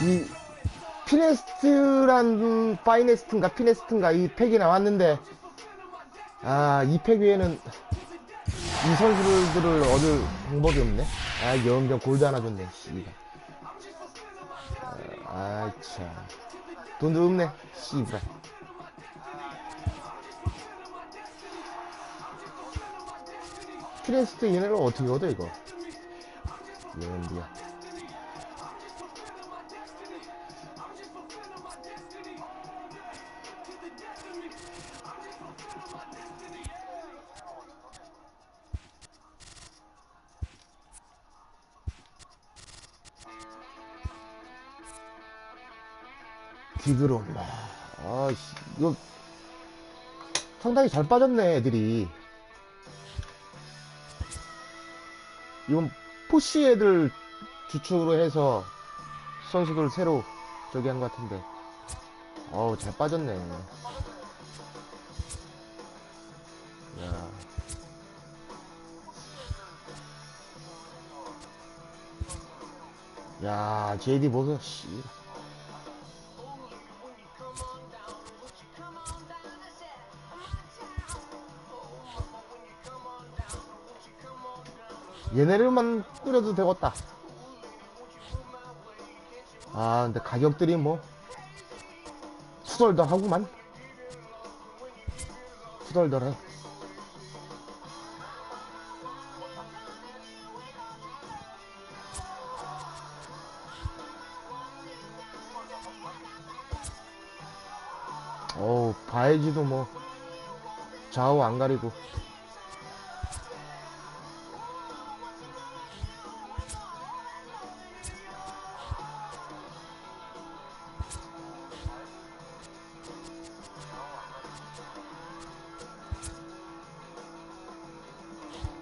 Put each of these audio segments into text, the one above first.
이 피네스트란 파이네스트인가 피네스트인가 이 팩이 나왔는데, 아, 이 팩 위에는 이 선수들을 얻을 방법이 없네. 아, 영경 골드 하나 줬네, 씨발. 아, 참. 돈도 없네, 씨발. 피네스트 얘네를 어떻게 얻어, 이거? 얘네야. 디그롬. 아씨, 이거 상당히 잘 빠졌네, 애들이. 이건 포시 애들 주축으로 해서 선수들 새로 저기 한 것 같은데. 어우, 잘 빠졌네. 야, 야, JD 보소, 씨. 얘네들만 꾸려도 되겠다. 아, 근데 가격들이 뭐 투덜덜하구만. 투덜덜해. 어우, 바에지도 뭐 좌우 안 가리고.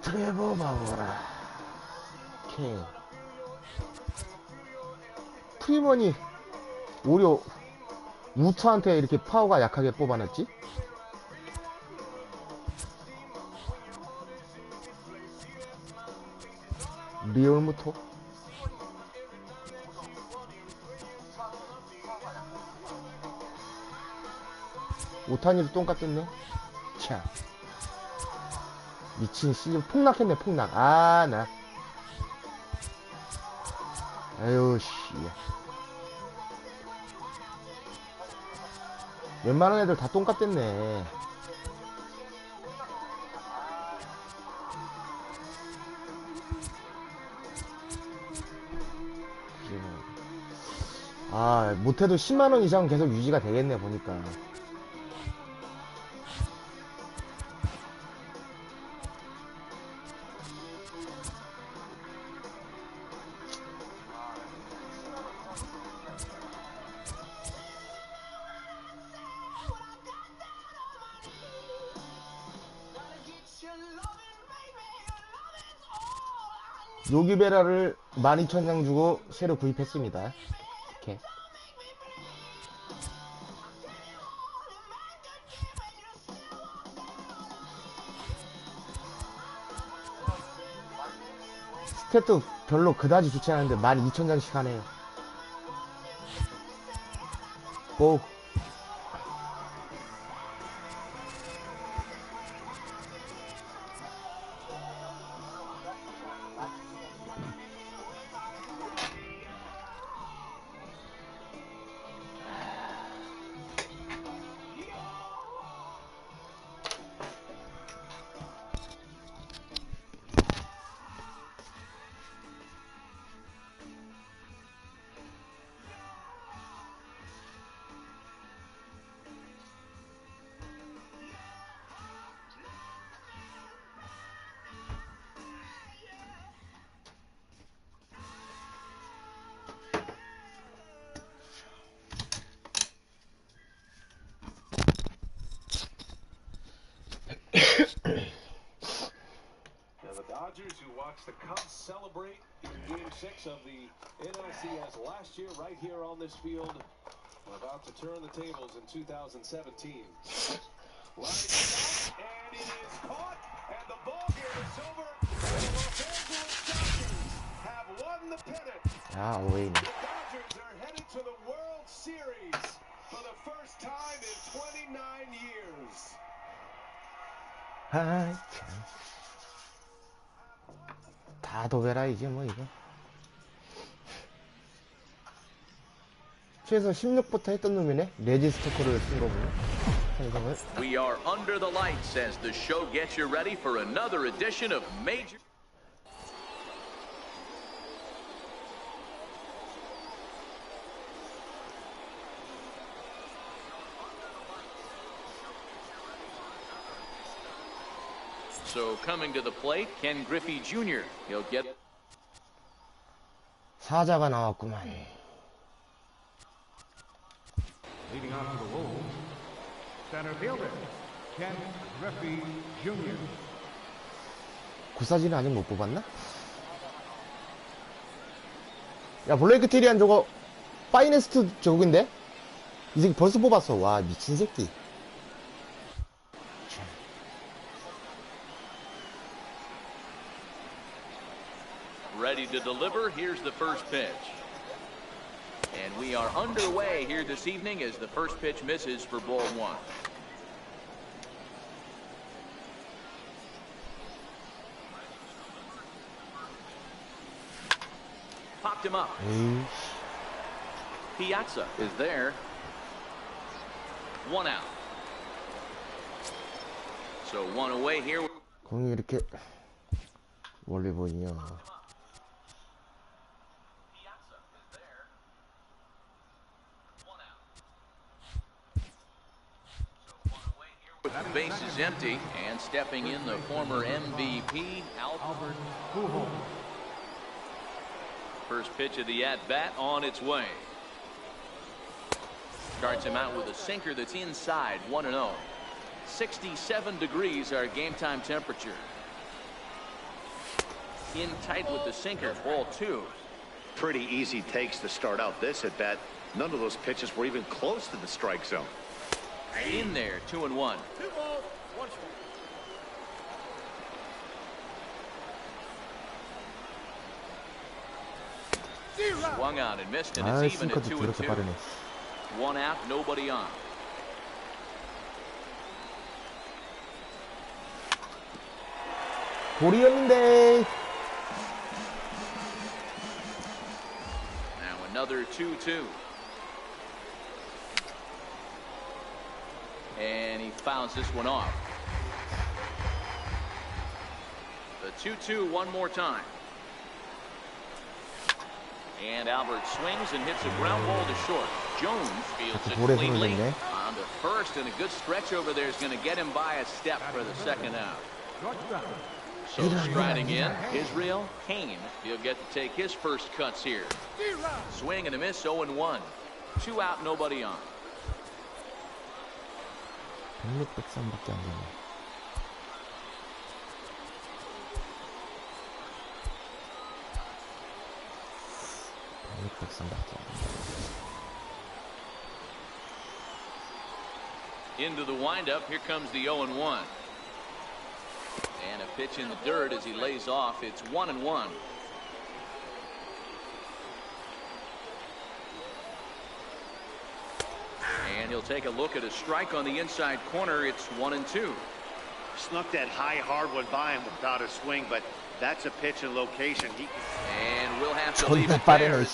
트레버 바워라. 케인. 프리먼이 오히려 우트한테 이렇게 파워가 약하게 뽑아놨지? 리얼무토? 오타니도 똥같았네. 차. 미친 씨, 폭락했네, 폭락. 아, 나. 아유, 씨. 웬만한 애들 다 똥같댔네. 아, 못해도 10만원 이상 계속 유지가 되겠네, 보니까. 요기베라를 12,000장 주고 새로 구입했습니다. 이렇게. 스탯도 별로 그다지 좋지 않은데 12,000장씩 하네요. 고. Sox. The Cubs celebrate Game 6 of the NLCS last year right here on this field. We're about to turn the tables in 2017. Line shot, and it is caught, and the ball game is over. The Los Angeles Dodgers have won the pennant. wait. The Dodgers are headed to the World Series for the first time in 29 years. 아, 참. 다 도배라이지 뭐 이거. 최소 16부터 했던 놈이네. 레지스토커를 쓴 거구나. 생성을. We are under the lights as the show gets you ready for another edition of Major. So coming to the plate, Ken Griffey Jr. He'll get. 사자가 나왔구만. Leading off to the Wolves, center fielder, Ken Griffey Jr. 구사진은 아직 못 뽑았나? 야, 블레이크 테리안 저거 파이네스트 저거인데? 이 새끼 벌써 뽑았어. 와, 미친 새끼. Ready to deliver. Here's the first pitch. And we are underway here this evening as the first pitch misses for ball one. Popped him up. Piazza is there. One out. So one away here. 공이 이렇게 멀리 보이냐. With the bases empty and stepping in the former MVP, Albert Pujols. First pitch of the at-bat on its way. Starts him out with a sinker that's inside, 1-0. 67 degrees our game time temperature. In tight with the sinker, ball two. Pretty easy takes to start out this at bat. None of those pitches were even close to the strike zone. In there, 2-1. 2 balls, 1 strike. Swung out and missed, and 아, it's even at 싱커도 더럽게 2-2. 빠르네. One out, nobody on. 볼이었는데. Now another 2-2. And he fouls this one off. The 2-2 one more time. And Albert swings and hits a ground ball to short. Jones fields it cleanly on the first, and a good stretch over there is going to get him by a step for the second out. So striding in, Israel Kane. He'll get to take his first cuts here. Swing and a miss, 0-1. 2 out, nobody on. 100백삼밖에 안 되네. Into the windup, here comes the 0-1. And a pitch in the dirt as he lays off. It's 1-1. And he'll take a look at a strike on the inside corner. It's 1-2. Snuck that high hard one by him without a swing, but that's a pitch and location. And we'll have to leave it there.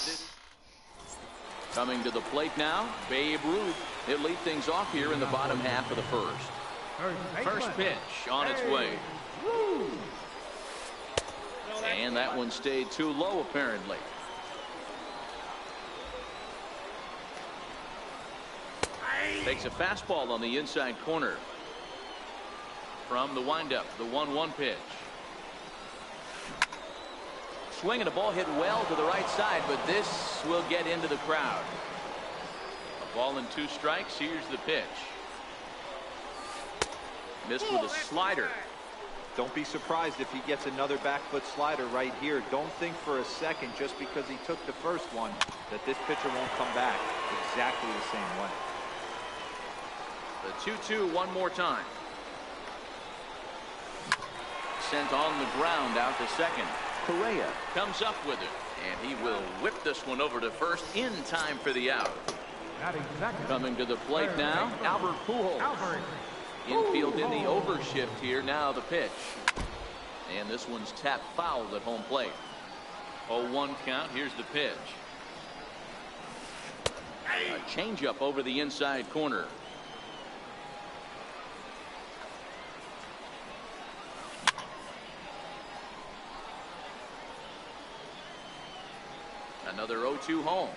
Coming to the plate now, Babe Ruth. He'll lead things off here in the bottom half of the first. First pitch on its way. And that one stayed too low, apparently. Takes a fastball on the inside corner. From the windup, the 1-1 pitch. Swinging a ball hit well to the right side, but this will get into the crowd. A ball and 2 strikes. Here's the pitch. Missed with a slider. Don't be surprised if he gets another back foot slider right here. Don't think for a second, just because he took the first one, that this pitcher won't come back exactly the same way. The 2-2 one more time. Sent on the ground out to second. Correa comes up with it, and he will whip this one over to first in time for the out. Coming to the plate now, Albert Pujols. Infield in the overshift here. Now the pitch. And this one's tapped foul at home plate. 0-1 count. Here's the pitch. A changeup over the inside corner. Another 0-2 home.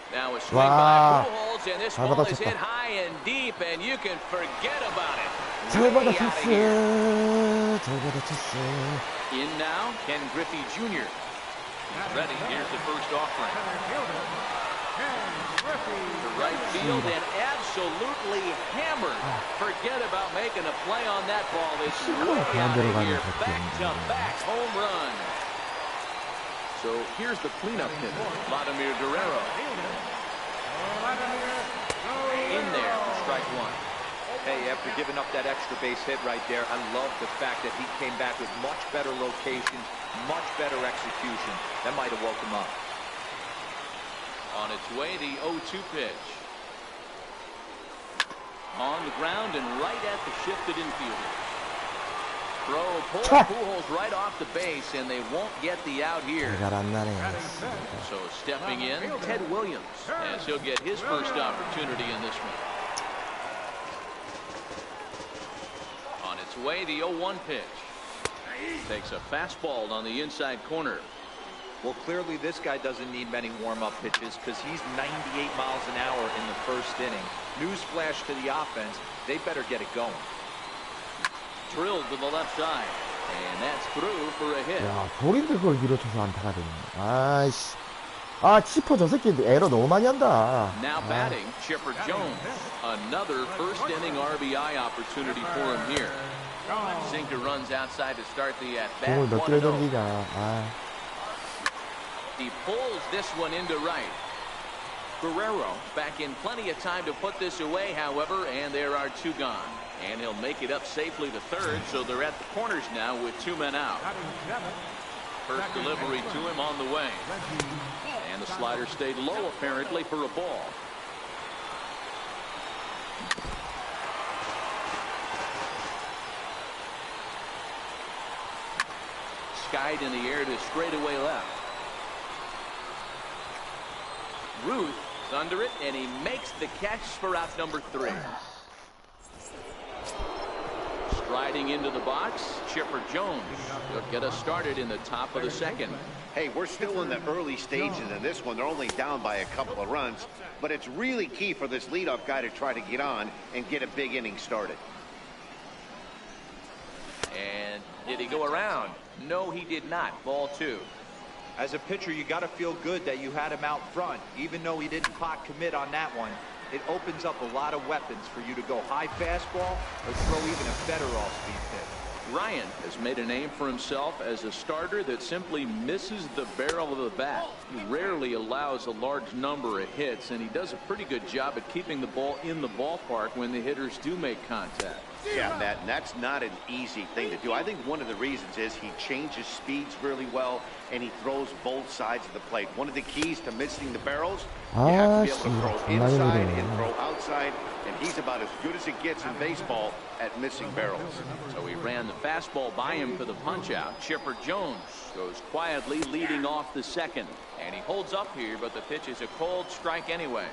Now a swing by Pujols, and this ball is hit high and deep, and you can forget about it. In now, Ken Griffey Jr. He's ready. Here's the first offering. To right field and absolutely hammered. Forget about making a play on that ball. It's way out of here. Back-to-back home run. So here's the cleanup hitter, Vladimir Guerrero. In there, strike one. Hey, after giving up that extra base hit right there, I love the fact that he came back with much better locations, much better execution. That might have woke him up. On its way, the 0-2 pitch. On the ground and right at the shifted infielder. Throw Pujols right off the base, and they won't get the out here. So stepping in, Ted Williams, as he'll get his first opportunity in this one. On its way, the 0-1 pitch. Takes a fastball on the inside corner. Well, clearly this guy doesn't need many warm-up pitches, because he's 98 miles an hour in the first inning. Newsflash to the offense, they better get it going. Drilled to the left side, and that's through for a hit. 야, 볼인데 그걸 밀어쳐서 안타가 되네. 아이씨. 아, 치퍼 저 새끼 에러 너무 많이 한다. Now batting, Chipper Jones. Another first inning RBI opportunity for him here. Sinker runs outside to start the at bat. 공을 몇 개를 던지냐. 아. He pulls this one into right. Guerrero back in plenty of time to put this away, however, and there are two gone. And he'll make it up safely to third, so they're at the corners now with two men out. First delivery to him on the way. And the slider stayed low, apparently, for a ball. Skied in the air to straightaway left. Ruth is under it, and he makes the catch for out number 3. Striding into the box, Chipper Jones. He'll get us started in the top of the second. Hey, we're still in the early stages of this one. They're only down by a couple of runs, but it's really key for this leadoff guy to try to get on and get a big inning started. And did he go around? No, he did not. Ball 2. As a pitcher, you got to feel good that you had him out front, even though he didn't pot commit on that one. It opens up a lot of weapons for you to go high fastball or throw even a better off-speed pitch. Ryan has made a name for himself as a starter that simply misses the barrel of the bat. He rarely allows a large number of hits, and he does a pretty good job at keeping the ball in the ballpark when the hitters do make contact. Yeah, Matt, and that's not an easy thing to do. I think one of the reasons is he changes speeds really well, and he throws both sides of the plate. One of the keys to missing the barrels, you have to be able to throw inside and throw outside, and he's about as good as it gets in baseball at missing barrels. So he ran the fastball by him for the punch-out. Chipper Jones goes quietly leading off the second, and he holds up here, but the pitch is a cold strike anyway.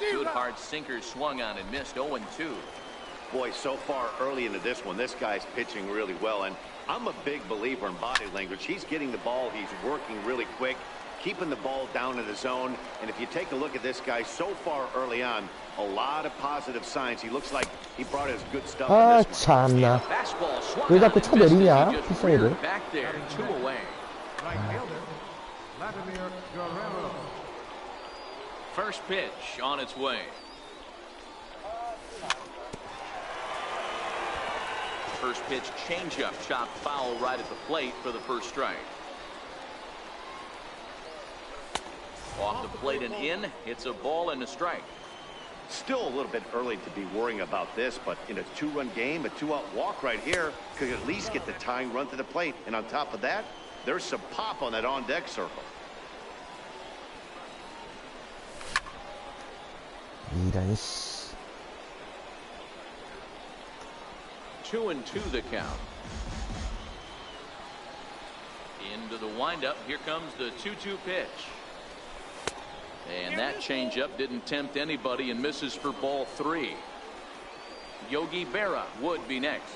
Good hard sinker swung on and missed. 0-2. Boy, so far early into this one, this guy's pitching really well, and I'm a big believer in body language. He's getting the ball, he's working really quick, keeping the ball down in the zone, and if you take a look at this guy so far early on, a lot of positive signs. He looks like he brought his good stuff 아, in this one. 참나. Fastball swung 왜 on 자꾸 and 차 missed as 내리냐? he just 피사이드. reared back there. 2 away. Right fielder, Vladimir Guerrero. First pitch on its way. First pitch changeup, chopped foul right at the plate for the first strike. Off the plate and in, it's a ball and a strike. Still a little bit early to be worrying about this, but in a 2-run game, a 2-out walk right here could at least get the tying run to the plate. And on top of that, there's some pop on that on-deck circle. 이런 씨. 2-2 the count. Into the windup. Here comes the 2-2 pitch. And that changeup didn't tempt anybody and misses for ball 3. Yogi Berra would be next.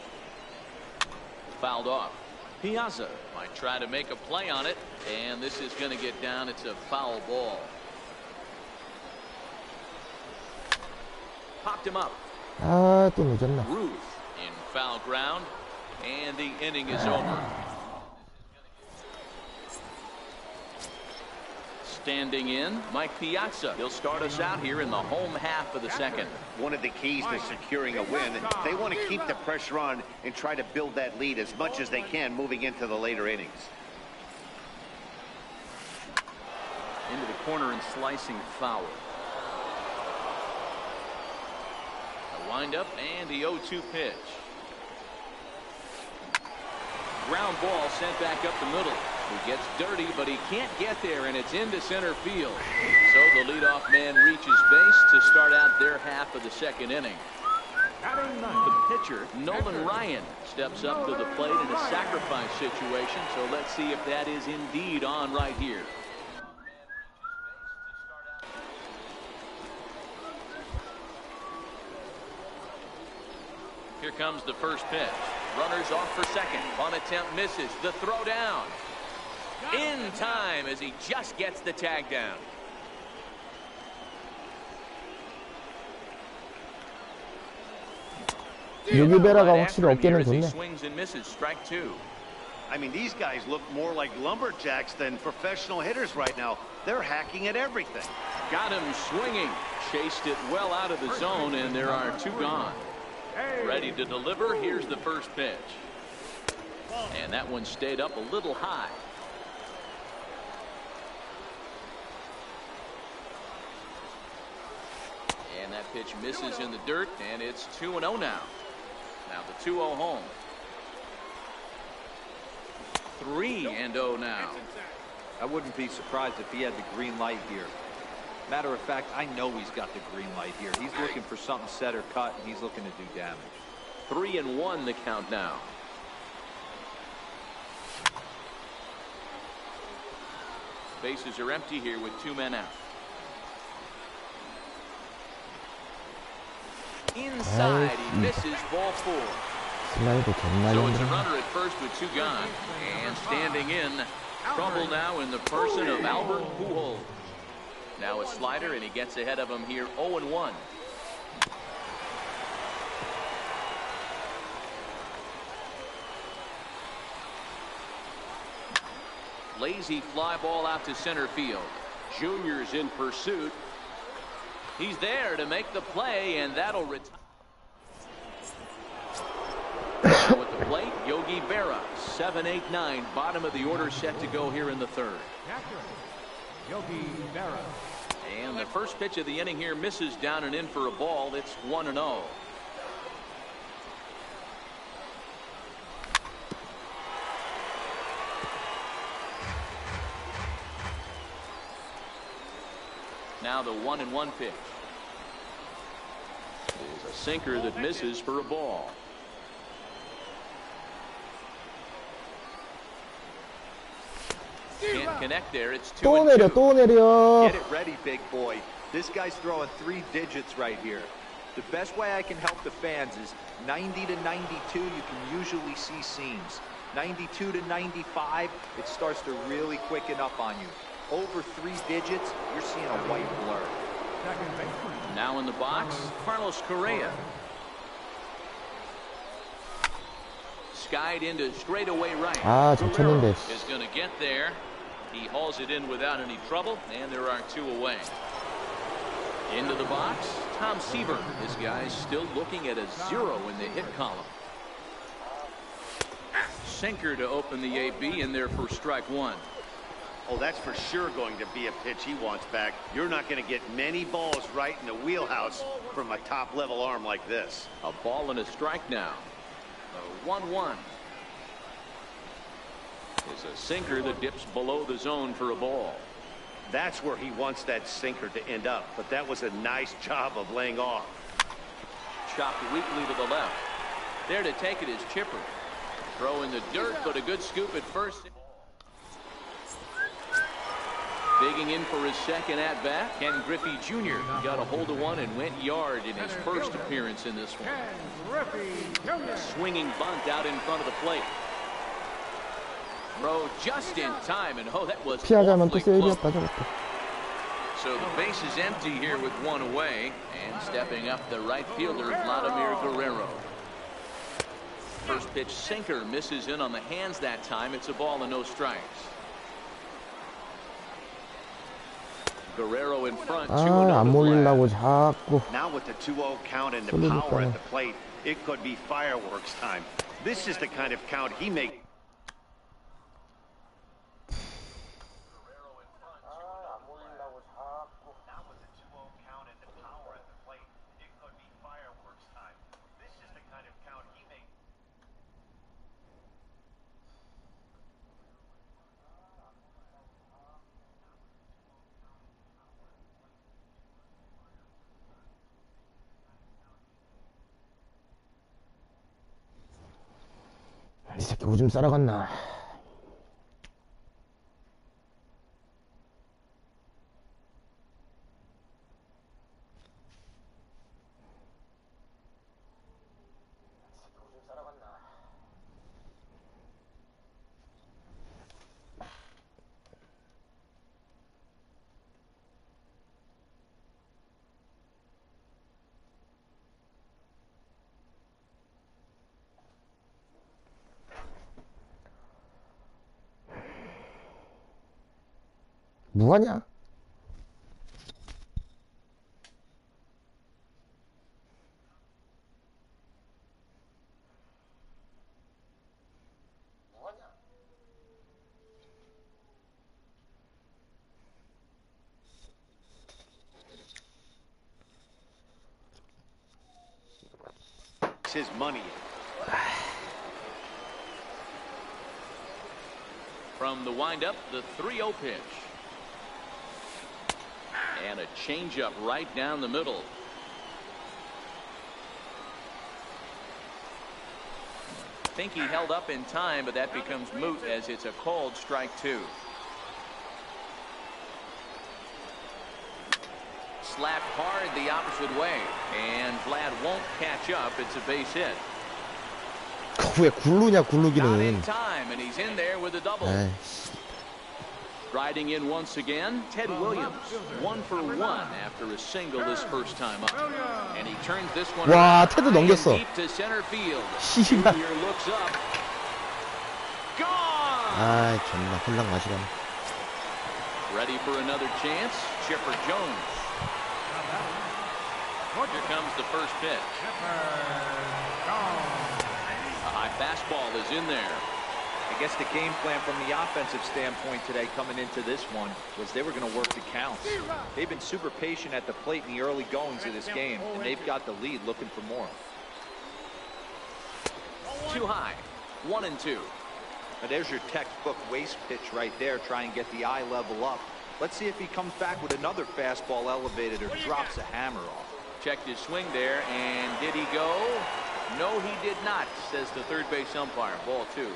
Fouled off. Piazza might try to make a play on it, and this is going to get down. It's a foul ball. Popped him up. 아, 또 늦었나. Ruth in foul ground, and the inning is over. Standing in, Mike Piazza. He'll start us out here in the home half of the second. One of the keys to securing a win, they want to keep the pressure on and try to build that lead as much as they can moving into the later innings. Into the corner and slicing foul. A windup and the 0-2 pitch. Ground ball sent back up the middle. He gets dirty, but he can't get there, and it's into center field. So the leadoff man reaches base to start out their half of the second inning. The pitcher, Nolan Ryan, steps up to the plate in a sacrifice situation, so let's see if that is indeed on right here. Here comes the first pitch. Runners off for second. On attempt misses. The throw down. In time as he just gets the tag down. 요기베라가 확실히 어깨는 좋네. Swings and misses. Strike 2. I mean, these guys look more like lumberjacks than professional hitters right now. They're hacking at everything. Got him swinging. Chased it well out of the zone, and there are 2 gone. Ready to deliver. Here's the first pitch. And that one stayed up a little high. And that pitch misses in the dirt, and it's 2-0 now. Now the 2-0 home. 3-0 now. I wouldn't be surprised if he had the green light here. Matter of fact, I know he's got the green light here. He's looking for something set or cut, and he's looking to do damage. 3-1 the count now. Bases are empty here with 2 men out. Inside, he misses ball 4. 슬라이드 정말 So it's a 힘들어. runner at first with 2 gone. And standing in, trouble now in the person of Albert Pujols. Now a slider, and he gets ahead of him here 0-1. Lazy fly ball out to center field. Junior's in pursuit. He's there to make the play, and that'll retire. Now at the plate, Yogi Berra, 7-8-9, bottom of the order, set to go here in the third. Yogi Berra. And the first pitch of the inning here misses down and in for a ball. It's 1-0. Now the 1-1 pitch. Is a sinker that misses for a ball. Can't connect there. It's 2-2. 또 내려, 또 내려. Get it ready, big boy. This guy's throwing 3 digits right here. The best way I can help the fans is 90 to 92. You can usually see seams. 92 to 95, it starts to really quicken up on you. Over 3 digits, you're seeing a white blur. Now in the box, Carlos Correa. Skied into straightaway right. 아, 저 쳤는데. Is going to get there. He hauls it in without any trouble, and there are 2 away. Into the box, Tom Seaver. This guy's still looking at a 0 in the hit column. Sinker to open the AB in there for strike one. Oh, that's for sure going to be a pitch he wants back. You're not going to get many balls right in the wheelhouse from a top-level arm like this. A ball and a strike now. A 1-1. It's a sinker that dips below the zone for a ball. That's where he wants that sinker to end up, but that was a nice job of laying off. Chopped weakly to the left. There to take it is Chipper. Throw in the dirt, but a good scoop at first. Digging in for his second at-bat, Ken Griffey Jr. got a hold of one and went yard in his first appearance in this one. Swinging bunt out in front of the plate. Throw just in time, and oh, that was 피하자면 또 awfully close. 세이브였다 저것도. So the base is empty here with one away, and stepping up the right fielder, Vladimir Guerrero. First pitch sinker misses in on the hands that time. It's a ball and no strikes. Guerrero in front. 안 몰리려고 자꾸. Now with the 2-0 count and the power at the plate, it could be fireworks time. This is the kind of count he makes. 이 새끼 오줌 싸러 갔나. 뭐하냐? His money. From the windup, the 3-0 pitch. And a changeup right down the middle. Think he held up in time, but that becomes moot as it's a called strike two. Slapped hard the opposite way, and Vlad won't catch up. It's a base hit. 왜 굴르냐 Not in 굴르기는. time, and he's in there with a double. Riding in once again, Ted Williams, 1 for 1 after a single his first time up, and he turns this one 와, around 테드 high and 넘겼어. deep to center field. 씨발. Junior looks up. Gone. 아이 존나 홀랑 마시가네. Ready for another chance. Chipper Jones. Here comes the first pitch. A high fastball is in there. I guess the game plan from the offensive standpoint today coming into this one was they were going to work the counts. They've been super patient at the plate in the early goings of this game, and they've got the lead looking for more. Too high. 1-2. Now there's your textbook waste pitch right there. Try and get the eye level up. Let's see if he comes back with another fastball elevated or drops a hammer off. Checked his swing there, and did he go? No, he did not, says the third base umpire. Ball two.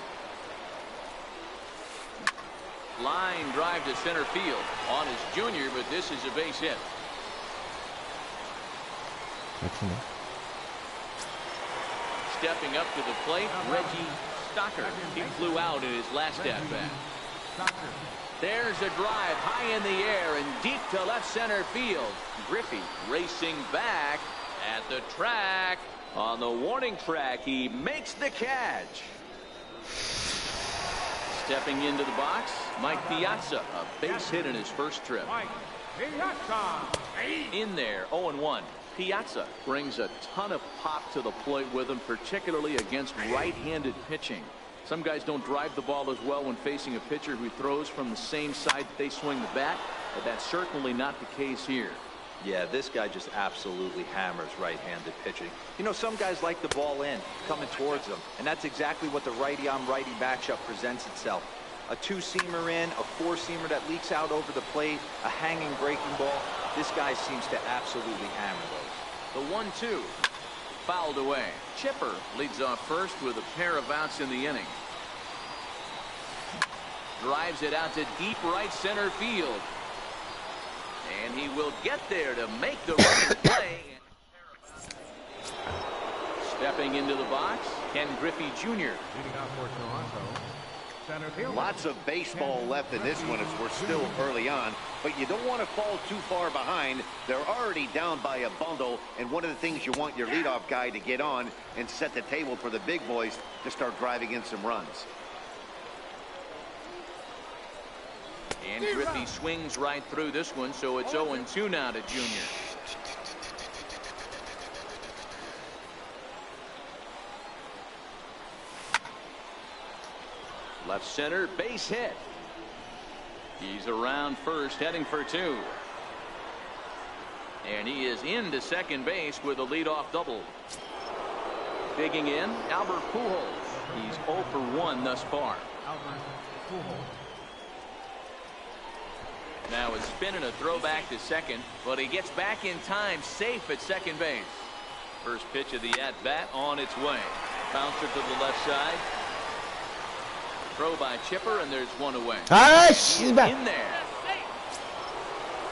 Line drive to center field on his junior, but this is a base hit. Stepping up to the plate, Reggie Stocker. He flew out in his last at-bat. There's a drive high in the air and deep to left center field. Griffey racing back at the track. On the warning track, he makes the catch. Stepping into the box, Mike Piazza, a base hit in his first trip. In there, 0-1. Piazza brings a ton of pop to the plate with him, particularly against right-handed pitching. Some guys don't drive the ball as well when facing a pitcher who throws from the same side that they swing the bat, but that's certainly not the case here. Yeah, this guy just absolutely hammers right-handed pitching. You know, some guys like the ball in, coming towards them, and that's exactly what the righty-on-righty matchup presents itself. A two-seamer in, a four-seamer that leaks out over the plate, a hanging breaking ball. This guy seems to absolutely hammer those. The 1-2. Fouled away. Chipper leads off first with a pair of outs in the inning. Drives it out to deep right center field. And he will get there to make the running play. Stepping into the box, Ken Griffey Jr. Leading off for Toronto, center fielder. Lots of baseball left in this one as we're still early on, but you don't want to fall too far behind. They're already down by a bundle, and one of the things you want your leadoff guy to get on and set the table for the big boys to start driving in some runs. And Griffey swings right through this one, so it's 0-2 now to Junior. Left center, base hit. He's around first, heading for two. And he is into second base with a leadoff double. Digging in, Albert Pujols. He's 0 for 1 thus far. Albert Pujols. Now a spin and a throwback to second, but he gets back in time, safe at second base. First pitch of the at-bat on its way. Bouncer to the left side. Throw by Chipper, and there's one away. 아이씨, In there.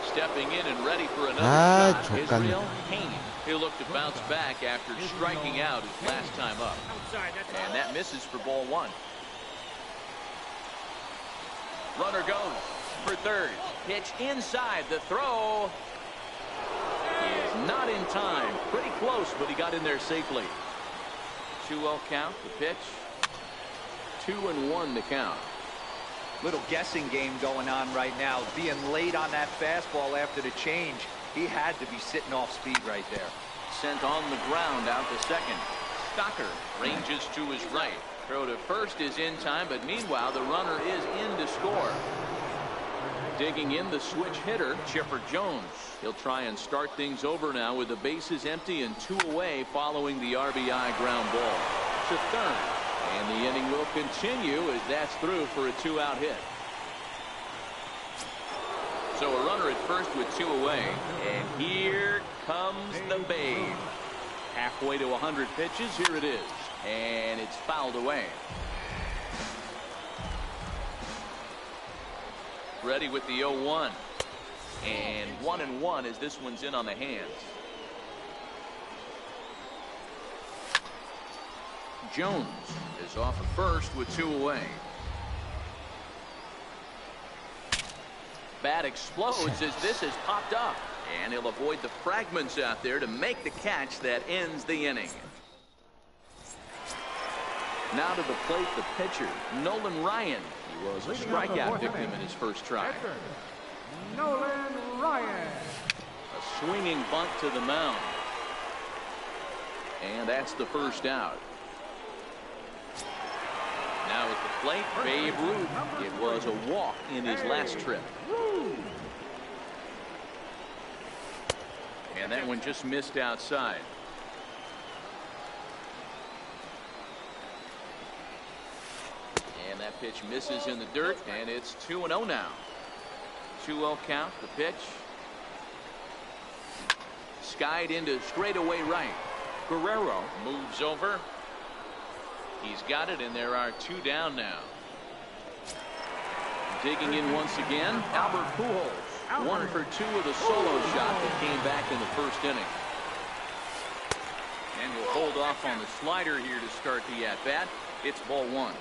Stepping in and ready for another shot, Israel Haynes. He'll look to bounce back after striking out his last time up. And that misses for ball one. Runner goes for third. Pitch inside. The throw is not in time. Pretty close, but he got in there safely. 2-0 count. The pitch. 2-1 to count. Little guessing game going on right now. Being late on that fastball after the change. He had to be sitting off speed right there. Sent on the ground out to second. Stocker ranges to his right. Throw to first is in time, but meanwhile the runner is in to score. Digging in the switch hitter, Chipper Jones. He'll try and start things over now with the bases empty and 2 away following the RBI ground ball to third. And the inning will continue as that's through for a 2-out hit. So a runner at first with 2 away. And here comes the Babe. Halfway to 100 pitches. Here it is. And it's fouled away. Ready with the 0-1. And 1-1 as this one's in on the hands. Jones is off at first with 2 away. Bat explodes as this has popped up. And he'll avoid the fragments out there to make the catch that ends the inning. Now to the plate, the pitcher, Nolan Ryan. He was a strikeout victim in his first try. Nolan Ryan. A swinging bunt to the mound. And that's the first out. Now at the plate, Babe Ruth. It was a walk in his last trip. And that one just missed outside. And that pitch misses in the dirt, and it's 2-0 now. 2-0 count, the pitch. Skied into straightaway right. Guerrero moves over. He's got it, and there are 2 down now. Digging in once again, Albert Pujols. 1 for 2 with a solo shot that came back in the first inning. And he'll hold off on the slider here to start the at-bat. It's ball 1.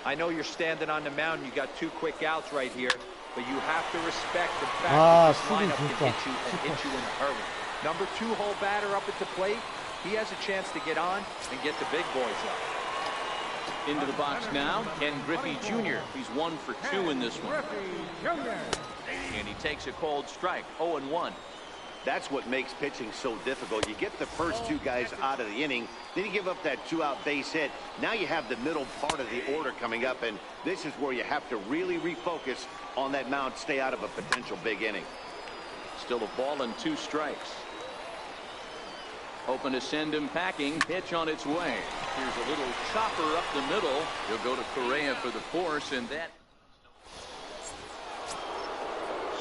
I know you're standing on the mound. You got 2 quick outs right here, but you have to respect the fact that this lineup can hit you in a hurry. Number 2 hole batter up at the plate. He has a chance to get on and get the big boys up. Into the box now, Ken Griffey Jr. He's 1 for 2 in this one. And he takes a cold strike, 0-1. That's what makes pitching so difficult. You get the first two guys out of the inning, then you give up that 2-out base hit. Now you have the middle part of the order coming up, and this is where you have to really refocus on that mound, stay out of a potential big inning. Still a ball and 2 strikes. Hoping to send him packing. Pitch on its way. Here's a little chopper up the middle. He'll go to Correa for the force, and that.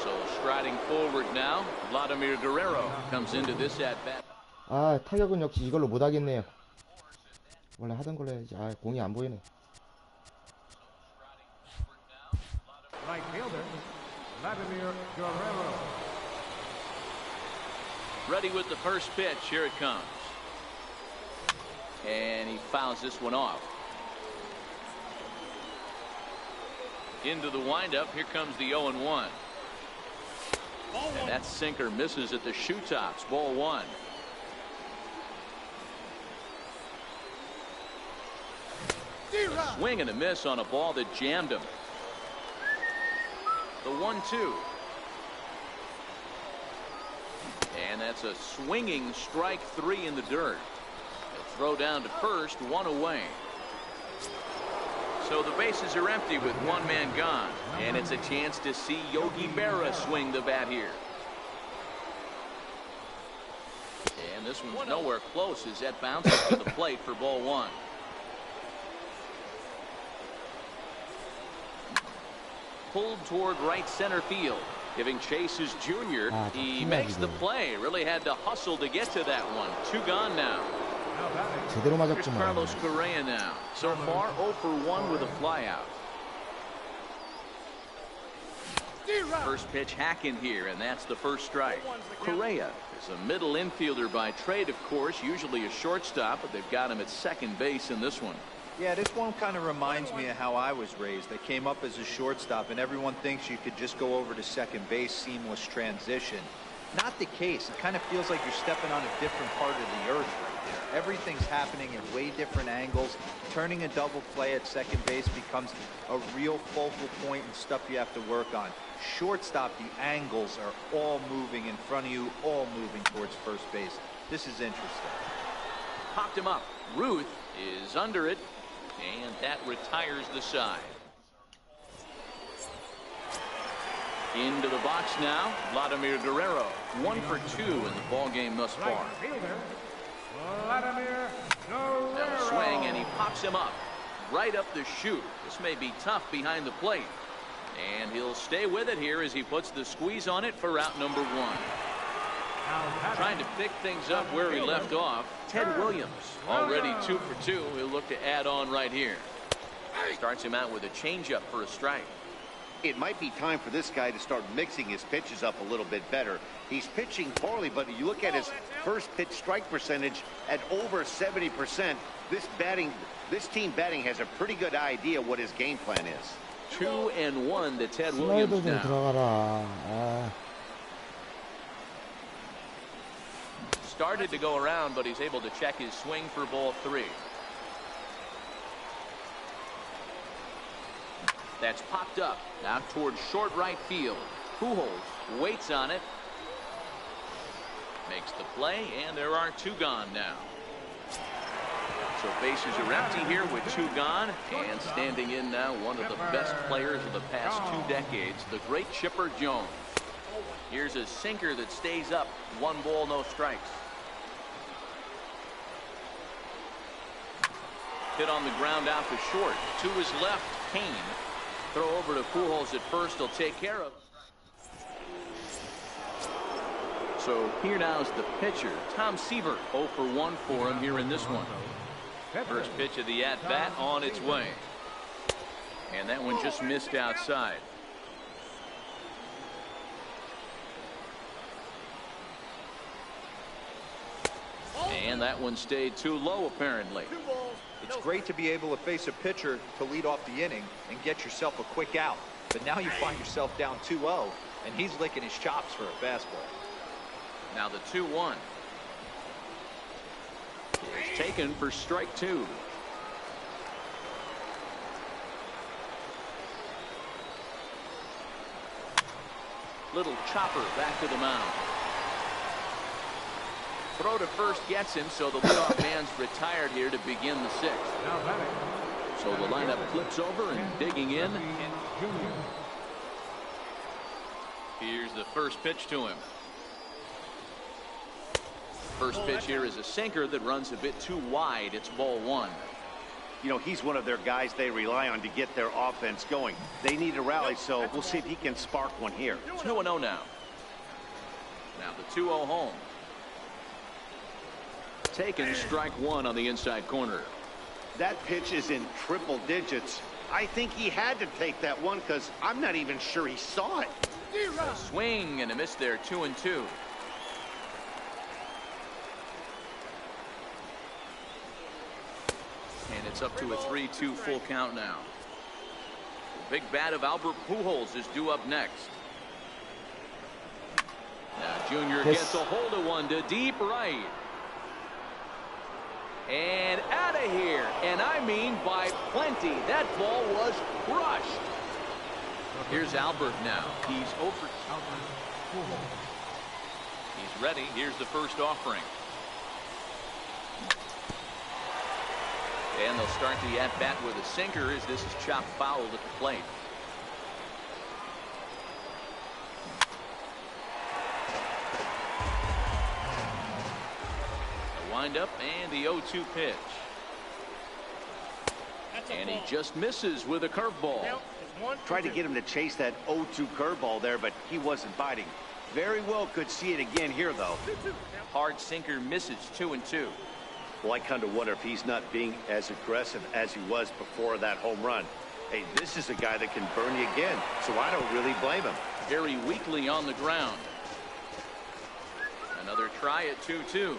So striding forward now, Vladimir Guerrero comes into this at bat. 아, 타격은 역시 이걸로 못 하겠네요. 원래 하던 걸로 해야지. 아, 공이 안 보이네. Right fielder, Vladimir Guerrero. Ready with the first pitch. Here it comes. And he fouls this one off. Into the windup. Here comes the 0-1. And that sinker misses at the shoe tops. Ball 1. A swing and a miss on a ball that jammed him. The 1-2. And that's a swinging strike 3 in the dirt. A throw down to first, 1 away. So the bases are empty with 1 man gone. And it's a chance to see Yogi Berra swing the bat here. And this one's nowhere close as that bounces to the plate for ball 1. Pulled toward right center field. Giving chase is Junior. He makes the play. Really had to hustle to get to that one. 2 gone now. 제대로 Here's 맞았구만. Carlos Correa now. So far 0 for 1 with a flyout. First pitch hack in here, and that's the first strike. Correa is a middle infielder by trade, of course, usually a shortstop, but they've got him at second base in this one. Yeah, this one kind of reminds me of how I was raised. I came up as a shortstop, and everyone thinks you could just go over to second base, seamless transition. Not the case. It kind of feels like you're stepping on a different part of the earth right there. Everything's happening at way different angles. Turning a double play at second base becomes a real focal point and stuff you have to work on. Shortstop, the angles are all moving in front of you, all moving towards first base. This is interesting. Popped him up. Ruth is under it, and that retires the side. Into the box now, Vladimir Guerrero. 1 for 2 in the ball game thus far. Right fielder, Vladimir Guerrero. Now a swing, and he pops him up right up the chute. This may be tough behind the plate, and he'll stay with it here as he puts the squeeze on it for out number 1. Trying to pick things up where he left off. Ted Williams already 2 for 2. He'll look to add on right here. Starts him out with a changeup for a strike. It might be time for this guy to start mixing his pitches up a little bit better. He's pitching poorly, but you look at his first pitch strike percentage at over 70%. This team batting has a pretty good idea what his game plan is. 2-1 to Ted 슬라이더 Williams 좀 now. 들어가라. 아. Started to go around, but he's able to check his swing for ball 3. That's popped up out towards short right field. Pujols waits on it, makes the play, and there are 2 gone now. So bases are empty here with 2 gone, and standing in now one of the best players of the past 2 decades, the great Chipper Jones. Here's a sinker that stays up. 1 ball, no strikes. Hit on the ground out to short. To his left, Kane. Throw over to Pujols at first. He'll take care of. So here now is the pitcher, Tom Seaver. 0 for 1 for him here in this one. First pitch of the at-bat on its way. And that one just missed outside. And that one stayed too low, apparently. It's great to be able to face a pitcher to lead off the inning and get yourself a quick out. But now you find yourself down 2-0, and he's licking his chops for a fastball. Now the 2-1 is taken for strike 2. Little chopper back to the mound. throw to first gets him, so the leadoff man's retired here to begin the sixth. Now batting. So the lineup flips over and digging in. Junior. Here's the first pitch to him. First pitch here is a sinker that runs a bit too wide. It's ball one. You know, he's one of their guys they rely on to get their offense going. They need a rally, so we'll see if he can spark one here. 2-0 now. Now the 2-0 home. Taken strike one on the inside corner. That pitch is in triple digits. I think he had to take that one because I'm not even sure he saw it. A swing and a miss there. 2-2. And it's up to a 3-2 full count now. The big bat of Albert Pujols is due up next. Now Junior gets a hold of one to deep right. And out of here. And I mean by plenty. That ball was crushed. Here's Albert now. He's over. He's ready. Here's the first offering. And they'll start the at-bat with a sinker as this is chopped foul at the plate. The windup and the 0-2 pitch. And he just misses with a curveball. Tried to get him to chase that 0-2 curveball there, but he wasn't biting. Very well could see it again here, though. Hard sinker misses. 2-2. Well, I kind of wonder if he's not being as aggressive as he was before that home run. Hey, this is a guy that can burn you again, so I don't really blame him. Very weakly on the ground. Another try at 2-2.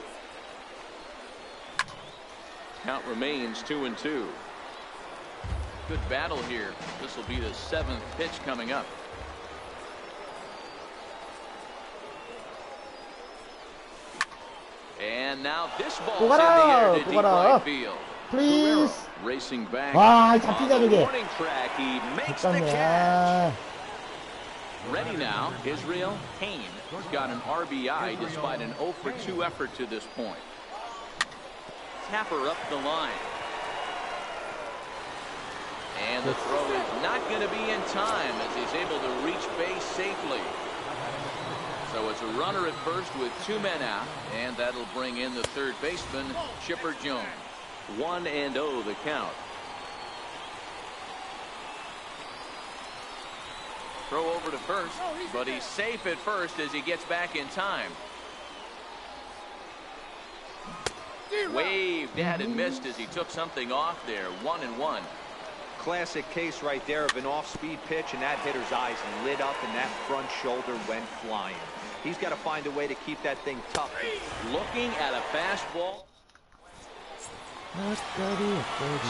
Count remains 2-2. Good battle here. This will be the 7th pitch coming up. And now this ball's in the air to deep right field. Please. Racing back 와, on 잡히다, the 저게. warning track. He makes the 잠깐만. catch. Ready now. Israel Kane has got an RBI despite an 0-for-2 effort to this point. Tapper up the line. And the throw is not going to be in time as he's able to reach base safely. So it's a runner at first with 2 men out, and that'll bring in the third baseman, Chipper Jones. 1-0 the count. Throw over to first, but he's safe at first as he gets back in time. Waved at and missed as he took something off there. 1-1. Classic case right there of an off-speed pitch, and that hitter's eyes lit up and that front shoulder went flying. He's got to find a way to keep that thing tough. Looking at a fastball.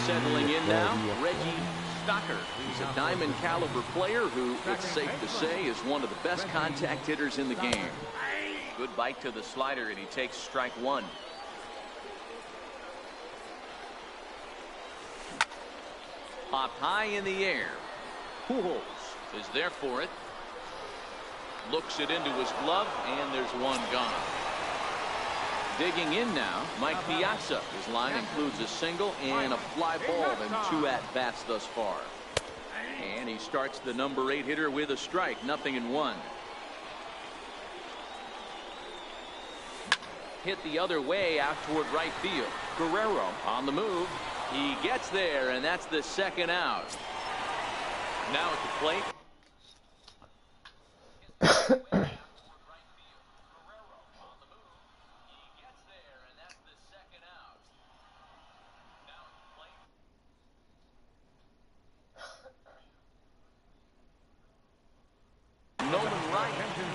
Settling in now, Reggie Stocker. He's a diamond caliber player who, it's safe to say, is one of the best contact hitters in the game. Good bite to the slider, and he takes strike one. Popped high in the air. Pujols is there for it. Looks it into his glove, and there's one gone. Digging in now, Mike Piazza. His line includes a single and a fly ball in 2 at-bats thus far. And he starts the number 8 hitter with a strike. 0-1. Hit the other way out toward right field. Guerrero on the move. He gets there, and that's the 2nd out. Now at the plate.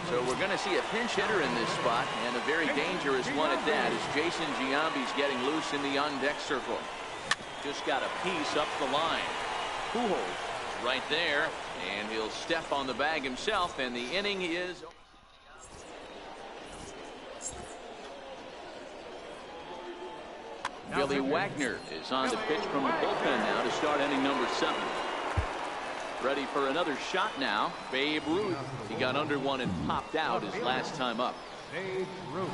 So we're going to see a pinch hitter in this spot, and a very dangerous one at that, as Jason Giambi's getting loose in the on-deck circle. Just got a piece up the line. Pujols right there, and he'll step on the bag himself, and the inning is... Billy Wagner is on the pitch from the bullpen now to start inning number 7. Ready for another shot now. Babe Ruth. He got under one and popped out his last time up. Babe Ruth.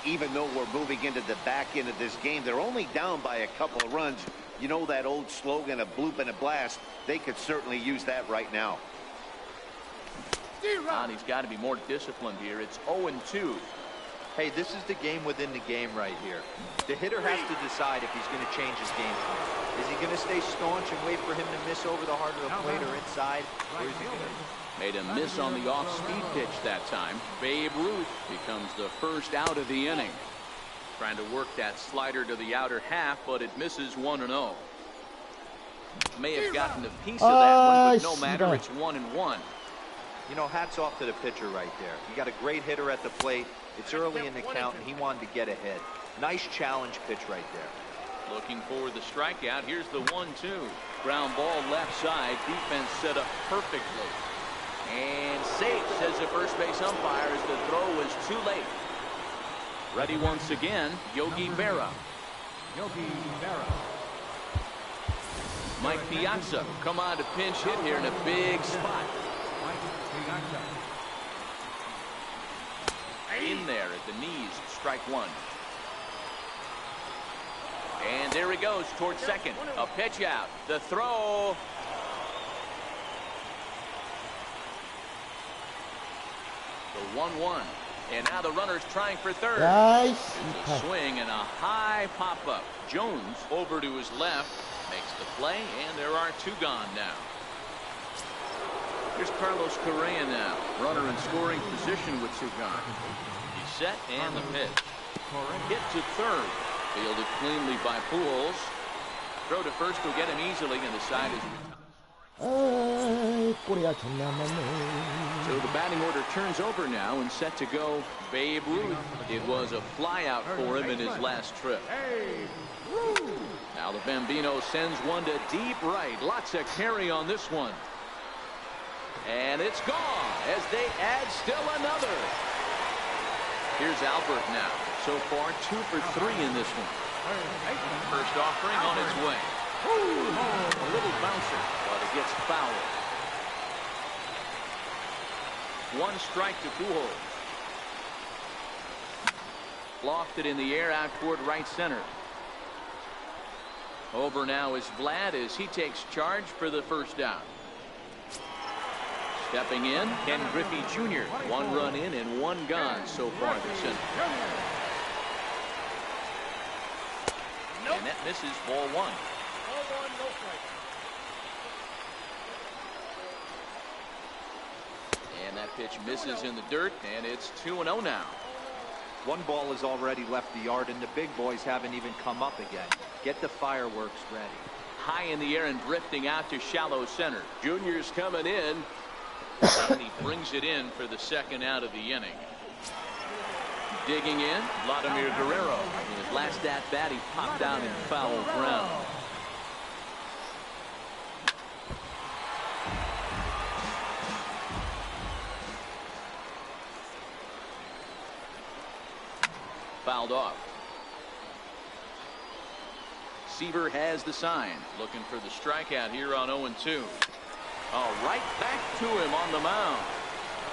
even though we're moving into the back end of this game, they're only down by a couple of runs. You know that old slogan, a bloop and a blast? They could certainly use that right now. And he's got to be more disciplined here. It's 0-2. Hey, this is the game within the game right here. The hitter has to decide if he's going to change his game plan. Is he going to stay staunch and wait for him to miss over the heart of the plate or inside? Or is he going to... Made a miss on the off-speed pitch that time. Babe Ruth becomes the first out of the inning. Trying to work that slider to the outer half, but it misses 1-0. May have gotten a piece of that one, but no matter, it's 1-1. You know, hats off to the pitcher right there. You got a great hitter at the plate. It's early in the count, and he wanted to get ahead. Nice challenge pitch right there. Looking for the strikeout. Here's the 1-2. Ground ball left side. Defense set up perfectly. And safe, says the first base umpire, as the throw was too late. Ready once again, Yogi Berra. Yogi Berra. Mike Piazza come on to pinch hit here in a big spot. In there at the knees, strike one. And there he goes towards second. A pitch out. The throw. The 1-1. And now the runner's trying for third. Nice. A swing and a high pop-up. Jones over to his left. Makes the play, and there are two gone now. Here's Carlos Correa now. Runner in scoring position with two gone. He's set, and the pitch. Hit to third. Fielded cleanly by Pujols. Throw to first will get him easily, and the side is... So the batting order turns over now and set to go Babe Ruth. It was a flyout for him in his last trip. Now the Bambino sends one to deep right. Lots of carry on this one. And it's gone as they add still another. Here's Albert now. So far 2 for 3 in this one. First offering on its way. A little bouncer, but it gets fouled. One strike to Pujols. Lofted in the air out toward right center. Over now is Vlad as he takes charge for the first down. Stepping in, Ken Griffey Jr. 1 run in and 1 gone so far this inning. And that misses, ball 1. And that pitch misses in the dirt, and it's 2-0 now. One ball has already left the yard, and the big boys haven't even come up again. Get the fireworks ready. High in the air and drifting out to shallow center. Junior's coming in, and he brings it in for the second out of the inning. Digging in, Vladimir Guerrero. In his last at-bat, he popped down in foul ground. Fouled off. Seaver has the sign, looking for the strikeout here on 0-2. Oh, right back to him on the mound.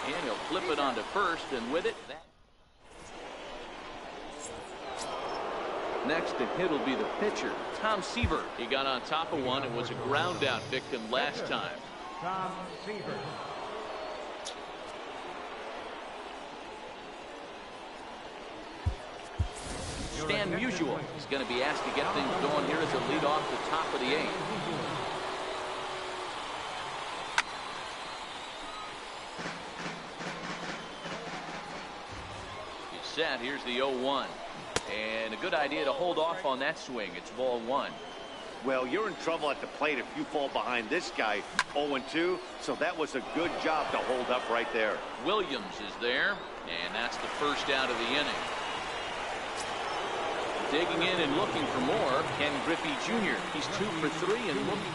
And he'll flip it onto first, and with it, next to hit will be the pitcher, Tom Seaver. He got on top of one. It was a ground out victim last time. Tom Seaver. Stan Musial is going to be asked to get things going here as a lead off the top of the 8th. He's set. Here's the 0-1. And a good idea to hold off on that swing. It's ball 1. Well, you're in trouble at the plate if you fall behind this guy 0-2, so that was a good job to hold up right there. Williams is there, and that's the first out of the inning. Digging in and looking for more, Ken Griffey Jr. He's 2 for 3 and looking.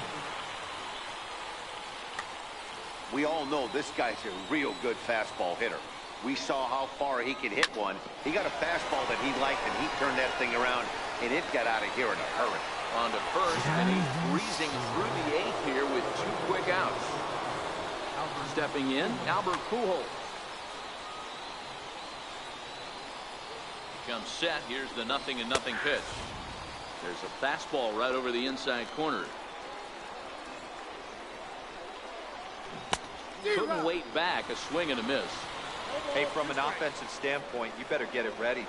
We all know this guy's a real good fastball hitter. We saw how far he could hit one. He got a fastball that he liked, and he turned that thing around, and it got out of here in a hurry. On to first, and he's breezing through the 8th here with 2 quick outs. Stepping in, Albert Pujols. comes set. Here's the 0-0 pitch. There's a fastball right over the inside corner. Couldn't wait back. A swing and a miss. Hey, from an offensive standpoint, you better get it ready.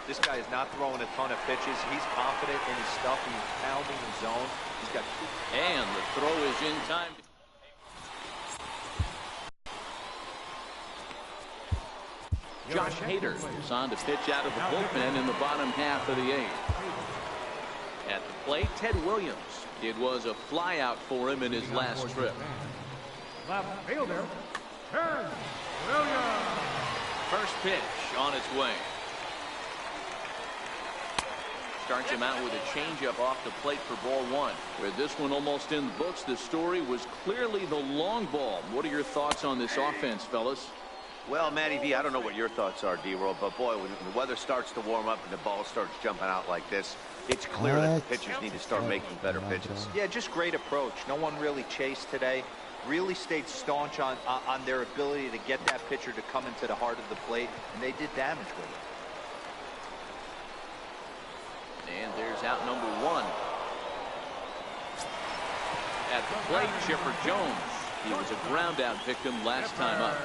This guy is not throwing a ton of pitches. He's confident in his stuff. He's pounding his zone. He's got. And the throw is in time. Josh Hader is on to pitch out of the bullpen in the bottom half of the eighth. At the plate, Ted Williams. It was a flyout for him in his last trip. Left fielder, Ted Williams. First pitch on its way. Starts him out with a changeup off the plate for ball one. With this one almost in the books, the story was clearly the long ball. What are your thoughts on this offense, fellas? Well, Matty V, I don't know what your thoughts are, D-Roll, but boy, when the weather starts to warm up and the ball starts jumping out like this, it's clear that the pitchers need to start making better pitches. Yeah, just great approach. No one really chased today. Really stayed staunch on their ability to get that pitcher to come into the heart of the plate, and they did damage with it. And there's out number one. At the plate, Chipper Jones. He was a ground out victim last time up.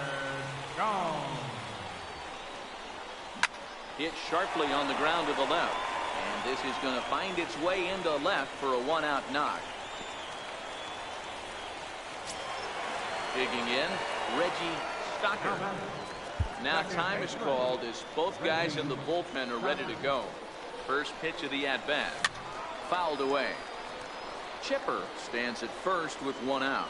Hit sharply on the ground to the left. And this is going to find its way into left for a one-out knock. Digging in, Reggie Stocker. Now time is called as both guys in the bullpen are ready to go. First pitch of the at-bat. Fouled away. Chipper stands at first with one out.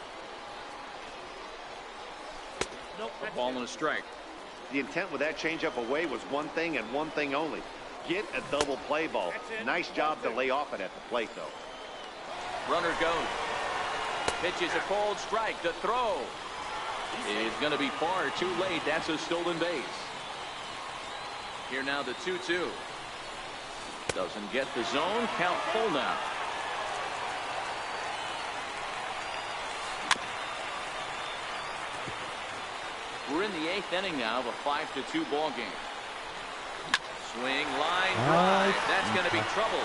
A ball and a strike. The intent with that changeup away was one thing and one thing only. Get a double play ball. Nice job to lay off it at the plate, though. Runner goes. Pitches a cold strike. The throw is going to be far too late. That's a stolen base. Here now the 2-2. Doesn't get the zone. Count full now. We're in the eighth inning now of a 5-2 ball game. Swing, line, drive. That's going to be trouble.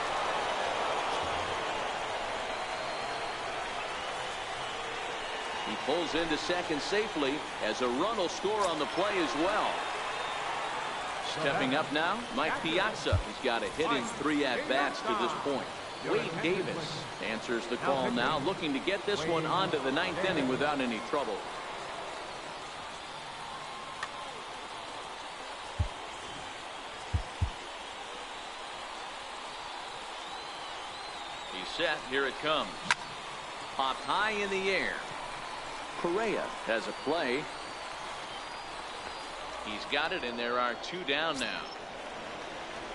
He pulls into second safely as a run will score on the play as well. Stepping up now, Mike Piazza. He's got a hit in 3 at-bats to this point. Wade Davis answers the call now, looking to get this one onto the 9th inning without any trouble. He's set. Here it comes. Popped high in the air. Correa has a play. He's got it, and there are 2 down now.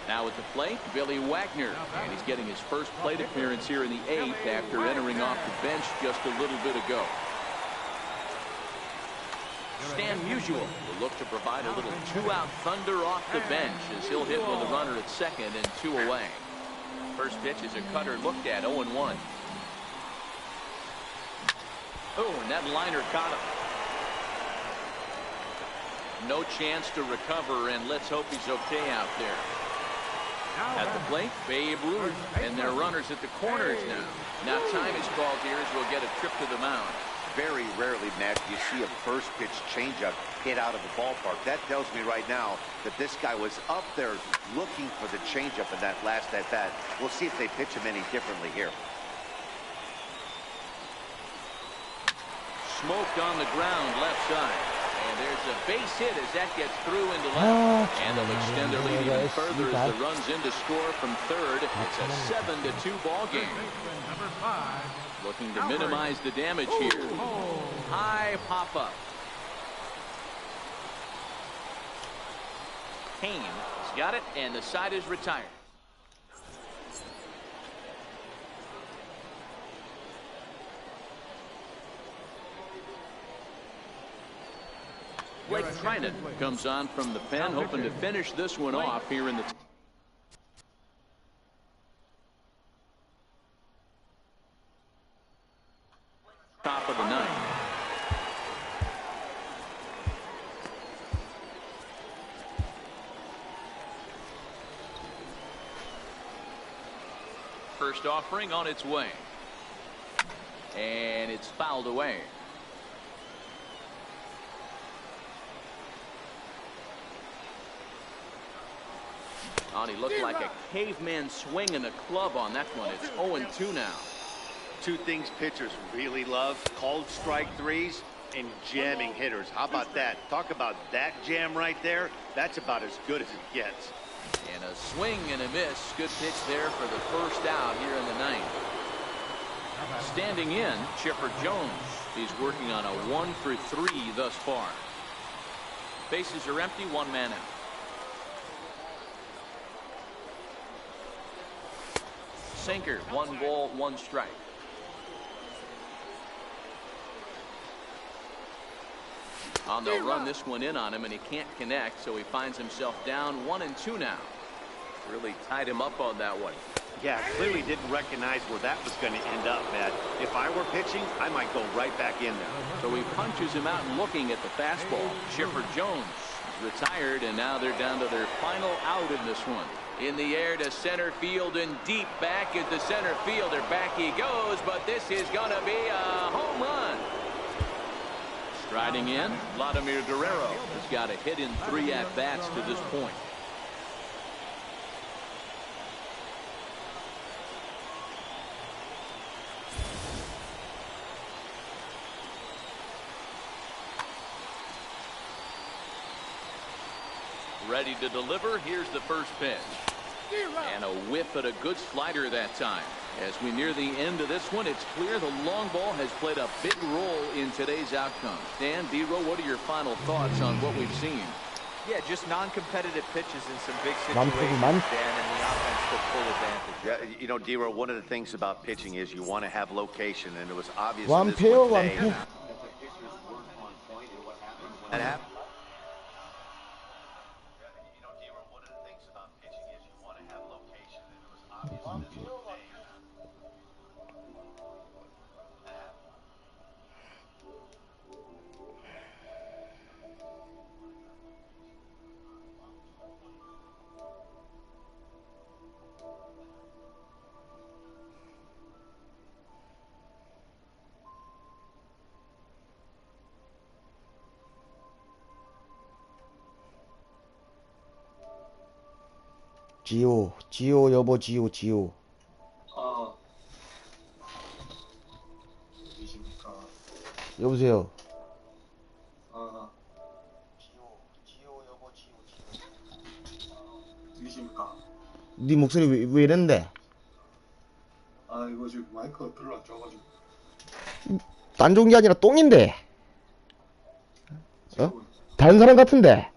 Now at the plate, Billy Wagner, and he's getting his first plate appearance here in the 8th after entering off the bench just a little bit ago. Stan Musial will look to provide a little 2-out thunder off the bench as he'll hit with a runner at second and 2 away. First pitch is a cutter looked at, 0-1. Oh, and that liner caught him. No chance to recover, and let's hope he's okay out there. At the plate, Babe Ruth, and their runners at the corners now. Now time is called here as we'll get a trip to the mound. Very rarely, Matt, do you see a first pitch changeup hit out of the ballpark. That tells me right now that this guy was up there looking for the changeup in that last at-bat. We'll see if they pitch him any differently here. Smoked on the ground left side. And there's a base hit as that gets through into left. And they'll extend their lead even further as the runs in to score from third. It's a 7-2 ball game. Looking to minimize the damage here. High pop-up. Kane has got it, and the side is retired. Blake Trinan comes on from the pen, hoping to finish this one off here in the top of the ninth. first offering on its way. And it's fouled away. He looked like a caveman swinging a club on that one. It's 0-2 now. Two things pitchers really love: cold strike threes and jamming hitters. How about that? Talk about that jam right there. That's about as good as it gets. And a swing and a miss. Good pitch there for the first out here in the ninth. Standing in, Chipper Jones. He's working on a 1-for-3 thus far. Bases are empty, one man out. Sinker, 1 ball, 1 strike. They'll run this one in on him, and he can't connect, so he finds himself down 1-2 now. Really tied him up on that one. Yeah, clearly didn't recognize where that was going to end up, Matt. If I were pitching, I might go right back in there. So he punches him out looking at the fastball. Chipper Jones retired, and now they're down to their final out in this one. In the air to center field and deep back at the center fielder. Back he goes, but this is going to be a home run. Striding in, Vladimir Guerrero has got a hit in 3 at-bats to this point. Ready to deliver. Here's the first pitch. And a whiff at a good slider that time. As we near the end of this one, it's clear the long ball has played a big role in today's outcome. Dan, D-Row, what are your final thoughts on what we've seen? Yeah, just non-competitive pitches in some big situations, Dan, and the offense took full advantage. Yeah, you know, D-Row, one of the things about pitching is you want to have location, and it was obvious One in this pill, one one today. pill. That happened. 지호, 지호 여보, 지호, 지호. 여보세요. 지호 여보, 지호. 누구십니까? 네 목소리 왜 이랬는데? 아 이거 지금 마이크가 별로 안 좋아가지고. 딴 좋은 게 아니라 똥인데. 다른 사람 같은데.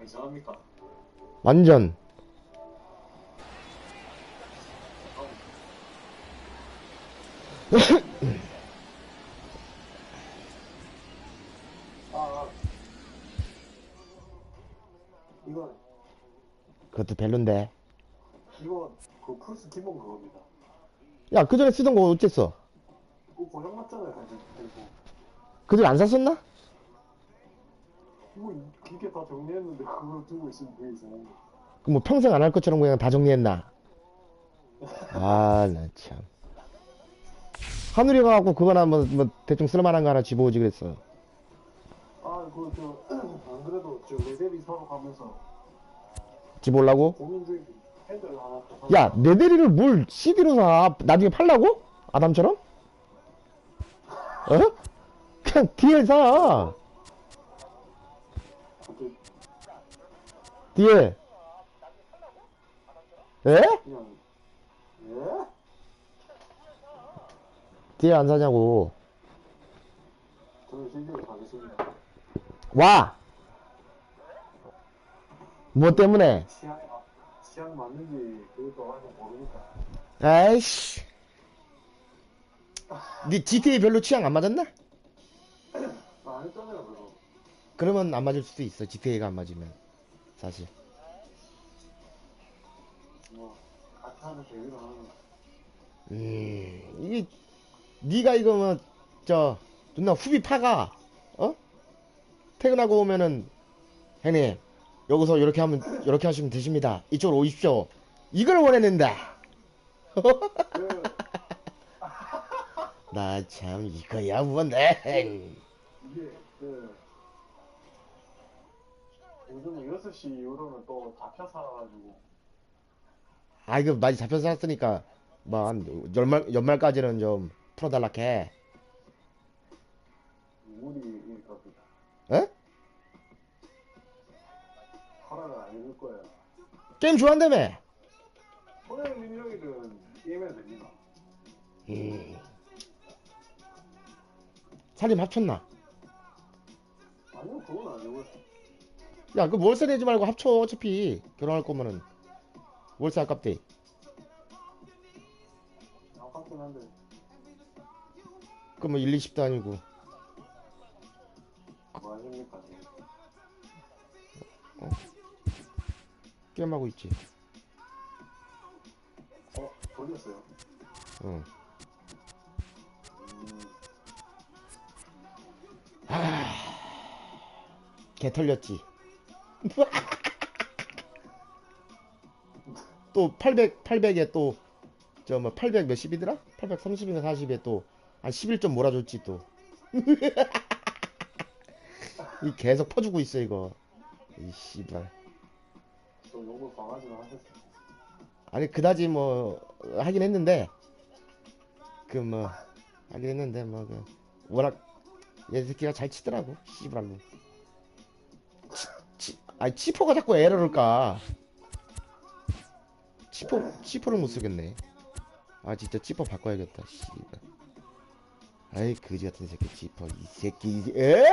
이상합니까? 완전. 이거 그것도 별론데. 이거 그 크루스 기본 그겁니다. 야, 그 전에 쓰던 거 어쨌어? 이거 고장 났잖아요, 가지고. 그 전에 안 샀었나? 뭐 이게 다 정리했는데 그걸 두고 있으면 되게 이상한데. 그 뭐 평생 안 할 것처럼 그냥 다 정리했나? 아, 나 참. 하늘이가 갖고 그거나 뭐 대충 쓸만한 거 하나 집어오지 그랬어. 아, 안 그래도 저 레벨이 사러 가면서 집어오려고? 고민 중인 핸들 하나. 야, 내 대리를 뭘 CD로 사? 나중에 팔라고? 아담처럼? 어? 그냥 뒤에 사. 뒤에. 에? 그냥 예? 뒤에 안 사냐고. 저는 실제로 가겠습니다. 와! 뭐 때문에? 취향 맞는지 그것도 아직 모르니까. 아이씨. 니 GTA 별로 취향 안 맞았나? 안 했잖아요, 그거. 그러면 안 맞을 수도 있어. GTA가 안 맞으면. 사실. 뭐 같이 하는 재미로 하는 거. 이게 니가 이거 뭐 누나 후비 파가 퇴근하고 오면은 형님 여기서 이렇게 하시면 되십니다. 이쪽으로 오십시오. 이걸 원했는데 그, 나 참 이거야 뭔데. 이게, 요즘 6시 이후로는 또 잡혀 살아가지고, 아 이거 많이 잡혀서 샀으니까 뭐 한 연말까지는 좀 풀어달라 해. 물이 겁니다. 에? 허락을 안 해줄 거예요. 게임 좋아한다며. 손해는 민정이든 게임해도 됩니다. 살림 합쳤나? 아니요, 그건 아니고요. 야, 그 월세 내지 말고 합쳐. 어차피 결혼할 거면은 월세 아깝대. 아깝긴 한데, 그럼 뭐 1, 20도 아니고. 뭐 하십니까? 게임하고 있지. 돌렸어요. 어. 개 털렸지. 또 800에 또 저 뭐 800 몇십이더라? 830인가 40에 또 한 11점 몰아줬지 또. 이 계속 퍼주고 있어 이거. 이 씨발. 또 욕을 강하지는 하셨어요. 아니 그다지 뭐 하긴 했는데 그 뭐 하긴 했는데 뭐 그 워낙 얘 새끼가 잘 치더라고. 씨발로. 아니 치포가 자꾸 에러를 까. 치포를 못 쓰겠네. 아 진짜 치포 바꿔야겠다. 씨발. 아이 그지 같은 새끼 치포 이 새끼 에?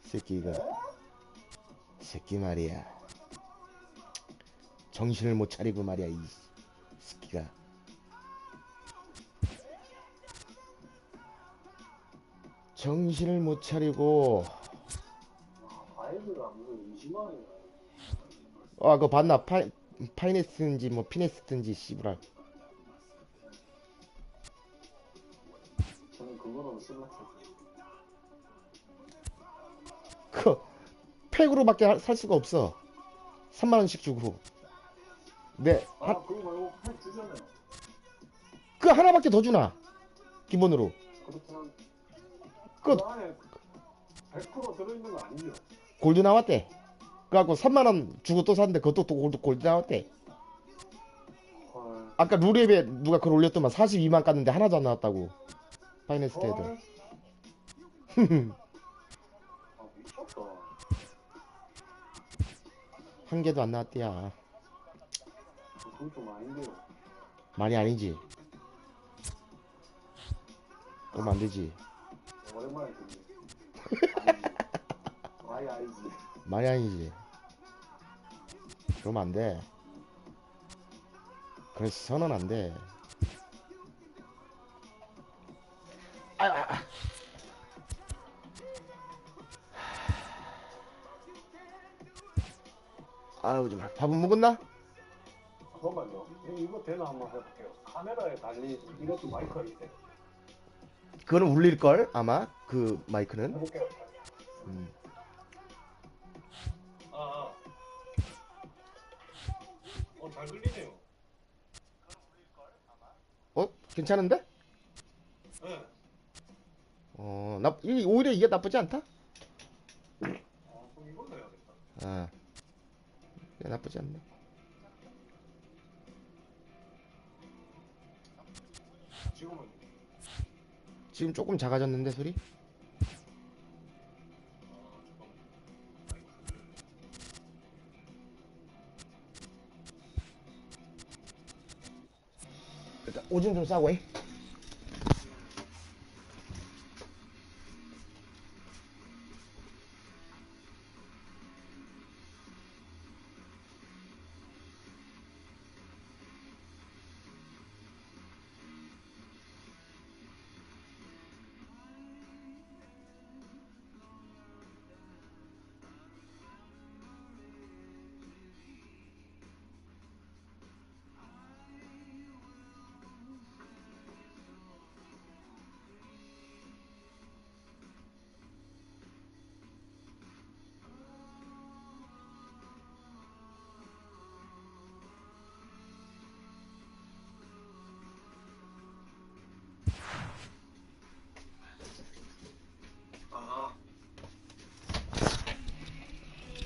새끼 이거 새끼 말이야. 정신을 못 차리고 말이야 이 새끼가. 정신을 못 차리고. 바이브가 무슨 20만 원이나. 아 그거 봤나? 파이네스인지 뭐 피네스인지 씨부랄. 저는 그거는 쓸랐어요. 그 팩으로밖에 살 수가 없어. 3만 원씩 주고. 네. 그거 말고 팩 주잖아요. 그 하나밖에 더 주나? 기본으로. 그렇지만, 그 그 안에 100% 들어있는 거 아니죠? 골드 나왔대. 그래갖고 3만 원 주고 또 샀는데 그것도 또 골드 나왔대. 헐. 아까 룰앱에 누가 글 올렸더만 42만 깠는데 하나도 안 나왔다고. 파이낸스 애들. 헐. 미쳤다. 한 개도 안 나왔대야. 그건 좀 아닌데요. 많이 아니지. 그러면 안 되지. 오랜만에 듣네. 아니지. 아니지. 많이 아니지. 그러면 안 돼. 그래서는 안 돼. 아유 정말. 밥은 먹었나? 잠깐만요. 이거 되나 한번 해볼게요. 카메라에 달린 이것도 마이크가 있대. 그거는 울릴걸 아마 그 마이크는. 해볼게요. 음. 잘 들리네요. 어? 괜찮은데? 네. 오히려 이게 나쁘지 않다? 그럼 이걸로 해야겠다. 아, 이게 나쁘지 않네. 지금은 지금 조금 작아졌는데 소리? 일단 오줌 좀 싸고 해.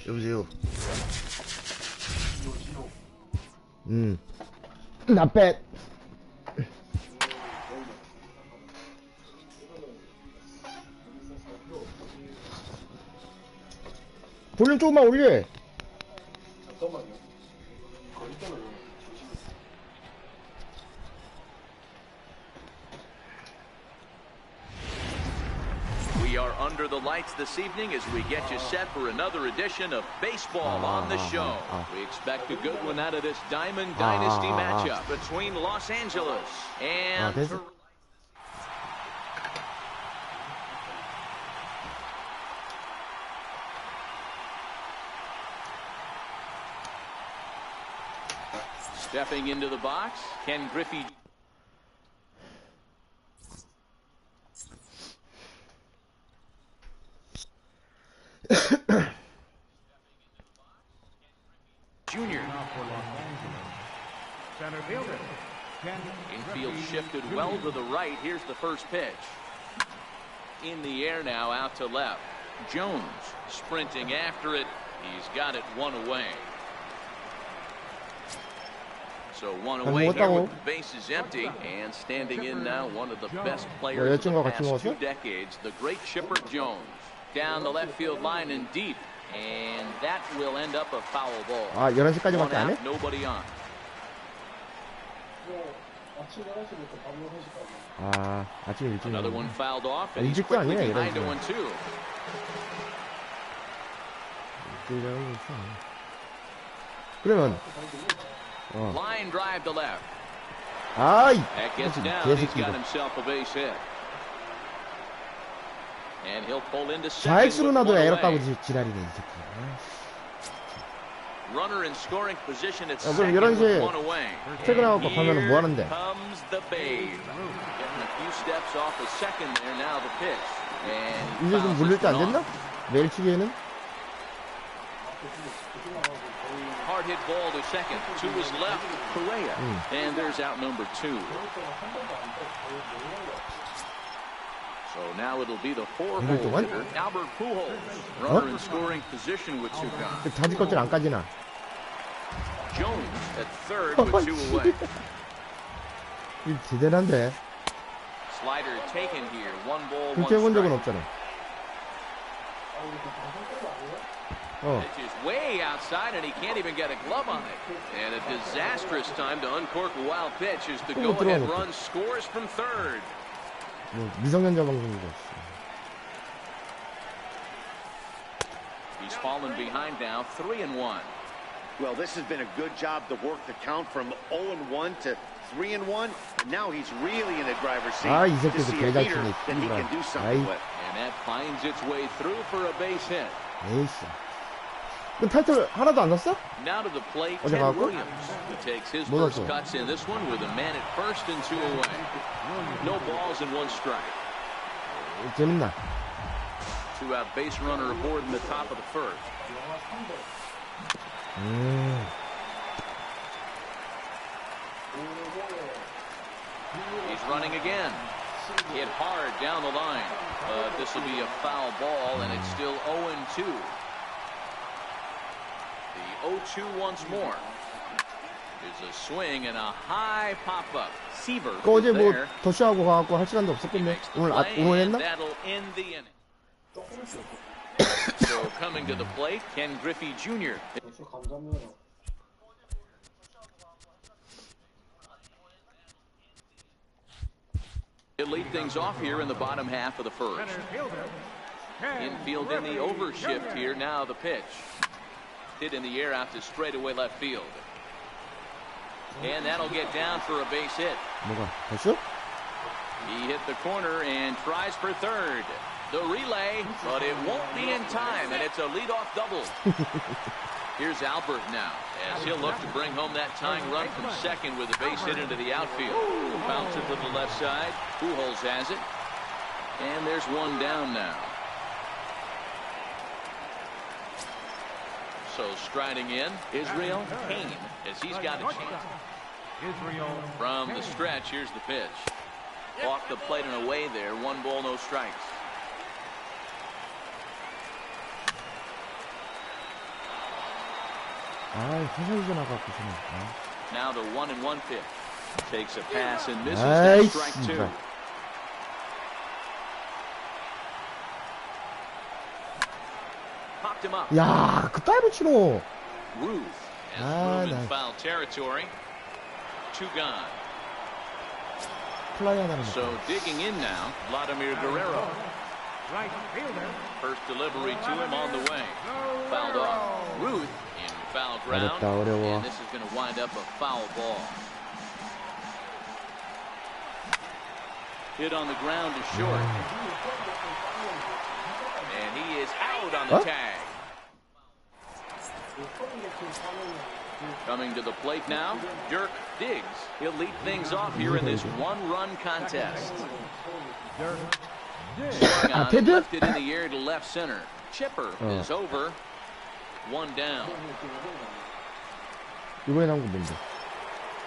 여보세요. Not bad. 볼륨 조금만 올려. 잠깐만요. 거기 때문에. We are under the lights this evening as we get you set for another edition of Baseball on the Show. We expect a good one out of this Diamond Dynasty matchup between Los Angeles and... Stepping into the box, Ken Griffey... Junior. Center fielder. Infield shifted well to the right. Here's the first pitch. In the air now, out to left. Jones sprinting after it. He's got it one away. So one away here with the bases empty, and standing in now one of the best players of the past 2 decades, the great Chipper Jones. Down the left field line and deep, and that will end up a foul ball. 아, 11시까지밖에 안 해? Nobody on. 아침 11시부터 밤 6시까지. 아, 아침 일찍. Another one fouled off, and he's 일찍도 quickly 아니야, behind 11시. 0-2. 그러면 Line drive to left. 아이, That gets down. He's got himself a base hit. And he'll pull into second. 좌익수로 놔도 에러 까고 지랄이네 이 새끼. Runner in scoring position at 그럼 second 11시에 with one away. 퇴근하고 가면은 뭐 하는데? Comes the Babe. Getting a few steps off the second there. Now the pitch. And 이제 좀 물릴 때 안 됐나? 내일 치기에는? Hard hit ball to second. To his left, Correa. And there's out number 2. So now it'll be the 4-hole hitter, Albert Pujols. Runner in scoring position with 2 gone. 자지 껍질 안 까지나? Jones at third with 2 away. 이 대단한데. Slider taken here. 1 ball, 1 그렇게 해본 적은 strike. 없잖아. Pitch is way outside, and he can't even get a glove on it. And a disastrous time to uncork a wild pitch as the go-ahead run scores from third. 뭐 미성년자 방송이고. He's fallen behind now, 3-1. Well, this has been a good job to work the count from 0-1 to 3-1. And now he's really in the driver's seat 아, 이 to 새끼도 see a 개잘 hitter 치네. that he can do something with. And that finds its way through for a base hit. 에이씨. 그 타이틀 하나도 안 넣었어? Now to the plate, 어제 Ted 가고? Williams. He takes his 뭐 first 넣었어? cuts in this one with a man at first and 2 away. No balls and 1 strike. 재밌나? 2-out base runner aboard in the top of the first. He's running again. Hit hard down the line. This will be a foul ball, and it's still 0-2. The 0-2 once more. There's a swing and a high pop-up. Seaver 그 어제 뭐 there. 더쇼하고 가갖고 할 시간도 없었겠네. 오늘 오늘 했나? That'll end the inning. So coming to the plate, Ken Griffey Jr. He'll lead things off here in the bottom half of the first. Infield in the overshift here. Now the pitch. Hit in the air out to straightaway left field. And that'll get down for a base hit. 뭐가? 더쇼? He hit the corner and tries for third. The relay, but it won't be in time, and it's a leadoff double. Here's Albert now, as he'll look to bring home that tying run from second with a base hit into the outfield. Bouncer to the left side. Pujols has it. And there's one down now. So striding in, Israel Kane, as he's got a chance. From the stretch, here's the pitch. Off the plate and away there. 1 ball, no strikes. 회사에서 나가고 저는. Now the 1-1 pitch. Takes a pass and misses. That's strike two. Popped him up. 야, 그 따로 치노. Ruth has room in foul territory. Two gone. 플라이 하나는. So digging in now, Vladimir Guerrero. Right fielder. First delivery to him on the way. Fouled off. Ruth in foul ground. 어려워. And this is going to wind up a foul ball. Hit on the ground to short. And he is out on the tag. Coming to the plate now, Dirk Diggs. He'll lead things off here in this one-run contest. Swung on, lifted in the air to left center. Chipper is over. One down. 이번에 나온 거 뭔데?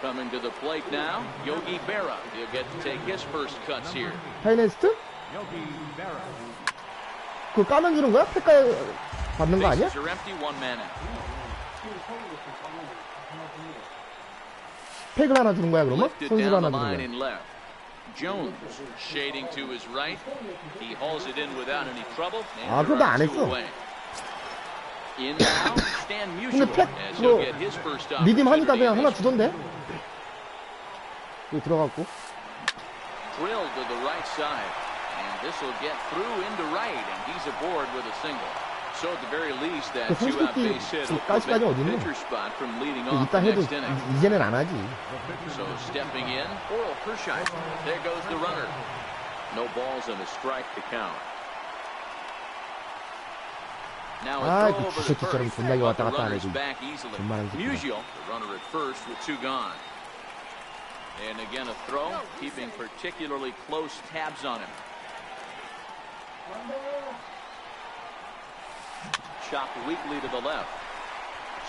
Coming to the plate now, Yogi Berra. He'll get to take his first cuts here. 파이낸스트? Yogi Berra. 그거 까면 주는 거야? 팩까지 받는 거 아니야? Bases are empty, one man out. 팩을 하나 주는 거야 그러면? Lifted 선수를 down 하나 the 주는 line 거야? in left. Jones shading to his right. He hauls it in without any trouble. 아, 그럼 나 안 했어. In now, Stan Musial as he'll get his first 미디움 하니까 opportunity. 그냥 하나 주던데? 여기 들어갔고. Drilled to the right side. And this will get through into right. And he's aboard with a single. So at the very least, that two-out base hit will prevent the pitcher spot from leading off the 이따 해도 next inning. 이제는 안 하지. So stepping in, Oral Kersheimer. There goes the runner. No balls and a strike to count. Now a throw over the first, but the runner's back easily. Musial, the runner at first with two gone. And again a throw, keeping particularly close tabs on him. Chopped weakly to the left.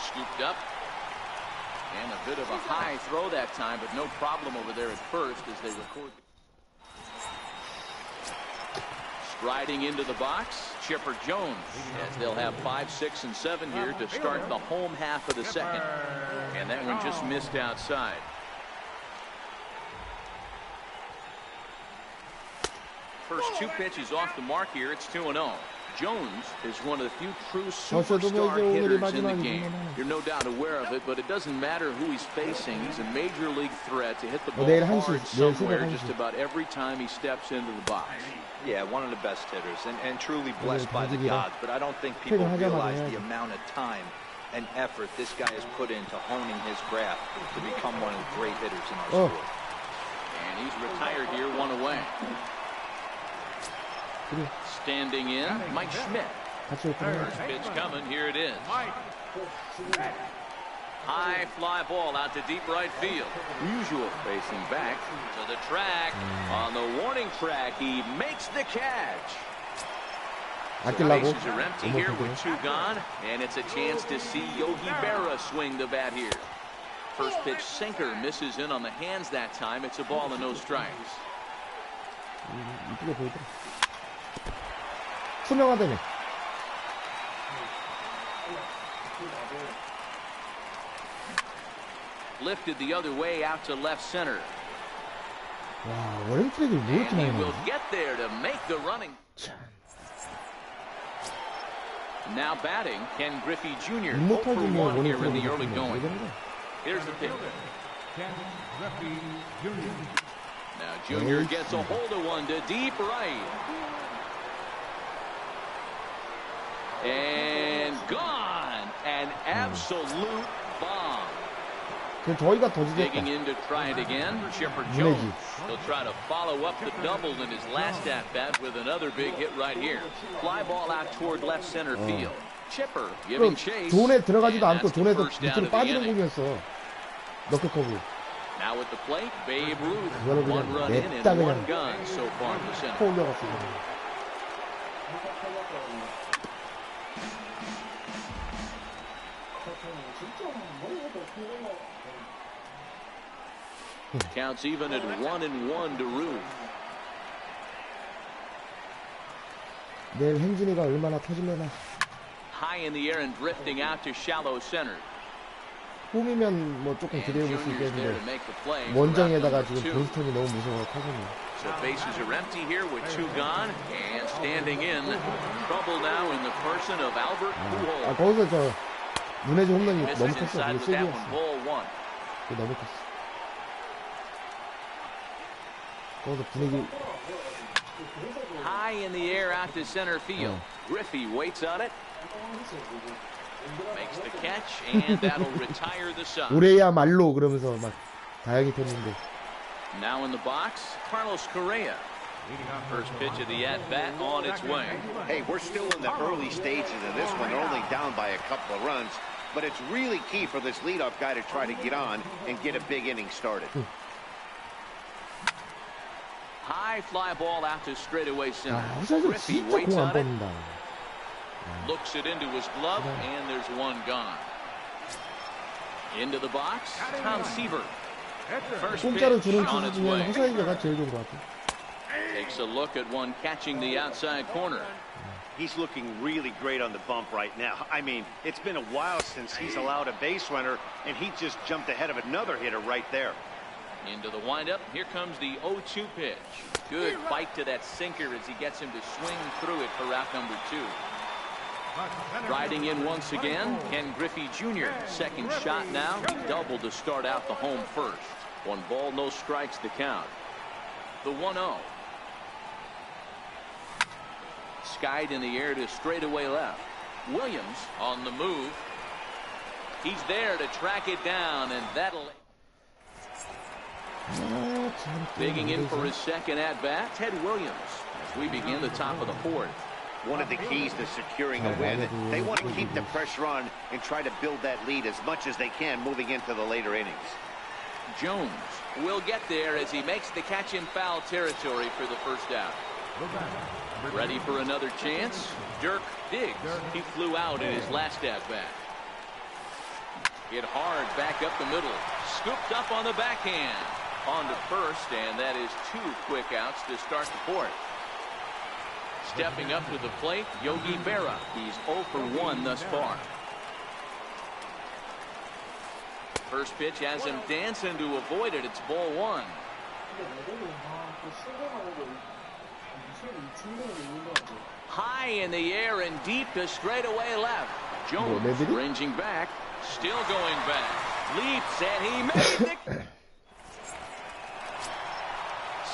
Scooped up. And a bit of a high throw that time, but no problem over there at first as they record. Striding into the box, Chipper Jones, as they'll have 5, 6, and 7 here to start the home half of the second. And that one just missed outside. First two pitches off the mark here. It's 2-0. Jones is one of the few true superstar hitters in the game. You're no doubt aware of it, but it doesn't matter who he's facing. He's a major league threat to hit the ball hard somewhere just about every time he steps into the box. Yeah, one of the best hitters and truly blessed by the gods, but I don't think people realize the amount of time and effort this guy has put into honing his craft to become one of the great hitters in our sport. And he's retired here, one away. Standing in, Mike Schmidt. First pitch coming, here it is. High fly ball out to deep right field. Musial facing back to the track. On the warning track, he makes the catch. So bases are empty here with two gone, and it's a chance to see Yogi Berra swing the bat here. First pitch sinker misses in on the hands that time. It's a ball and no strikes. 투명하다네. Lifted the other way out to left center. 와, 오렌지색이 왜 이렇게 And he 많이 will 나오지? get there to make the running. Now batting, Ken Griffey Jr. 0 for 1 here in the early going. Here's the pitch. Ken Griffey Jr. Now Jr. gets a hold of one to deep right. And gone. An absolute bomb. 저희가 더 Digging 지겠다. in to try it again, Chipper Jones. He'll try to follow up the double in his last at-bat with another big hit right here. Fly ball out toward left center field. Chipper giving chase. 존에 들어가지도 and 않고 that's the 존에서 first down 밑으로 of the 빠지는 inning. 공이었어. 너클커브. Now at the plate, Babe Ruth. 그거를 One 그냥 run in and 냅다 one 그냥 gun so far in the center. 코 올려갔어. Counts even at 1-1 to Ruth. 내일 행진이가 얼마나 터질려나. High in the air and drifting out to shallow center. 홈이면 뭐 조금 And 기대해볼 수 Junior's there to 있겠는데 make the play for route 원정에다가 number 지금 2. 본스턴이 너무 무서워 타선이. So bases are empty here with 2 gone, and standing in trouble now in the person of Albert Pujols. 거기서 저 문해주 홈런이 Misses 너무 컸어. inside 그게 with that one, 세기였어. ball 1. 그게 너무 컸어. 거기서 분위기 High in the air out to center field. Griffey waits on it. Makes the catch, and that'll retire the side. 올해야말로 그러면서 막 다행히 됐는데. Now in the box, Carlos Correa. First pitch of the at-bat on its way. Hey, we're still in the early stages of this one. They're only down by a couple of runs, but it's really key for this leadoff guy to try to get on and get a big inning started. High fly ball out to straightaway center. 호사이도 Griffey 진짜 waits 공 안 on it. 뽑는다. Looks it into his glove, and there's 1 gone. Into the box, Tom Seaver. First 공짜로 pitch 주는 on 투수 its 중에 way. 호사이가 제일 좋은 것 같아. Takes a look at one catching the outside corner. He's looking really great on the bump right now. I mean, it's been a while since he's allowed a base runner, and he just jumped ahead of another hitter right there. Into the windup, here comes the 0-2 pitch. Good bite to that sinker as he gets him to swing through it for route number 2. Riding in once again, Ken Griffey Jr. Second shot now. He doubled to start out the home first. 1 ball, no strikes the count. The 1-0. Skied in the air to straightaway left. Williams on the move. He's there to track it down, and that'll... Digging in for his second at-bat, Ted Williams, as we begin the top of the 4th. One of the keys to securing a win, they want to keep the pressure on and try to build that lead as much as they can moving into the later innings. Jones will get there as he makes the catch in foul territory for the first out. Ready for another chance? Dirk Diggs. He flew out in his last at-bat. Hit hard back up the middle. Scooped up on the backhand. On to first, and that is 2 quick outs to start the 4th. Stepping up to the plate, Yogi Berra. He's 0 for 1 thus far. First pitch has him dancing to avoid it. It's ball 1. High in the air and deep to straightaway left. Jones ranging back, still going back. Leaps, and he made it.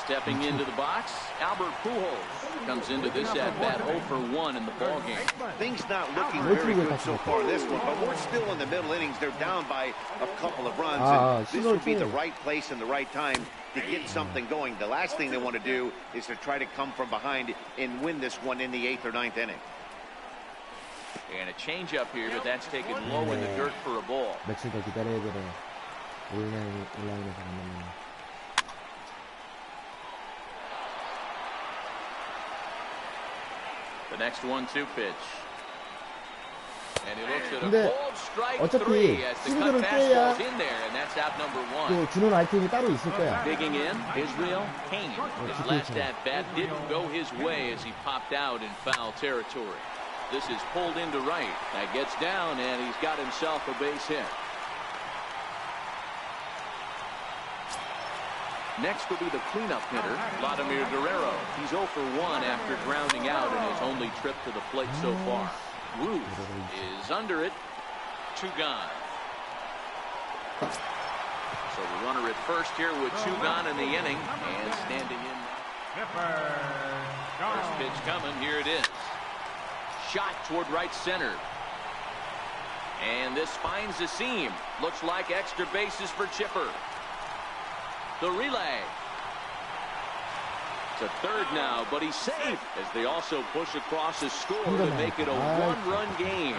Stepping into the box, Albert Pujols comes into this at-bat 0 for 1 in the ballgame. Things not looking very good so far this one, but we're still in the middle innings. They're down by a couple of runs, and this would be the right place and the right time to get something going. The last thing they want to do is to try to come from behind and win this one in the 8th or 9th inning. And a change-up here, but that's taken low in the dirt for a ball. 며칠 더 기다려야 되네. 온라인에서 만나면. The next 1-2 pitch. And he looks at a 근데 cold strike 어차피 3 as the cut 시즌을 빼야 fastball's in there, and that's out number 1. 또 주는 아이템이 따로 있을 거야. Digging in, Israel Kane. His last at-bat didn't go his way as he popped out in foul territory. This is pulled into right. That gets down, and he's got himself a base hit. Next will be the cleanup hitter, Vladimir Guerrero. He's 0 for 1 after grounding out in his only trip to the plate so far. Ruth is under it. 2 gone. So the runner at first here with 2 gone in the inning, and standing in. First pitch coming. Here it is. Shot toward right center. And this finds the seam. Looks like extra bases for Chipper. The relay. It's a third now, but he's safe as they also push across his score to make it a 1-run game.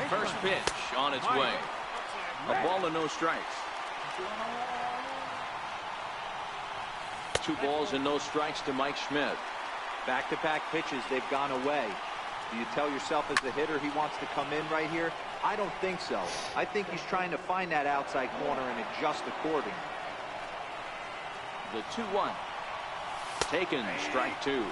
First pitch on its way. A ball and no strikes. 2 balls and no strikes to Mike Schmidt. Back-to-back pitches, they've gone away. Do you tell yourself as a hitter he wants to come in right here? I don't think so. I think he's trying to find that outside corner and adjust accordingly. The 2-1. Taken, strike 2.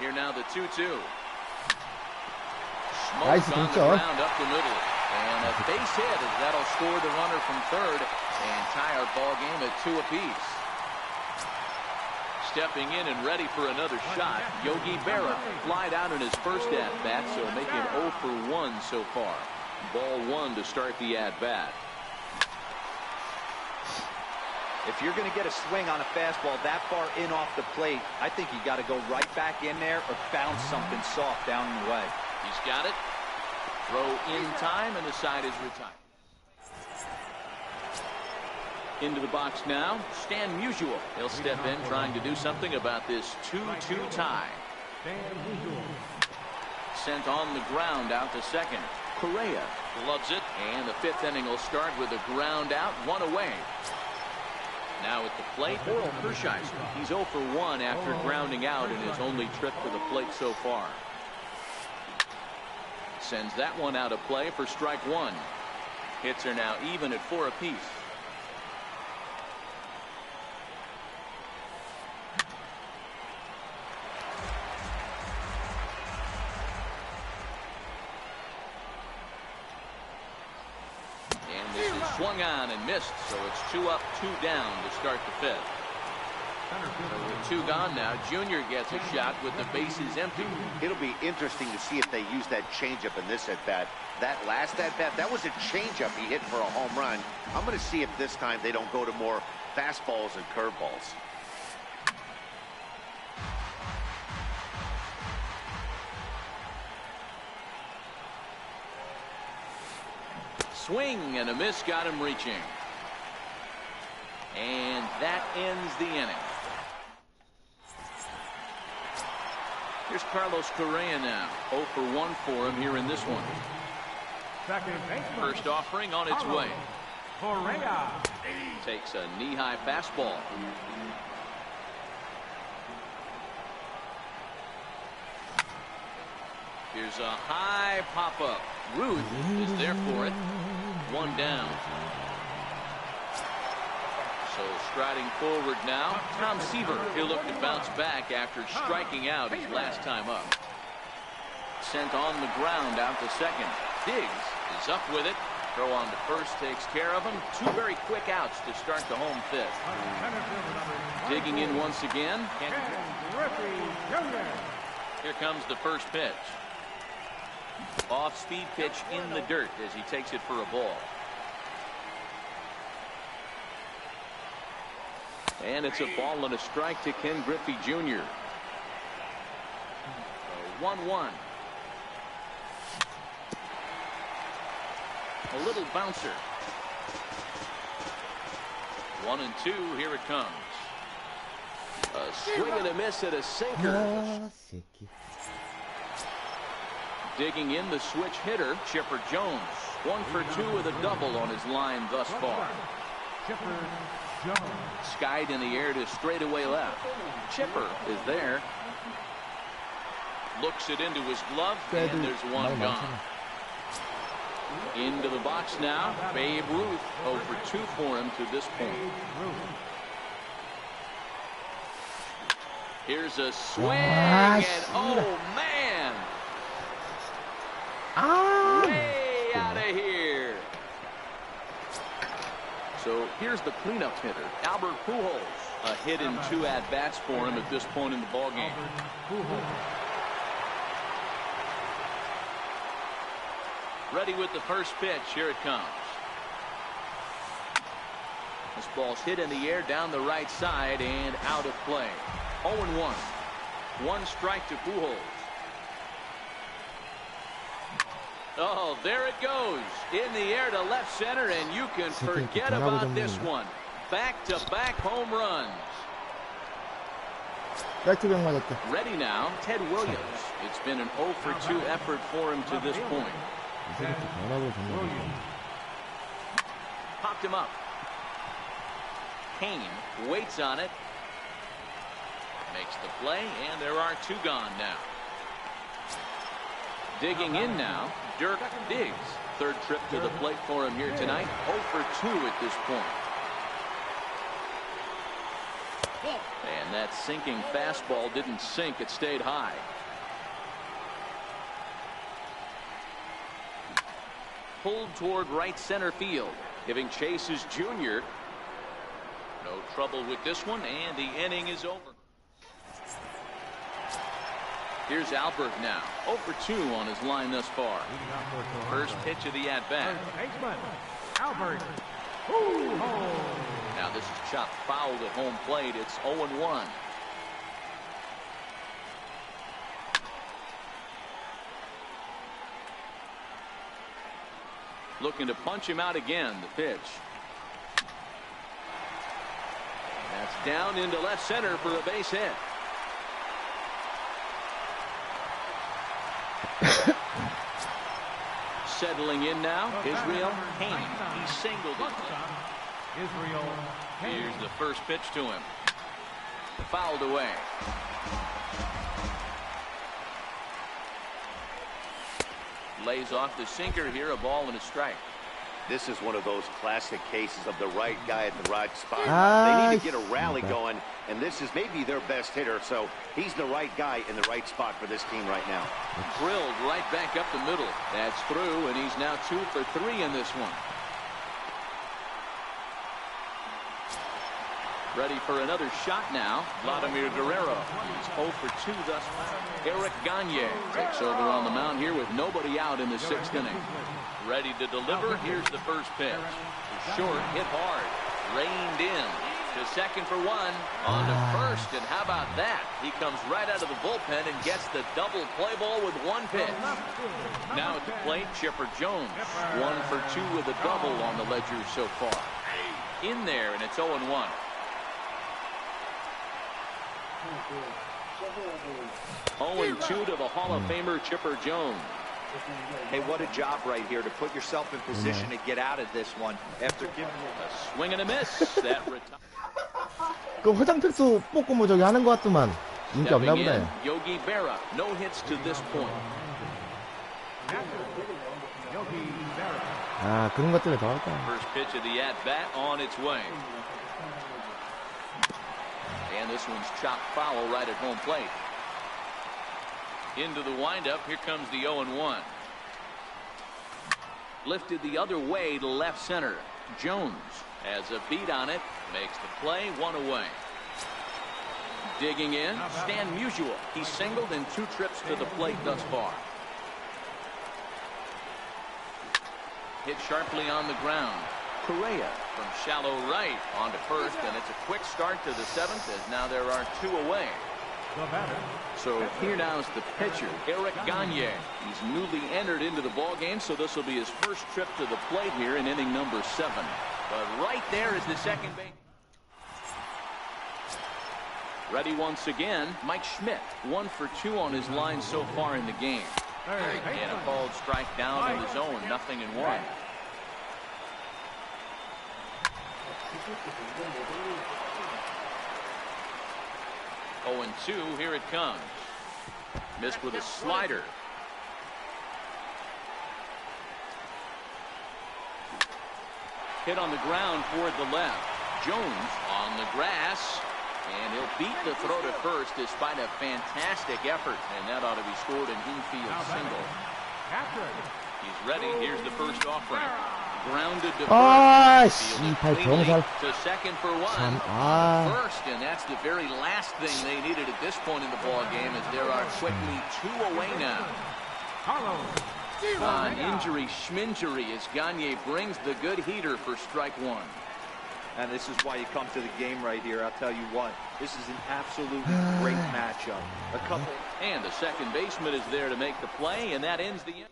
Here now the 2-2. Nice Smokes on the 동점. ground up the middle. And a base hit as that'll score the runner from third and tie our ball game at 2 apiece. Stepping in and ready for another shot, Yogi Berra flied out in his first at-bat, so making 0 for 1 so far. Ball 1 to start the at-bat. If you're going to get a swing on a fastball that far in off the plate, I think you got to go right back in there or bounce something soft down the way. He's got it. Throw in time, and the side is retired. Into the box now, Stan Musial. He'll step in trying to do something about this 2-2 tie. Sent on the ground out to second. Correa loves it, and the 5th inning will start with a ground out, 1 away. Now at the plate, Oral Hershiser. He's 0 for 1 after grounding out in his only trip to the plate so far. Sends that one out of play for strike 1. Hits are now even at 4 apiece. Swung on and missed, so it's 2 up, 2 down to start the 5th. So with 2 gone now, Junior gets a shot with the bases empty. It'll be interesting to see if they use that changeup in this at-bat. That last at-bat, that was a changeup he hit for a home run. I'm going to see if this time they don't go to more fastballs and curveballs. Swing and a miss got him reaching. And that ends the inning. Here's Carlos Correa now. 0 for 1 for him here in this one. First offering on its way. Correa Takes a knee-high fastball. Here's a high pop-up. Ruth is there for it. 1 down. So striding forward now, Tom Seaver. He'll look to bounce back after striking out his last time up. Sent on the ground out to second. Diggs is up with it. Throw on to first takes care of him. 2 very quick outs to start the home 5th. Digging in once again. Here comes the first pitch. Off-speed pitch in the dirt as he takes it for a ball. And it's a ball and a strike to Ken Griffey Jr. 1-1. A little bouncer. 1-2. Here it comes. A swing and a miss at a sinker. Digging in the switch hitter, Chipper Jones. 1 for 2 with a double on his line thus far. Chipper Jones. Skied in the air to straightaway left. Chipper is there. Looks it into his glove, and there's 1 gone. Into the box now, Babe Ruth. 0 for 2 for him to this point. Here's a swing, and oh man! Way out of here. So here's the cleanup hitter, Albert Pujols. A hit in 2 at-bats for him at this point in the ballgame. Ready with the first pitch. Here it comes. This ball's hit in the air down the right side and out of play. 0-1. 1 strike to Pujols. Oh, there it goes. In the air to left center, and you can forget about this one. Back-to-back home runs. Ready now, Ted Williams. It's been an 0 for 2 effort for him to this point. Popped him up. Kane waits on it. Makes the play, and there are 2 gone now. Digging in now, Dirk Diggs. 3rd trip to the plate for him here tonight. 0 for 2 at this point. And that sinking fastball didn't sink. It stayed high. Pulled toward right center field. Giving chase is Junior. No trouble with this one, and the inning is over. Here's Albert now. 0 for 2 on his line thus far. First pitch of the at-bat. Albert. Now this is chopped foul at home plate. It's 0-1. Looking to punch him out again. The pitch. That's down into left center for a base hit. Settling in now, Israel Haney. He singled it. Israel Haney. Here's the first pitch to him. Fouled away. Lays off the sinker here, a ball and a strike. This is one of those classic cases of the right guy at the right spot. Ah, They need to get a rally going, and this is maybe their best hitter, so he's the right guy in the right spot for this team right now. Drilled right back up the middle. That's through, and he's now 2 for 3 in this one. Ready for another shot now. Vladimir Guerrero. He's 0 for 2 thus far. Eric Gagne takes over on the mound here with nobody out in the 6th inning. Ready to deliver. Here's the first pitch. Short, hit hard. Reined in. To second for 1. On to first, and how about that? He comes right out of the bullpen and gets the double play ball with 1 pitch. Now at the plate, Chipper Jones. 1 for 2 with a double on the ledger so far. In there, and it's 0-1. 0-2 to the Hall of Famer Chipper Jones. Hey, what a job right here to put yourself in position to get out of this one after giving A swing and a miss. That 그 화장 특수 뽑고 뭐 저기 하는 것 같더만 인기 없나 stepping in, 보네. Yogi Berra. No hits to this point. Yogi Berra. 아 그런 것 때문에 더 할까. First pitch of the at-bat on its way. And this one's chopped foul right at home plate. Into the windup. Here comes the 0-1. Lifted the other way to left center. Jones has a beat on it. Makes the play. 1 away. Digging in. Stan Musial. He's singled in 2 trips to the plate thus far. Hit sharply on the ground. Correa from shallow right onto first, and it's a quick start to the 7th as now there are 2 away. So here now is the pitcher, Eric Gagne. He's newly entered into the ball game, so this will be his first trip to the plate here in inning number 7. But right there is the second base. Ready once again, Mike Schmidt. 1 for 2 on his line so far in the game. And a called strike down in the zone, 0-1. 0-2, here it comes. Missed with a slider. Hit on the ground toward the left. Jones on the grass, and he'll beat the throw to first despite a fantastic effort, and that ought to be scored an infield single. He's ready. Here's the first offering. Grounded to 아, first. 씨발 Cleanly 병살. to second for 1. 참, 아. First, and that's the very last thing they needed at this point in the ball game, as there are quickly 2 away now. On injury schminjury as Gagne brings the good heater for strike 1. And this is why you come to the game right here. I'll tell you what, this is an absolute great matchup. And the second baseman is there to make the play, and that ends the inning.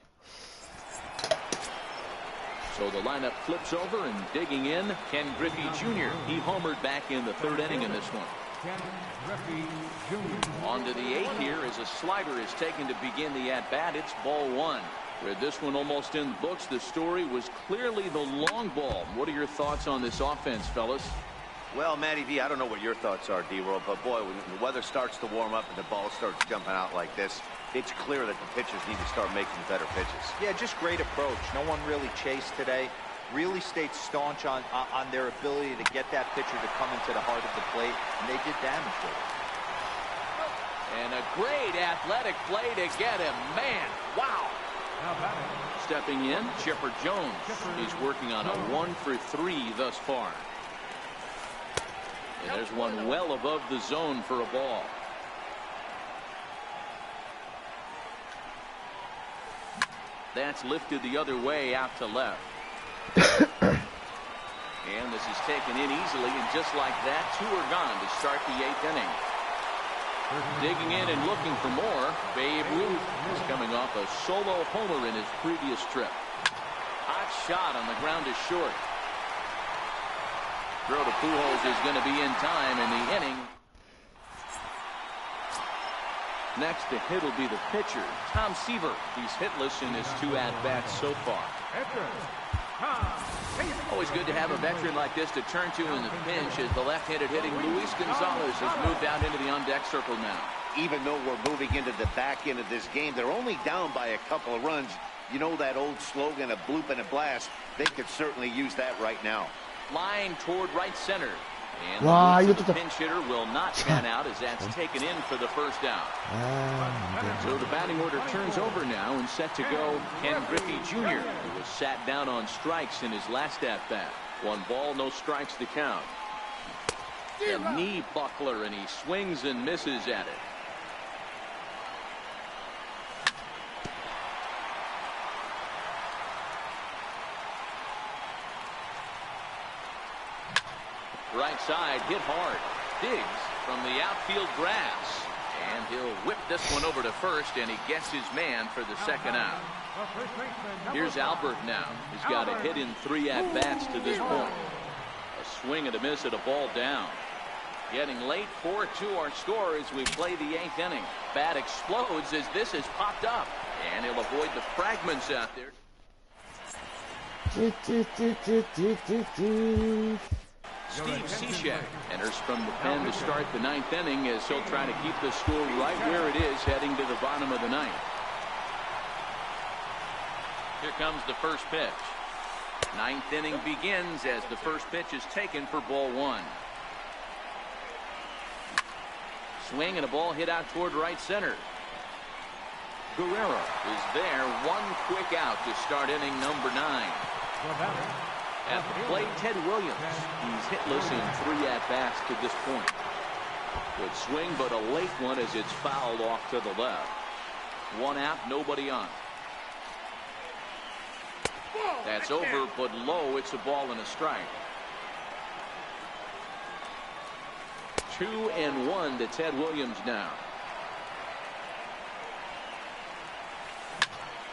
So the lineup flips over, and digging in, Ken Griffey Jr. He homered back in the 3rd inning in this one. Ken Griffey Jr. On to the 8th here as a slider is taken to begin the at-bat. It's ball 1. With this one almost in the books, the story was clearly the long ball. What are your thoughts on this offense, fellas? Well, Matty V, I don't know what your thoughts are, D-Roll, but boy, when the weather starts to warm up and the ball starts jumping out like this, it's clear that the pitchers need to start making better pitches. Yeah, just great approach. No one really chased today. Really stayed staunch on their ability to get that pitcher to come into the heart of the plate, and they did damage with it. And a great athletic play to get him. Man, wow. Now batting. Stepping in, Chipper Jones. He's working on a 1-for-3 thus far. And there's one well above the zone for a ball. That's lifted the other way out to left. And this is taken in easily, and just like that, 2 are gone to start the 8th inning. Digging in and looking for more, Babe Ruth is coming off a solo homer in his previous trip. Hot shot on the ground is short. Throw to Pujols is going to be in time in the inning. Next to hit will be the pitcher, Tom Seaver. He's hitless in his 2 at-bats so far. Always good to have a veteran like this to turn to in the pinch, as the left-handed hitting Luis Gonzalez has moved out into the on-deck circle now. Even though we're moving into the back end of this game, they're only down by a couple of runs. You know that old slogan, a bloop and a blast? They could certainly use that right now. Line toward right center. And 와, the 이것도 pinch hitter will not pan out, as that's taken in for the first out. So the batting order turns over now, and set to go Ken Griffey Jr., who was sat down on strikes in his last at-bat. 1 ball, no strikes to count. A knee buckler, and he swings and misses at it. Right side, hit hard. Diggs from the outfield grass. And he'll whip this one over to first, and he gets his man for the second out. Here's Albert now. He's got a hit in 3 at-bats to this point. A swing and a miss at a ball down. Getting late, 4-2 our score as we play the 8th inning. Bat explodes as this has popped up. And he'll avoid the fragments out there. Steve Cishek enters from the pen to start the 9th inning, as he'll try to keep the score right where it is heading to the bottom of the 9th. Here comes the first pitch. 9th inning begins as the first pitch is taken for ball 1. Swing and a ball hit out toward right center. Guerrero is there. 1 quick out to start inning number 9. At the plate, Ted Williams. He's hitless in 3 at-bats to this point. Good swing, but a late one as it's fouled off to the left. 1 out, nobody on. That's over, but low. It's a ball and a strike. 2-1 to Ted Williams now.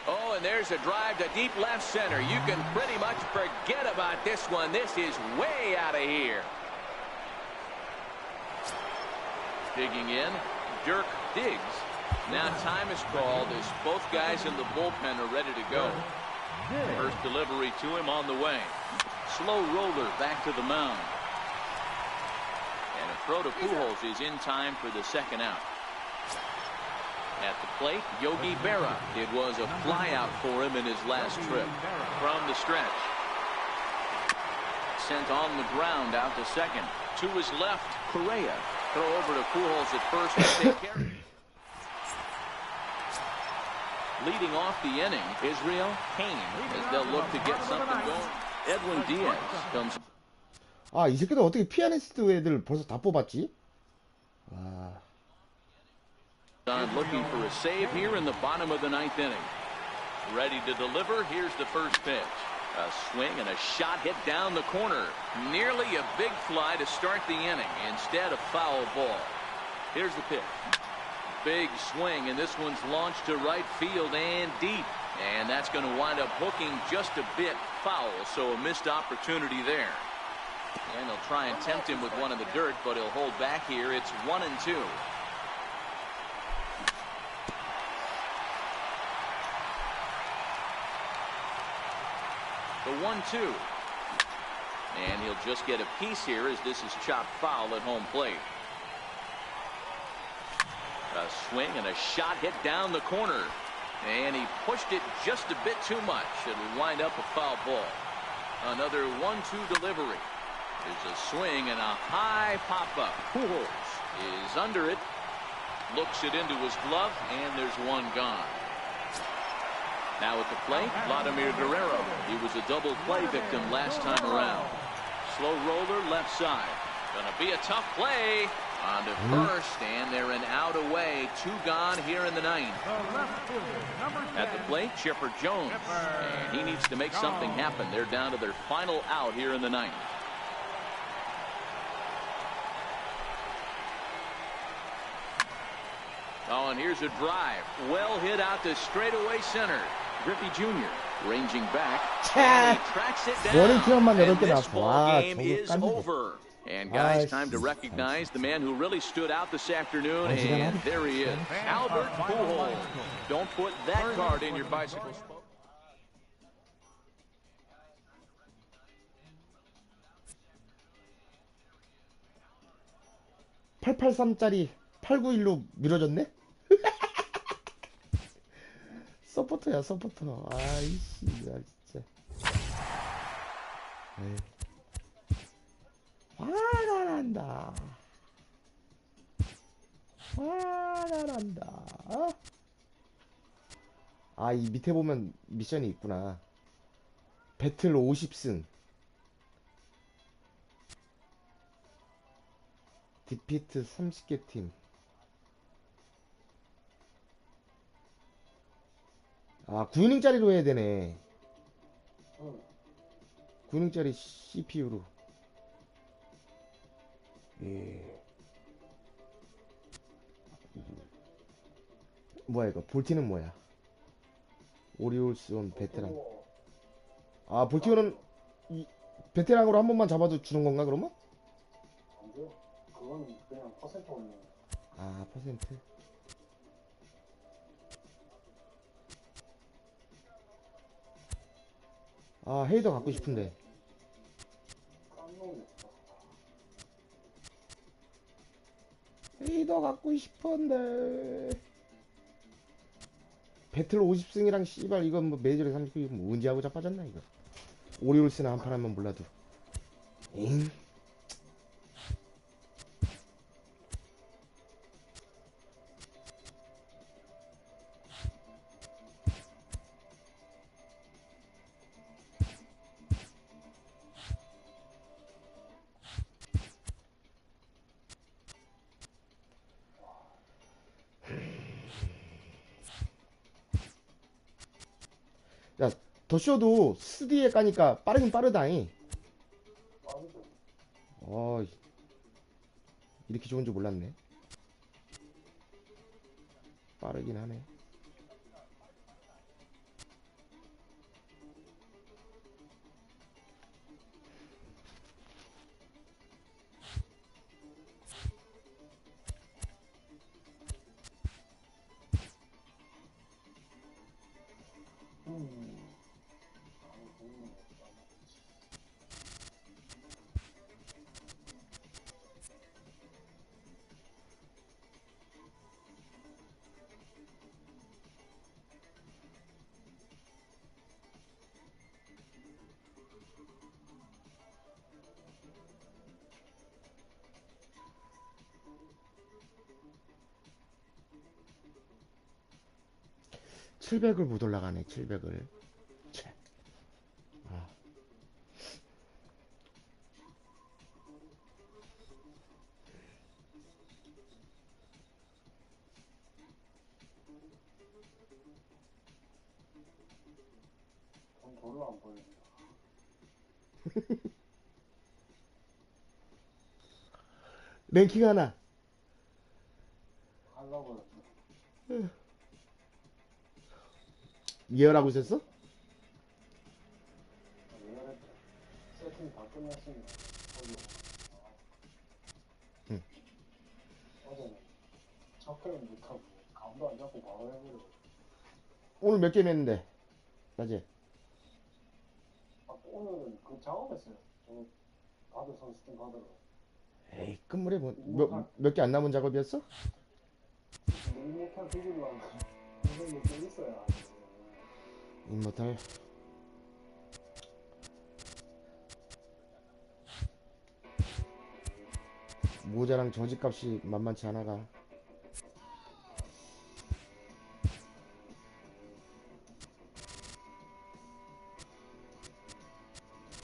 Oh, and there's a drive to deep left center. You can pretty much forget about this one. This is way out of here. Digging in, Dirk Diggs. Now time is called as both guys in the bullpen are ready to go. First delivery to him on the way. Slow roller back to the mound. And a throw to Pujols is in time for the second out. At the plate, Yogi Berra. It was a flyout for him in his last trip. From the stretch. Sent on the ground out to second. To his left, Correa. Throw over to Pujols at first to take care. Leading off the inning, Israel Kane, as they'll look to get something going. Edwin Diaz comes. 아, 이 새끼들 어떻게 피아니스트 애들 벌써 다 뽑았지? 아. Looking for a save here in the bottom of the 9th inning. Ready to deliver. Here's the first pitch. A swing and a shot hit down the corner. Nearly a big fly to start the inning. Instead, a foul ball. Here's the pitch. Big swing, and this one's launched to right field and deep. And that's going to wind up hooking just a bit foul, so a missed opportunity there. And they'll try and tempt him with one in the dirt, but he'll hold back here. It's 1-2. The 1-2. And he'll just get a piece here as this is chopped foul at home plate. A swing and a shot hit down the corner. And he pushed it just a bit too much. It'll wind up a foul ball. Another 1-2 delivery. There's a swing and a high pop-up. Pujols is under it. Looks it into his glove, and there's one gone. Now at the plate, Vladimir Guerrero. He was a double play victim last time around. Slow roller left side. Gonna be a tough play. On to first, and they're an out away. 2 gone here in the 9th. At the plate, Chipper Jones. And he needs to make something happen. They're down to their final out here in the 9th. Oh, and here's a drive. Well hit out to straightaway center. Griffey Jr. ranging back. And he tracks it down. And this ball game is over. And guys, time to recognize the man who really stood out this afternoon. And there he is, Albert Pujols. Don't put that card in your bicycle. 883짜리 891로 미뤄졌네? 서포터야, 서포터. 아이씨, 야, 진짜. 에이. 화가 난다. 화가 난다. 아, 이 밑에 보면 미션이 있구나. 배틀 50승. 디피트 30개 팀. 아, 9이닝짜리로 해야 되네. 9이닝짜리 CPU로. 예. 뭐야 이거? 볼티는 뭐야? 오리올스 온 베테랑. 아, 볼티오는 베테랑으로 한 번만 잡아도 주는 건가 그러면? 안 돼요. 그건 그냥 퍼센트 올리는 거. 아, 퍼센트. 아, 헤이더 갖고 싶은데. 헤이더 갖고 싶은데. 배틀 50승이랑 씨발 이건 뭐 메이저리 30승 뭐 언제 하고 자빠졌나 이거. 오리올스나 한판 하면 몰라도. 잉? 야, 더쇼도 3D에 까니까 빠르긴 빠르다잉. 이렇게 좋은 줄 몰랐네. 빠르긴 하네. (700을) 못 올라가네. 700을. 아. 별로 안 보여요. 랭킹 하나. 하려고 했어. 예열하고 있었어? 세팅 다 끝났으니까. 응. 어제는 접근을 못하고 감도 안 잡고 바로 해버려. 오늘 몇 게임 했는데? 낮에. 아, 오늘은 그 작업했어요. 저 받을 선수 좀 받으러. 에이, 끝물에 뭐, 몇 개 안 남은 작업이었어? 못한 뒤집어 무슨 느낌 있어요. 인모탈. 모자랑 저지값이 만만치 않아가.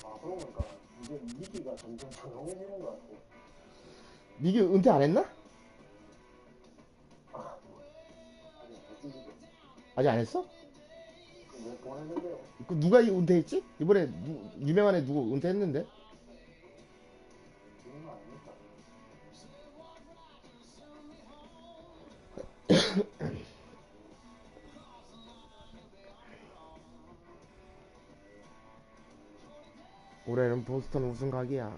아, 그러고 보니까 이제 미기가 점점 조용해지는 것 같아. 미기 은퇴 안 했나? 아니, 무슨 아직 안 했어? 왜 보냈는데요? 그 누가 은퇴했지? 이번에 유명한 애 누구 은퇴했는데? 그런 거 아닙니까? 올해는 보스턴 우승 각이야.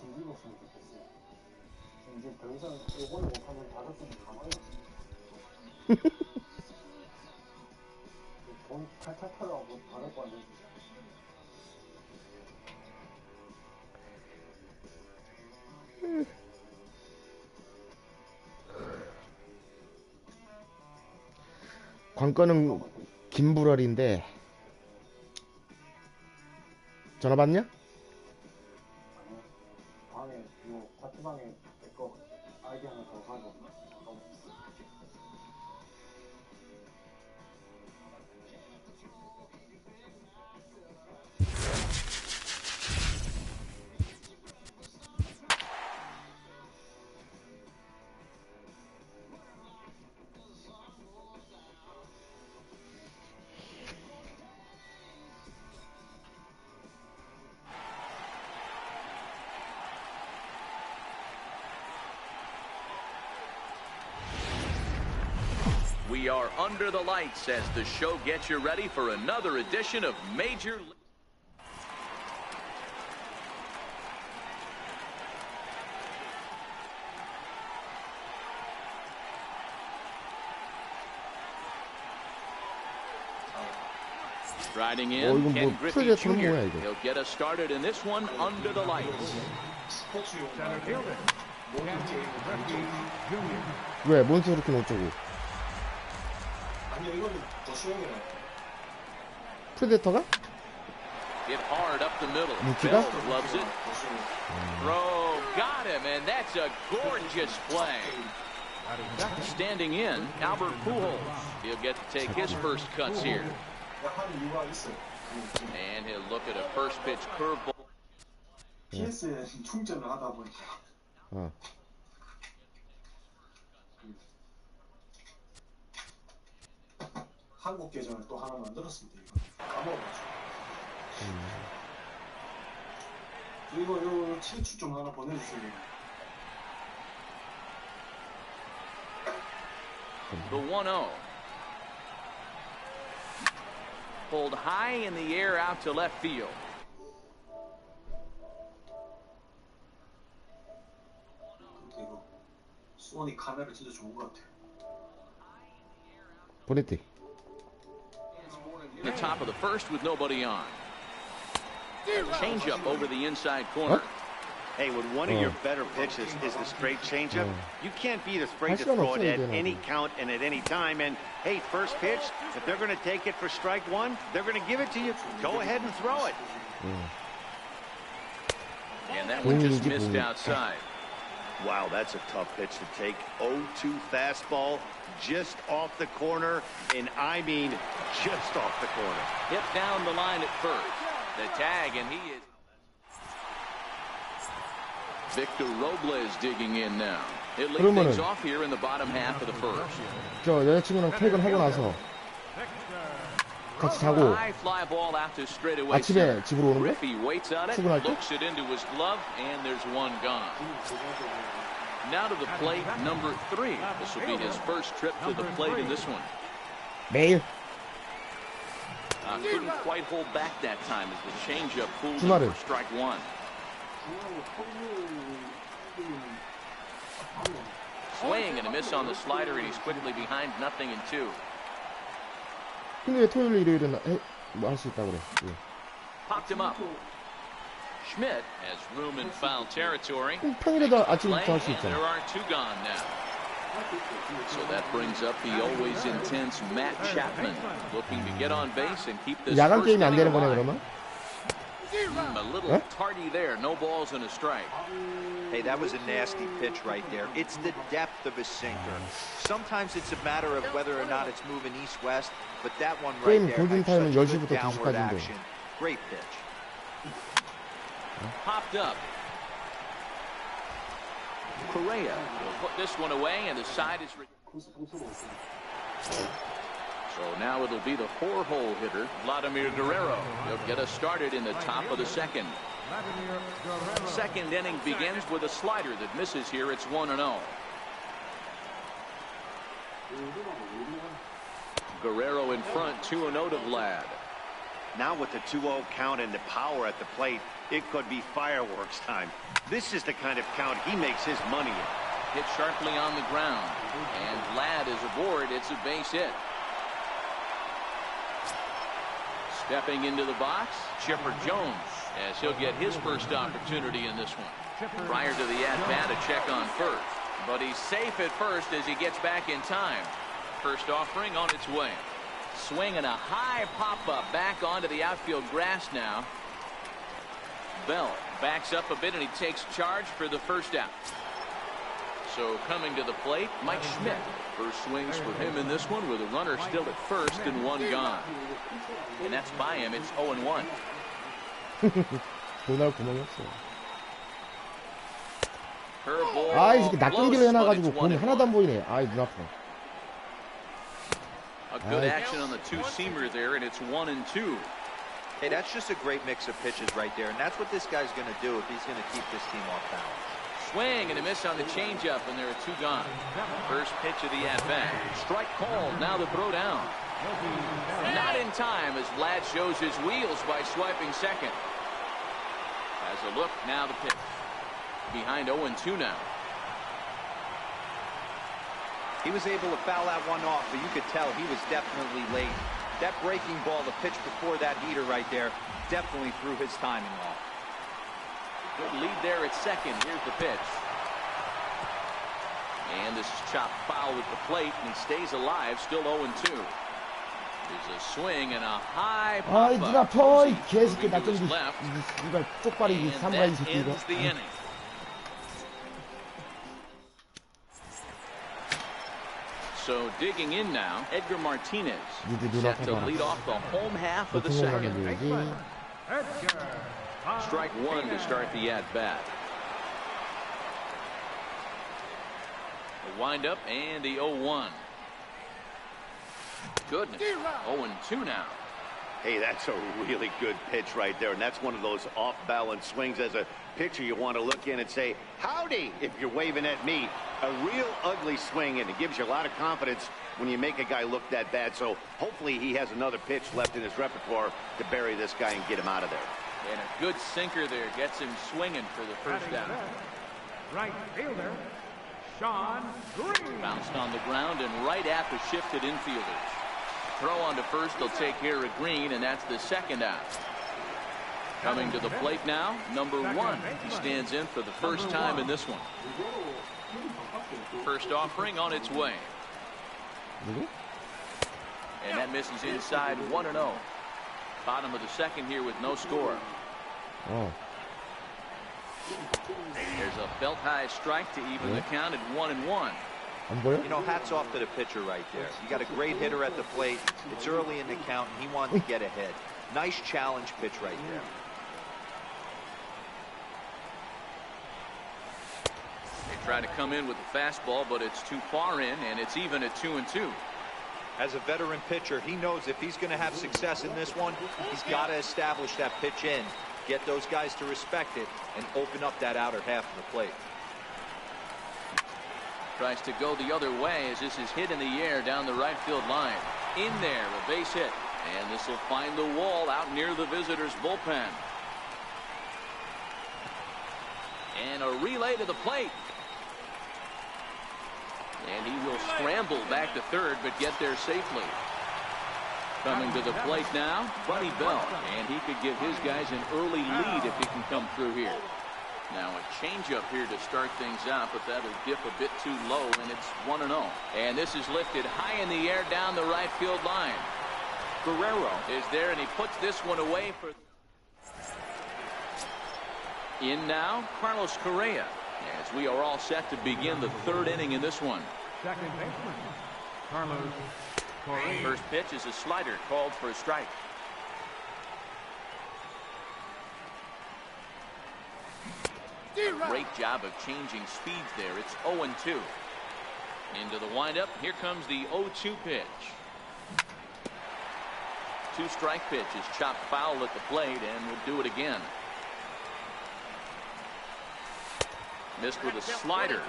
뒤집었으면 좋겠어요. 이제 더 이상 요번에 못하면 다섯수도 가만히 없어. 돈 탈탈 털어가고 다섯 번 하는 관건은 김불월인데 전화 받냐? 아니야. 방에 요 파트방에 내거 아이디 하나 더 가져. We are under the lights as the show gets you ready for another edition of Major League. Riding 이거 in, 뭐 Ken Griffey 프레데터는 Jr. 뭐야, 이거? He'll get us started in this one under the lights. Center fielder, Ken Griffey Jr. 왜 몬스터 이렇게 어쩌고? 아니야, 이거는 더 수영이라. 프레데터가? Hit hard up the middle. Luciga? Bell loves it. Throw, got him, and that's a gorgeous play. Standing in, Albert Pujols. He'll get to take his first cuts here. 하는 이유가 있어. And he'll look at a first pitch curveball. PS에 충전을 하다 보니까 어. 한국 계정을 또 하나 만들었습니다. 이거 까먹어가지고. 이거 요 친추 좀 하나 보내주세요. The 1-0. Pulled high in the air out to left field. 근데 이거 소니 카메라 진짜 좋은 것 같아. 보냈대. The top of the first with nobody on. Changeup over the inside corner. Hey, when one of your better pitches is the straight changeup, you can't be afraid to 시간 throw it 없어요, at 이제는. any count and at any time. And hey, first pitch, if they're going to take it for strike one, they're going to give it to you. Go ahead and throw it. And that one just missed outside. Wow, that's a tough pitch to take. 0-2 fastball just off the corner, and I mean just off the corner. Hit down the line at first. The tag, and he is. Victor Robles digging in now. He'll lead things off here in the bottom half of the first. 저 여자친구랑 퇴근하고 나서 같이 자고 High fly ball out to straightaway. 아침에 집으로 오는 거야? Griffey waits on it, 출근할 때? looks it into his glove, and there's one gone. Now to the plate, number 3. This will be his first trip to the plate in this one. 매일 Couldn't quite hold back that time as the changeup fooled him 주말은? for strike one. Swing and a miss on the slider, and he's quickly behind 0-2. 근데 왜 토요일 일요일은 뭐 할 수 있다 그래? 예. Popped him up. Schmidt has room in foul territory. 평일에도 Play, 아침부터 할 수 and there 있잖아. are 2 gone now. So that brings up the always intense Matt Chapman, looking to get on base and keep this 야간 first 게임이 안 inning 되는 거네 alive. 그러면? A little tardy there. No balls and a strike. Hey, that was a nasty pitch right there. It's the depth of his sinker. Sometimes it's a matter of whether or not it's moving east-west, but that one right 게임 there 골든 had 타임은 such good 10시부터 downward 2시까지인데. action. Great pitch. Popped up. Correa will put this one away, and the side is... So now it'll be the 4-hole hitter, Vladimir Guerrero. He'll get us started in the top of the second. Second inning begins with a slider that misses here. It's 1-0. Guerrero in front, 2-0 to Vlad. Now with the 2-0 count and the power at the plate, it could be fireworks time. This is the kind of count he makes his money in. Hit sharply on the ground, and Vlad is aboard. It's a base hit. Stepping into the box, Chipper Jones, as he'll get his first opportunity in this one. Prior to the at-bat, a check on first. But he's safe at first as he gets back in time. First offering on its way. Swing and a high pop-up back onto the outfield grass now. Bell backs up a bit and he takes charge for the first out. So coming to the plate, Mike Schmidt. First swings for him in this one with a runner still at first and one gone. And that's by him. It's 0-1. 돈 나올 구멍이 없어. Curveball. 이 새끼 낚인기로 해놔가지고 공이 하나도 안 보이네. 눈 아파. A good action on the two-seamer there, and it's 1-2. Hey, that's just a great mix of pitches right there, and that's what this guy's going to do if he's going to keep this team off balance. Swing and a miss on the changeup, and there are two gone. First pitch of the at-bat. Strike called. Now the throw down. Not in time as Vlad shows his wheels by swiping second. Has a look. Now the pitch. Behind 0-2 now. He was able to foul that one off, but you could tell he was definitely late. That breaking ball, the pitch before that heater right there, definitely threw his timing off. Good lead there at second. Here's the pitch. And this is chopped foul at the plate, and he stays alive, still 0-2. There's a swing and a high pop-up. 눈 아파. 이 개새끼 Moving to his 낚인기. left. 이발 쪽발이 이 And 사무라이 that 새끼 이거. ends the inning. So digging in now, Edgar Martinez set to lead off the home half of the second. Strike one to start the at-bat. The windup and the 0-1. Goodness, 0-2 now. Hey, that's a really good pitch right there, and that's one of those off-balance swings. As a pitcher, you want to look in and say, howdy, if you're waving at me. A real ugly swing, and it gives you a lot of confidence when you make a guy look that bad. So hopefully he has another pitch left in his repertoire to bury this guy and get him out of there. And a good sinker there gets him swinging for the first down. Right fielder, Sean Green. Bounced on the ground and right at the shifted infielders. Throw on to first, they'll take care of Green, and that's the second out. Coming to the plate now, number 1. He stands in for the first time in this one. First offering on its way. And that misses inside 1-0. Bottom of the second here with no score. There's a belt high strike to even the count at 1-1. You know, hats off to the pitcher right there. You got a great hitter at the plate. It's early in the count, and he wanted to get ahead. Nice challenge pitch right there. They try to come in with the fastball, but it's too far in, and it's even at 2-2. As a veteran pitcher, he knows if he's going to have success in this one, he's got to establish that pitch in, get those guys to respect it, and open up that outer half of the plate. Tries to go the other way as this is hit in the air down the right field line. In there, a base hit. And this will find the wall out near the visitors' bullpen. And a relay to the plate. And he will scramble back to third, but get there safely. Coming to the plate now, Bunny Bell. And he could give his guys an early lead if he can come through here. Now a changeup here to start things out, but that'll dip a bit too low, and it's 1-0. And this is lifted high in the air down the right field line. Guerrero is there, and he puts this one away for... In now, Carlos Correa, as we are all set to begin the third inning in this one. Second baseman, Carlos Correa. First pitch is a slider called for a strike. Great job of changing speeds there. It's 0-2. Into the windup. Here comes the 0-2 pitch. Two-strike pitch is chopped foul at the plate, and we'll do it again. Missed with a slider.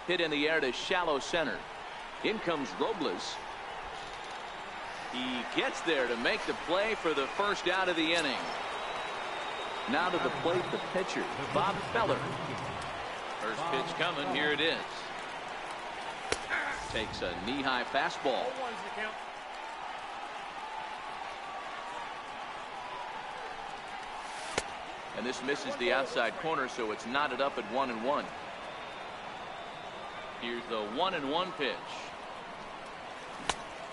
Hit in the air to shallow center. In comes Robles. He gets there to make the play for the first out of the inning. Now to the plate, the pitcher, Bob Feller. First pitch coming. Here it is. Takes a knee-high fastball. And this misses the outside corner, so it's knotted up at 1-1. Here's the 1-1 pitch.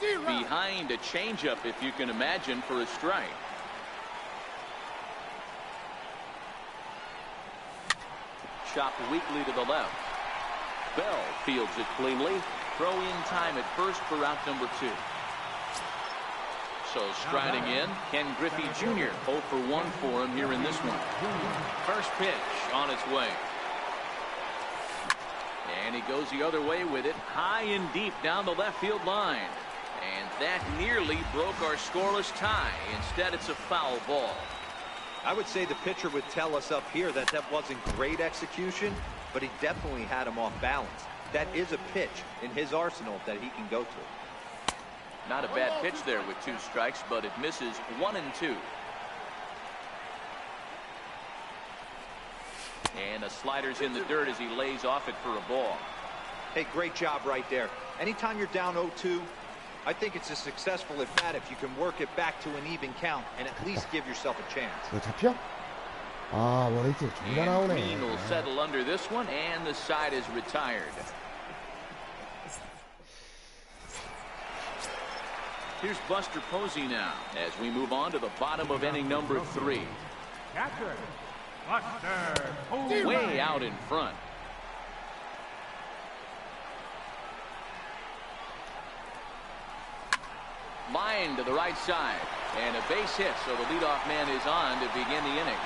Behind a changeup, if you can imagine, for a strike. Chopped weakly to the left. Bell fields it cleanly. Throw in time at first for out number 2. So striding in, Ken Griffey Jr. 0 for 1 for him here in this one. First pitch on its way. And he goes the other way with it, high and deep down the left field line. And that nearly broke our scoreless tie. Instead, it's a foul ball. I would say the pitcher would tell us up here that that wasn't great execution, but he definitely had him off balance. That is a pitch in his arsenal that he can go to. Not a bad pitch there with 2 strikes, but it misses 1-2. And a slider's in the dirt as he lays off it for a ball. Hey, great job right there. Anytime you're down 0-2, I think it's a successful at bat if you can work it back to an even count and at least give yourself a chance. 이거 잡혀? 아, 원히트 존나 And 나오네. Green will settle under this one, and the side is retired. Here's Buster Posey now as we move on to the bottom of inning number 3. Catcher, Buster Posey. Way out in front. Line to the right side, and a base hit, so the leadoff man is on to begin the inning.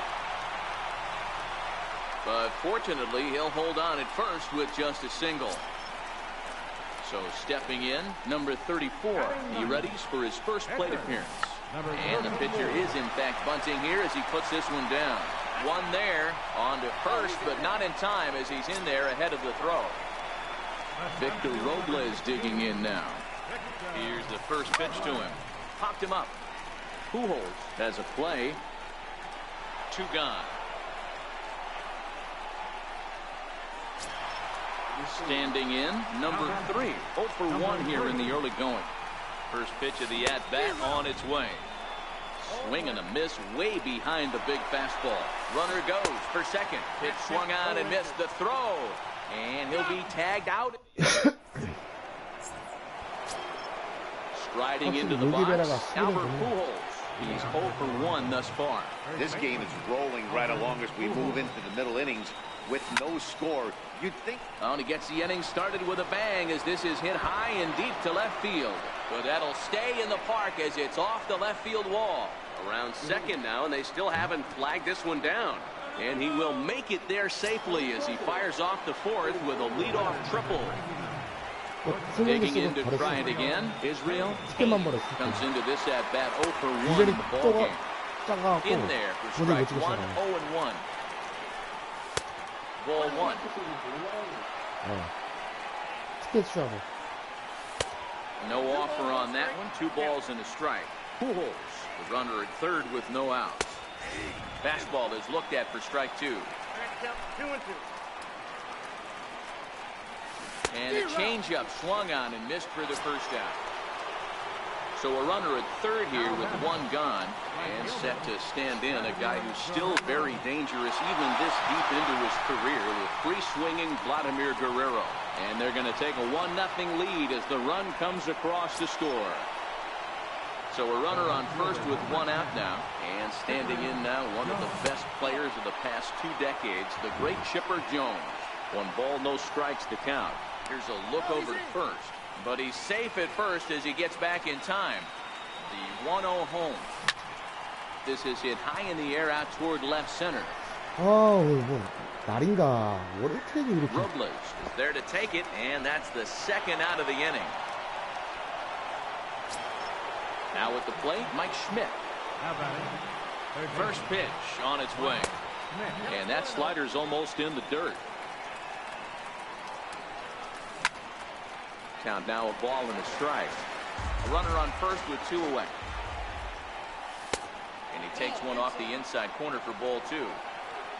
But fortunately, he'll hold on at first with just a single. So stepping in, number 34. He readies for his first plate appearance. And the pitcher is in fact bunting here as he puts this one down. One there, on to first, but not in time as he's in there ahead of the throw. Victor Robles digging in now. Here's the first pitch to him. Popped him up. Pujols has a play. 2 gone. Standing in, number 3. 0 for 1 here in the early going. First pitch of the at-bat on its way. Swing and a miss way behind the big fastball. Runner goes for second. Pitch swung on and missed the throw. And he'll be tagged out. Striding into the box, Albert Pujols. He's 0 for 1 thus far. This game is rolling right along as we move into the middle innings with no score. You'd think. Oh, and he gets the inning started with a bang as this is hit high and deep to left field. But that'll stay in the park as it's off the left field wall. Around second now, and they still haven't flagged this one down. And he will make it there safely as he fires off the 4th with a leadoff triple. Digging in to try it again. Israel comes into this at bat 0 for 1 in the ball game. In there for strike 1, 0-1. Ball 1. No offer on that one. 2 balls and a strike. Pujols, the runner at third with no outs. Fastball is looked at for strike 2. And a changeup swung on and missed for the first out. So a runner at third here with one gone and set to stand in a guy who's still very dangerous even this deep into his career with free-swinging Vladimir Guerrero. And they're going to take a 1-0 lead as the run comes across to score. So a runner on first with one out now, and standing in now one of the best players of the past 2 decades, the great Chipper Jones. 1 ball, no strikes to count. Here's a look over to first, but he's safe at first as he gets back in time. The 1-0 home. This is hit high in the air out toward left center. 날인가 월요일에 이렇게. Robles is there to take it, and that's the second out of the inning. Now at the plate, Mike Schmidt. First pitch on its way. And that slider's almost in the dirt. Count now a ball and a strike. A runner on first with 2 away. And he takes one off the inside corner for ball 2.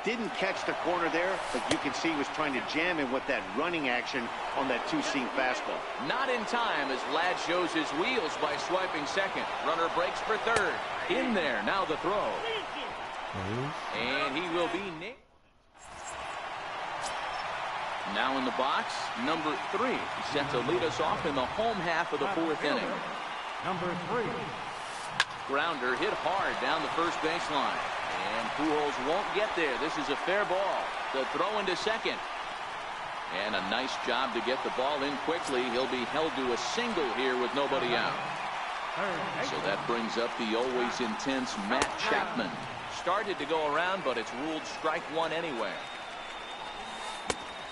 Didn't catch the corner there, but you can see he was trying to jam him with that running action on that 2-seam fastball. Not in time as Ladd shows his wheels by swiping second. Runner breaks for third. In there, now the throw. And he will be nicked. Now in the box, number 3. Set to lead us off in the home half of the 4th inning. Number 3. Grounder hit hard down the first baseline. And Pujols won't get there. This is a fair ball. The throw into second. And a nice job to get the ball in quickly. He'll be held to a single here with nobody out. So that brings up the always intense Matt Chapman. Started to go around, but it's ruled strike 1 anyway.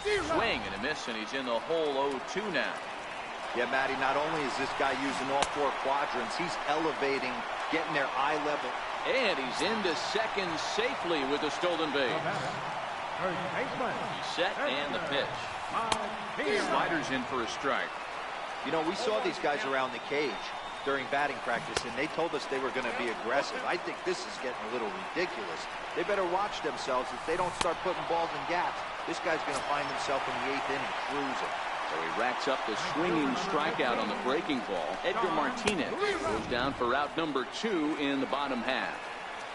Swing and a miss, and he's in the hole 0-2 now. Yeah, Matty, not only is this guy using all 4 quadrants, he's elevating, getting their eye level. And he's into second safely with the stolen base. He's set and the pitch. Slider's in for a strike. You know, we saw these guys around the cage during batting practice, and they told us they were going to be aggressive. I think this is getting a little ridiculous. They better watch themselves if they don't start putting balls in gaps. This guy's going to find himself in the 8th inning cruising. So he racks up the swinging strikeout on the breaking ball. Edgar Martinez goes down for out number 2 in the bottom half.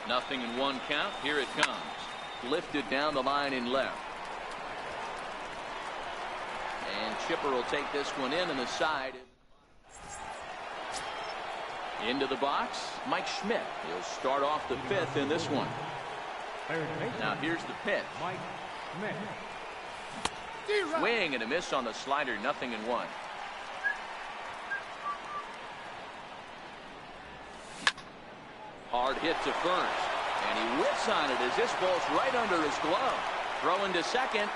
0-1 count. Here it comes. Lifted down the line in left. And Chipper will take this one in the side. Into the box, Mike Schmidt. He'll start off the 5th in this one. Now here's the pitch. Mike Schmidt. Swing and a miss on the slider. 0-1. Hard hit to first. And he whips on it as this ball's right under his glove. Throw into second.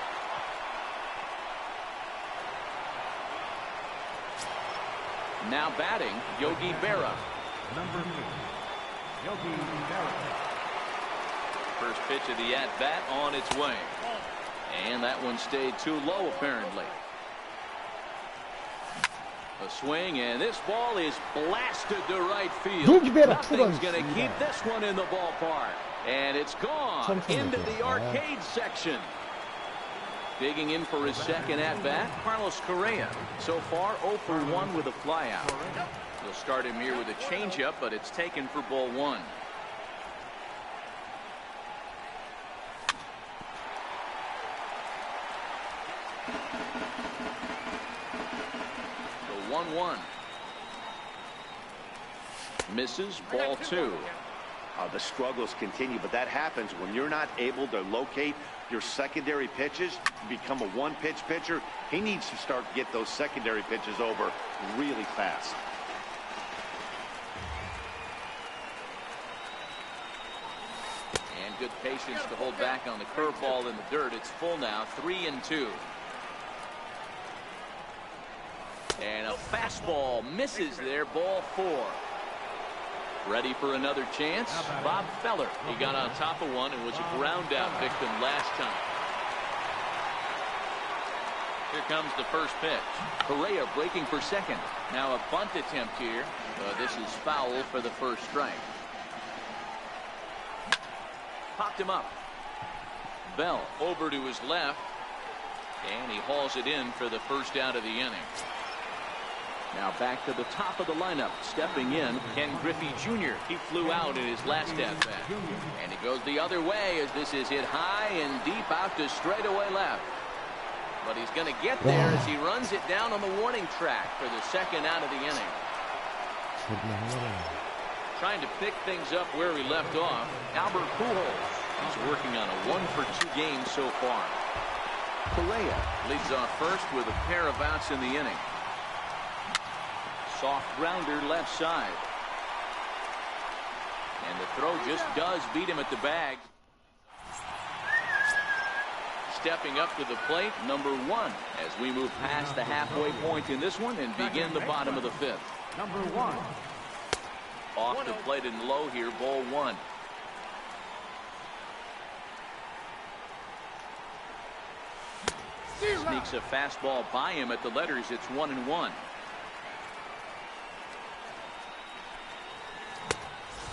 Now batting, Yogi Berra. Number 2. Yogi Berra. First pitch of the at-bat on its way. And that one stayed too low, apparently. A swing, and this ball is blasted to right field. Nothing's going to keep this one in the ballpark. And it's gone into the arcade section. Digging in for his second at-bat, Carlos Correa. So far, 0 for 1 with a flyout. They'll start him here with a changeup, but it's taken for ball 1. So 1-1. Misses, ball 2. The struggles continue, but that happens when you're not able to locate your secondary pitches. You become a one-pitch pitcher. He needs to start to get those secondary pitches over really fast. And good patience to hold back on the curveball in the dirt. It's full now, 3-2. And a fastball misses there, ball 4. Ready for another chance? Bob Feller. He got on top of one and was a ground out victim last time. Here comes the first pitch. Correa breaking for second. Now a bunt attempt here. This is foul for the first strike. Popped him up. Bell over to his left. And he hauls it in for the first out of the inning. Now back to the top of the lineup. Stepping in, Ken Griffey Jr. He flew out in his last at-bat. And he goes the other way as this is hit high and deep out to straightaway left. But he's going to get there as he runs it down on the warning track for the second out of the inning. Trying to pick things up where he left off, Albert Pujols. He's working on a 1-for-2 game so far. Correa leads off first with a pair of outs in the inning. Soft grounder left side. And the throw just does beat him at the bag. Stepping up to the plate, number 1, as we move past the halfway point in this one and begin the bottom of the 5th. Number 1. Off the plate and low here, ball 1. Sneaks a fastball by him at the letters. It's 1-1.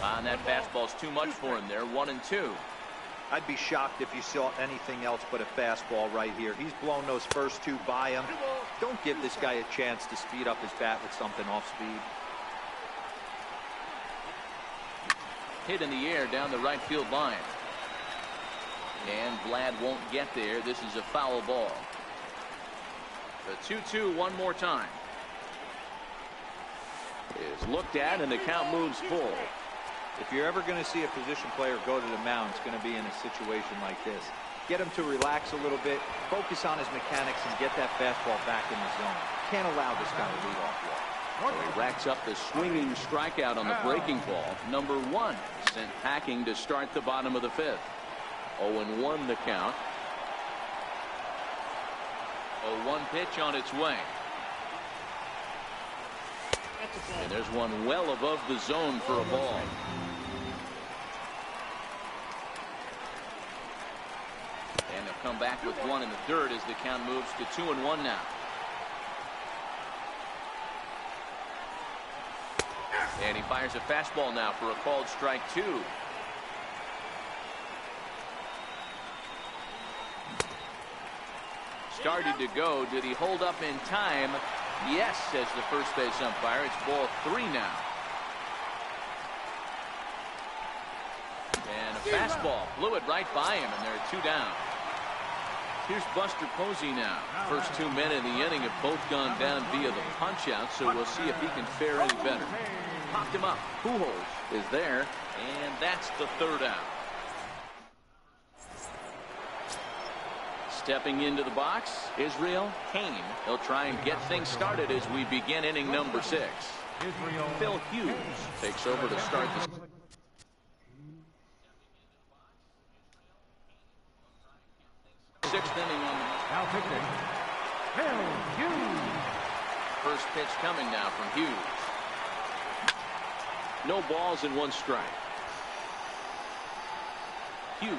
And that fastball's too much for him there. 1-2. I'd be shocked if you saw anything else but a fastball right here. He's blown those first 2 by him. Don't give this guy a chance to speed up his bat with something off speed. Hit in the air down the right field line. And Vlad won't get there. This is a foul ball. The 2-2 one more time. Is looked at and the count moves full. If you're ever going to see a position player go to the mound, it's going to be in a situation like this. Get him to relax a little bit, focus on his mechanics, and get that fastball back in the zone. Can't allow this guy to lead off walk. So he racks up the swinging strikeout on the breaking ball. Number 1 sent packing to start the bottom of the 5th. 0-1 the count. 0-1 pitch on its way. And there's one well above the zone for a ball. And they'll come back with 1 in the third as the count moves to 2-1 now. And he fires a fastball now for a called strike 2. Started to go. Did he hold up in time? Yes, says the first base umpire. It's ball 3 now. And a fastball blew it right by him, and there are 2 down. Here's Buster Posey now. First 2 men in the inning have both gone down via the punch out, so we'll see if he can fare any better. Popped him up. Pujols is there, and that's the 3rd out. Stepping into the box, Israel Kane. He'll try and get things started as we begin inning number 6. Phil Hughes takes over to start the 6th inning on the Now pitching, Phil Hughes. first pitch coming now from Hughes. No balls and 1 strike. Hughes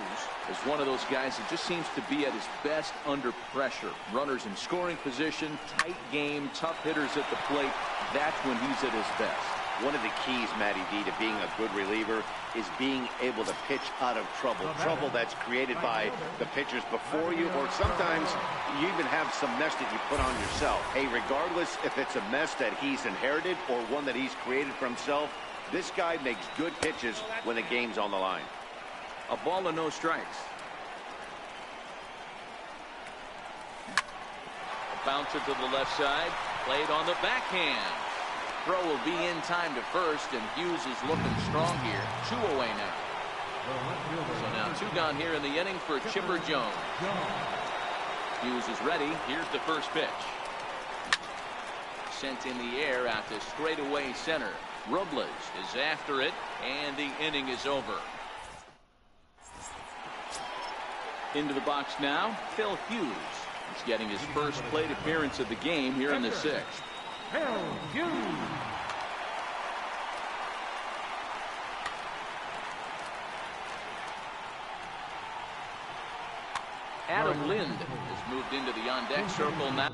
is one of those guys that just seems to be at his best under pressure. Runners in scoring position, tight game, tough hitters at the plate. That's when he's at his best. One of the keys, Matty D, to being a good reliever is being able to pitch out of trouble. Trouble that's created by the pitchers before you, or sometimes you even have some mess that you put on yourself. Hey, regardless if it's a mess that he's inherited or one that he's created for himself, this guy makes good pitches when the game's on the line. A ball and no strikes. A bouncer to the left side. Played on the backhand. Throw will be in time to first, and Hughes is looking strong here. 2 away now. So now 2 gone here in the inning for Chipper Jones. Hughes is ready. Here's the first pitch. Sent in the air out to straightaway center. Robles is after it, and the inning is over. Into the box now, Phil Hughes. He's getting his first plate appearance of the game here in the 6th. Phil Hughes. Adam Lind has moved into the on-deck circle now.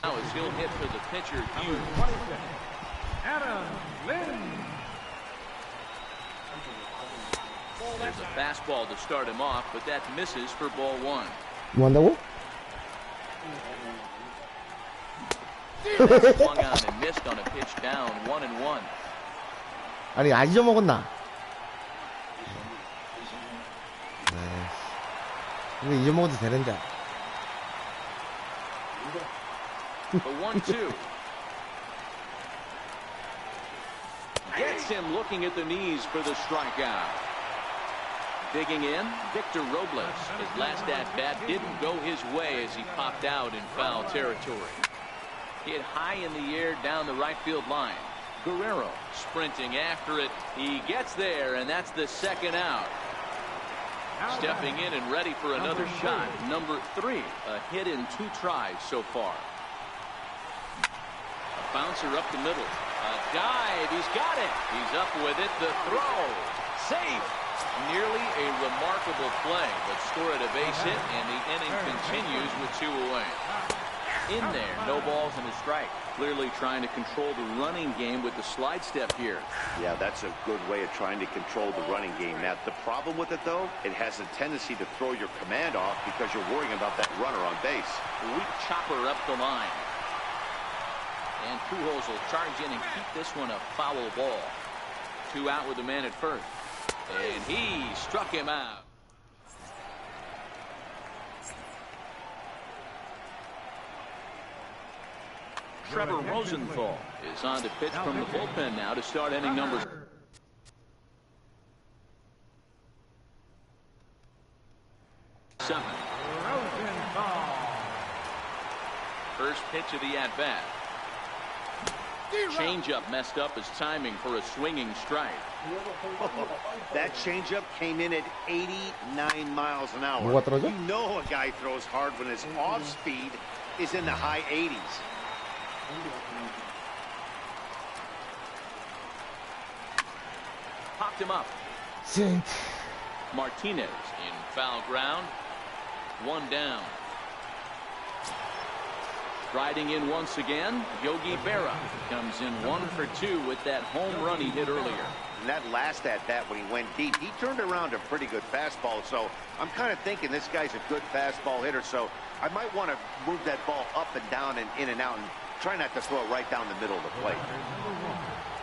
Now as he'll hit for the pitcher, Hughes. Adam Lynn. There's a fastball to start him off, but that misses for ball one. 뭐 한다고? Swung on and missed on a pitch down, 1-1. 아니 안 잊어먹었나? 근데 잊어먹어도 되는데. The 1-2. Gets him looking at the knees for the strikeout. Digging in, Victor Robles. His last at-bat didn't go his way as he popped out in foul territory. Hit high in the air down the right field line. Guerrero sprinting after it. He gets there, and that's the second out. Stepping in and ready for another shot. Number 3, a hit in 2 tries so far. A bouncer up the middle. A dive. He's got it. He's up with it. The throw. Safe. Nearly a remarkable play, but scored a base hit, and the inning continues with 2 away. In there, no balls and a strike. Clearly trying to control the running game with the slide step here. Yeah, that's a good way of trying to control the running game, Matt. The problem with it, though, it has a tendency to throw your command off because you're worrying about that runner on base. Weak chopper up the line. And Pujols will charge in and keep this one a foul ball. 2 out with the man at first. And he struck him out. Trevor Rosenthal is on to pitch from the bullpen now to start inning number 7. First pitch of the at-bat. Changeup messed up his timing for a swinging strike. That changeup came in at 89 miles an hour. 뭐가 떨어져? You know a guy throws hard when his off speed is in the high 80s. Popped him up. Saint. Martinez in foul ground. 1 down. Riding in once again, Yogi Berra comes in 1 for 2 with that home run he hit earlier. And that last at-bat when he went deep, he turned around a pretty good fastball. So I'm kind of thinking this guy's a good fastball hitter. So I might want to move that ball up and down and in and out and try not to throw it right down the middle of the plate.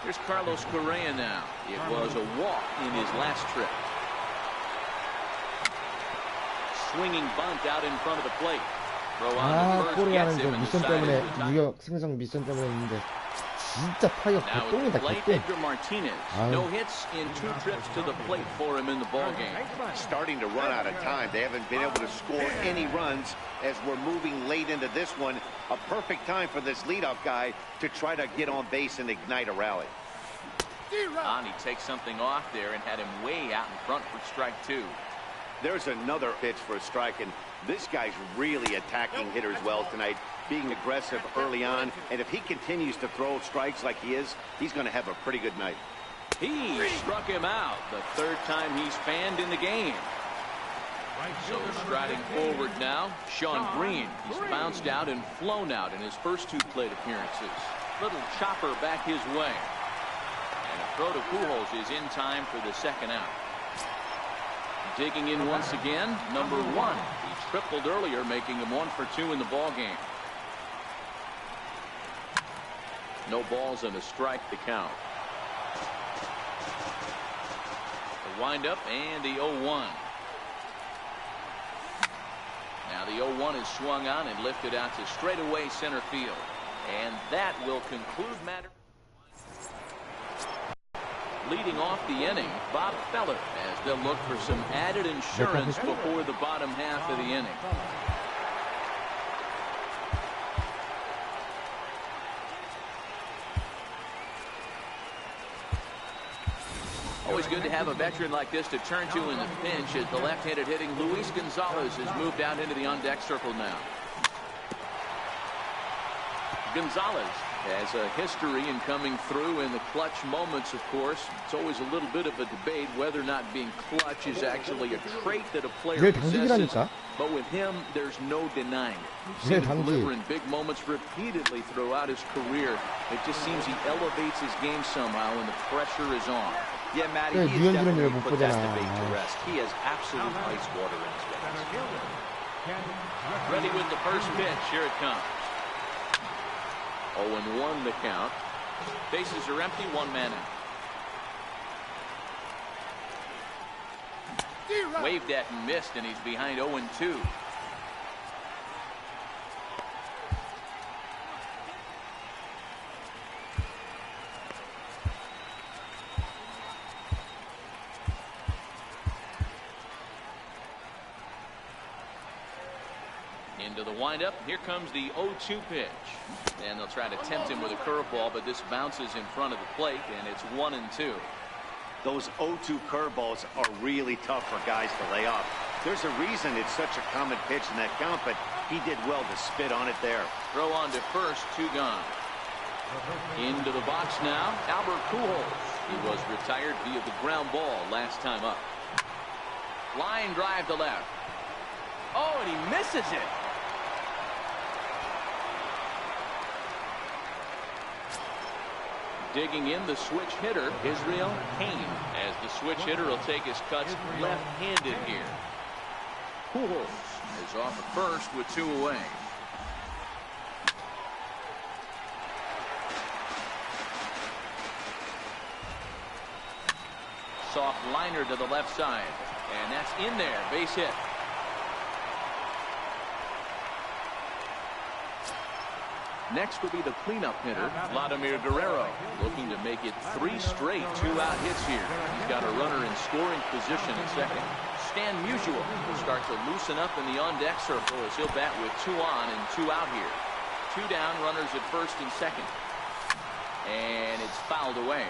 Here's Carlos Correa now. It was a walk in his last trip. Swinging bunt out in front of the plate. Throw on 아, the first, 꼬리하는 gets 저 him in the 미션 side 때문에 of the top. 유격 생성 미션 때문에 했는데 진짜 타격 Now at 개똥이다 the plate, 개똥. Edgar Martinez. 아유. No hits in 2 trips to the plate for him in the ball game. Starting to run out of time. They haven't been able to score any runs as we're moving late into this one. A perfect time for this leadoff guy to try to get on base and ignite a rally. He takes something off there and had him way out in front for strike 2. There's another pitch for a strike, and this guy's really attacking hitters well tonight, being aggressive early on, and if he continues to throw strikes like he is, he's going to have a pretty good night. He struck him out the 3rd time he's fanned in the game. So striding forward now, Sean Green. He's bounced out and flown out in his first 2 plate appearances. Little chopper back his way. And a throw to Pujols is in time for the 2nd out. Digging in once again, number 1. He tripled earlier, making him 1 for 2 in the ball game. No balls and a strike to count. The windup and the 0-1. Now the 0-1 is swung on and lifted out to straightaway center field. And that will conclude matters. Leading off the inning, Bob Feller, as they'll look for some added insurance before the bottom half of the inning. Always good to have a veteran like this to turn to in the pinch as the left-handed hitting Luis Gonzalez has moved out into the on-deck circle now. Gonzalez has a history in coming through in the clutch moments, of course. It's always a little bit of a debate whether or not being clutch is actually a trait that a player possesses. But with him, there's no denying it. You've seen him deliver in big moments repeatedly throughout his career. It just seems he elevates his game somehow when the pressure is on. Yeah, Matty, he has definitely put that debate to rest. He has absolute ice water in his veins. Ready with the first pitch. Here it comes. 0-1 the count. Bases are empty, one man out. Waved at and missed, and he's behind 0-2. Into the windup. Here comes the 0-2 pitch. And they'll try to tempt him with a curveball, but this bounces in front of the plate, and it's 1-2. Those 0-2 curveballs are really tough for guys to lay off. There's a reason it's such a common pitch in that count, but he did well to spit on it there. Throw on to first, 2 gone. Into the box now, Albert Pujols. He was retired via the ground ball last time up. Line drive to left. Oh, and he misses it. Digging in, the switch hitter, Israel Kane, as the switch hitter will take his cuts left-handed here. Pujols is off at first with 2 away. Soft liner to the left side, and that's in there, base hit. Next will be the cleanup hitter, Vladimir Guerrero, looking to make it 3 straight 2-out hits here. He's got a runner in scoring position at second. Stan Musial will start to loosen up in the on-deck circle as he'll bat with 2 on and 2 out here. 2 down, runners at first and second. And it's fouled away.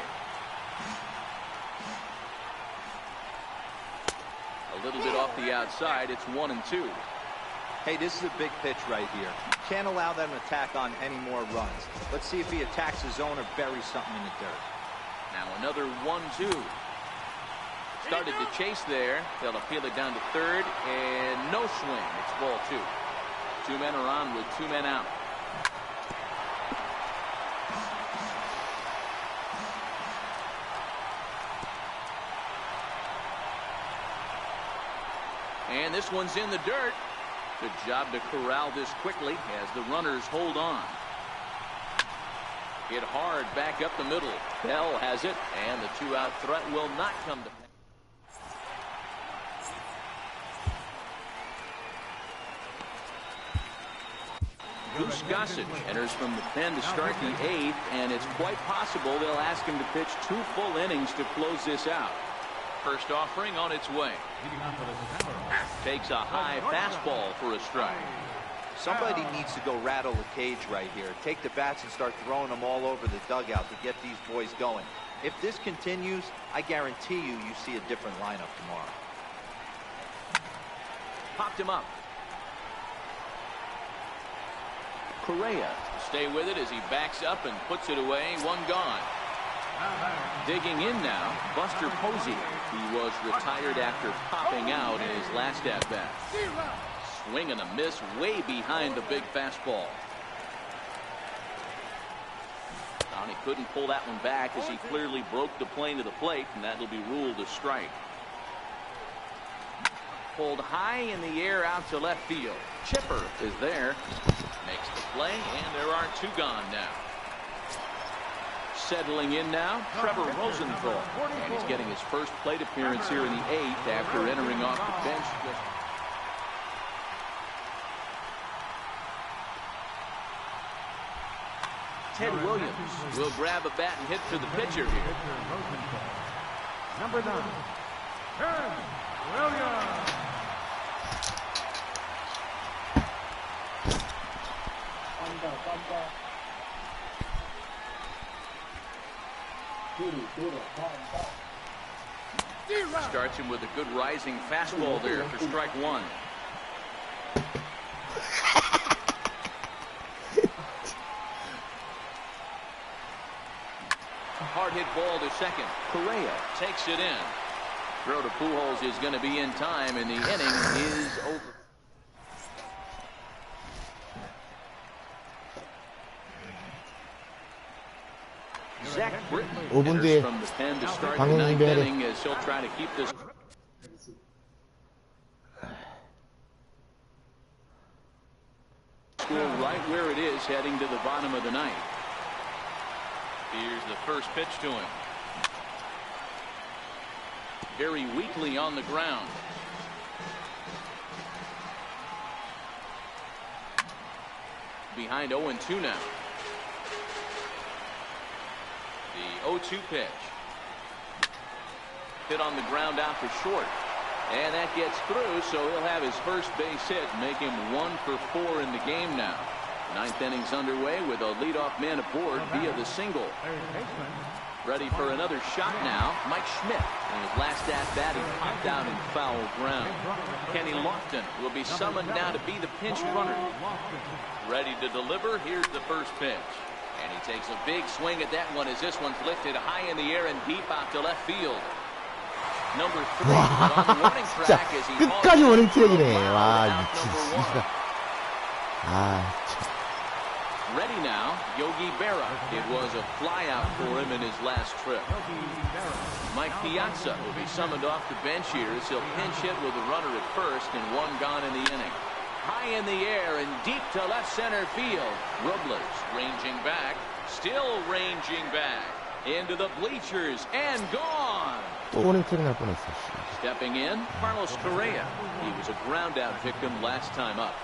A little bit off the outside, it's 1-2. Hey, this is a big pitch right here. Can't allow them to tack on any more runs. Let's see if he attacks his zone or buries something in the dirt. Now another 1-2. Started to chase there. They'll appeal it down to third, and no swing. It's ball 2. 2 men are on with 2 men out. And this one's in the dirt. Good job to corral this quickly as the runners hold on. Hit hard back up the middle. Bell has it, and the 2-out threat will not come to pass. Goose Gossage enters from the pen to start the 8th, and it's quite possible they'll ask him to pitch 2 full innings to close this out. First offering on its way. Takes a high fastball for a strike. Somebody needs to go rattle the cage right here. Take the bats and start throwing them all over the dugout to get these boys going. If this continues, I guarantee you see a different lineup tomorrow. Popped him up. Correa to stay with it as he backs up and puts it away. 1 gone. Digging in now, Buster Posey. He was retired after popping out in his last at-bat. Swing and a miss way behind the big fastball. He couldn't pull that one back as he clearly broke the plane to the plate, and that'll be ruled a strike. Pulled high in the air out to left field. Chipper is there. Makes the play, and there are 2 gone now. Settling in now, Trevor Rosenthal, and he's getting his first plate appearance here in the 8th after entering off the bench. Ted Williams will grab a bat and hit for the pitcher here. Number 9, Ted Williams. Starts him with a good rising fastball there for strike 1. Hard hit ball to second. Correa takes it in. Throw to Pujols is going to be in time, and the inning is over. Zach Britton 5분 뒤에 from the pen to start the 방송 ninth 준비해야 돼. inning as he'll try to keep this. Score right where it is heading to the bottom of the ninth. Here's the first pitch to him. Very weakly on the ground. Behind 0-2 now. The 0-2 pitch. Hit on the ground out for short. And that gets through, so he'll have his first base hit, make him 1 for 4 in the game now. Ninth inning's underway with a leadoff man aboard via the single. Ready for another shot now, Mike Schmidt. In his last at-bat, he popped out in foul ground. Kenny Lofton will be summoned now to be the pinch runner. Ready to deliver, here's the first pitch. And he takes a big swing at that one as this one's lifted high in the air and deep out to left field. Number 3 on the warning 진짜 track as he 끝까지 hauls 워닝 it for a 트랙이네. foul 와, out 미친, number 씨발. 1. 아, Ready now, Yogi Berra. It was a flyout for him in his last trip. Mike Piazza will be summoned off the bench here as he'll pinch hit with a runner at first and 1 gone in the inning. High in the air and deep to left center field. Robles ranging back, still ranging back into the bleachers and gone. 또 워닝 트랙 날 뻔했어. 씨. Stepping in, Carlos Correa. He was a ground out victim last time up.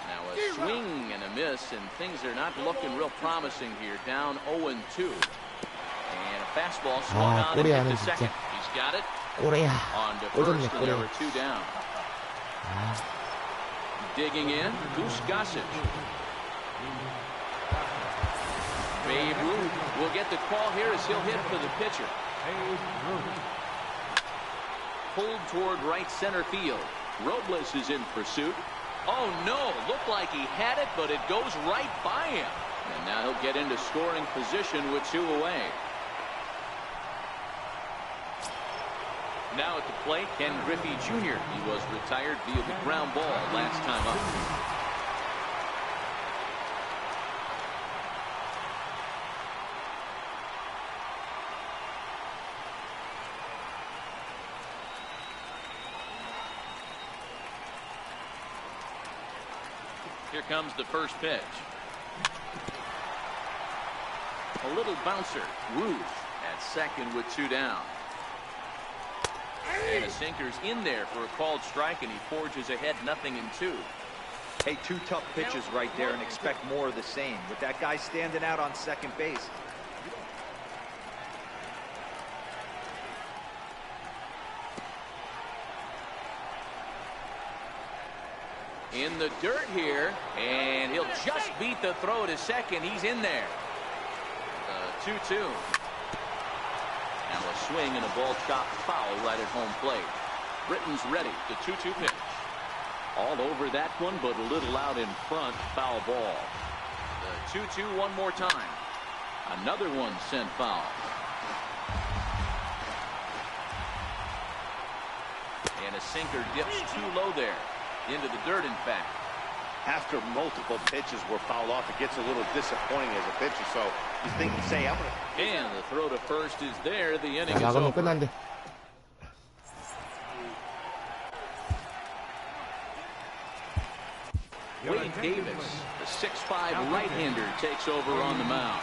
Now a swing and a miss, and things are not looking real promising here. Down 0-2. And a fastball swung on and hit 꼬레아는 to second. 진짜. He's got it. 꼬레야. On to 꼬졌네, first, and there 꼬레야. were 2 down. Digging in, Goose Gossage. Babe Ruth will get the call here as he'll hit for the pitcher. Pulled toward right center field. Robles is in pursuit. Oh no, looked like he had it, but it goes right by him. And now he'll get into scoring position with 2 away. Now at the plate, Ken Griffey Jr. He was retired via the ground ball last time up. Here comes the first pitch. A little bouncer. Ruth at second with 2 down. And a sinker's in there for a called strike, and he forges ahead 0-2. Hey, 2 tough pitches right there, and expect more of the same with that guy standing out on second base. In the dirt here, and he'll just beat the throw to second. He's in there. 2-2. Now a swing and a ball chopped foul right at home plate. Britton's ready. The 2-2 pitch. All over that one, but a little out in front. Foul ball. The 2-2 one more time. Another one sent foul. And a sinker dips too low there. Into the dirt, in fact. After multiple pitches were fouled off, it gets a little disappointing as a pitcher. So you think you say, I'm going to. And the throw to first is there. The inning is 나가면 over. 끝난대. Wade Davis, the 6'5" right-hander, takes over on the mound.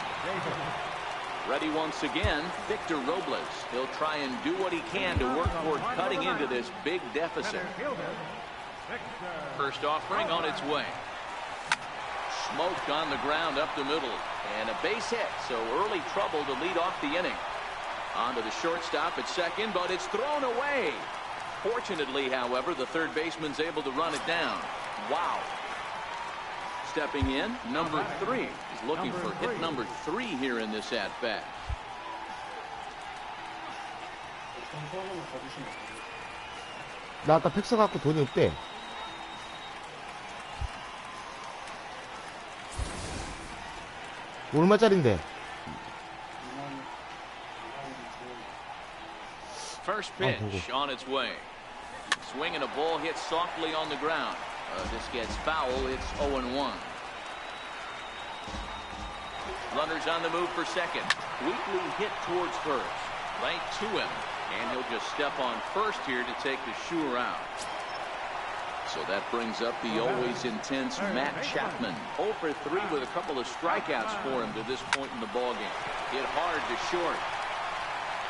Ready once again, Victor Robles. He'll try and do what he can to work toward cutting into this big deficit. First offering on its way. Smoke on the ground up the middle. And a base hit, so early trouble to lead off the inning. On to the shortstop at second, but it's thrown away. Fortunately, however, the third baseman's able to run it down. Wow. Stepping in, number 3. He's looking for hit number 3 here in this at-bat. 나 아까 팩스 갖고 돈이 없대. 얼마짜린데? First pitch on its way. Swing and a ball hit softly on the ground. This gets foul. It's 0-1. Runners on the move for second. Weakly hit towards first. Right to him. And he'll just step on first here to take the sure out. So that brings up the always intense Matt Chapman. 0 for 3 with a couple of strikeouts for him to this point in the ballgame. Hit hard to short.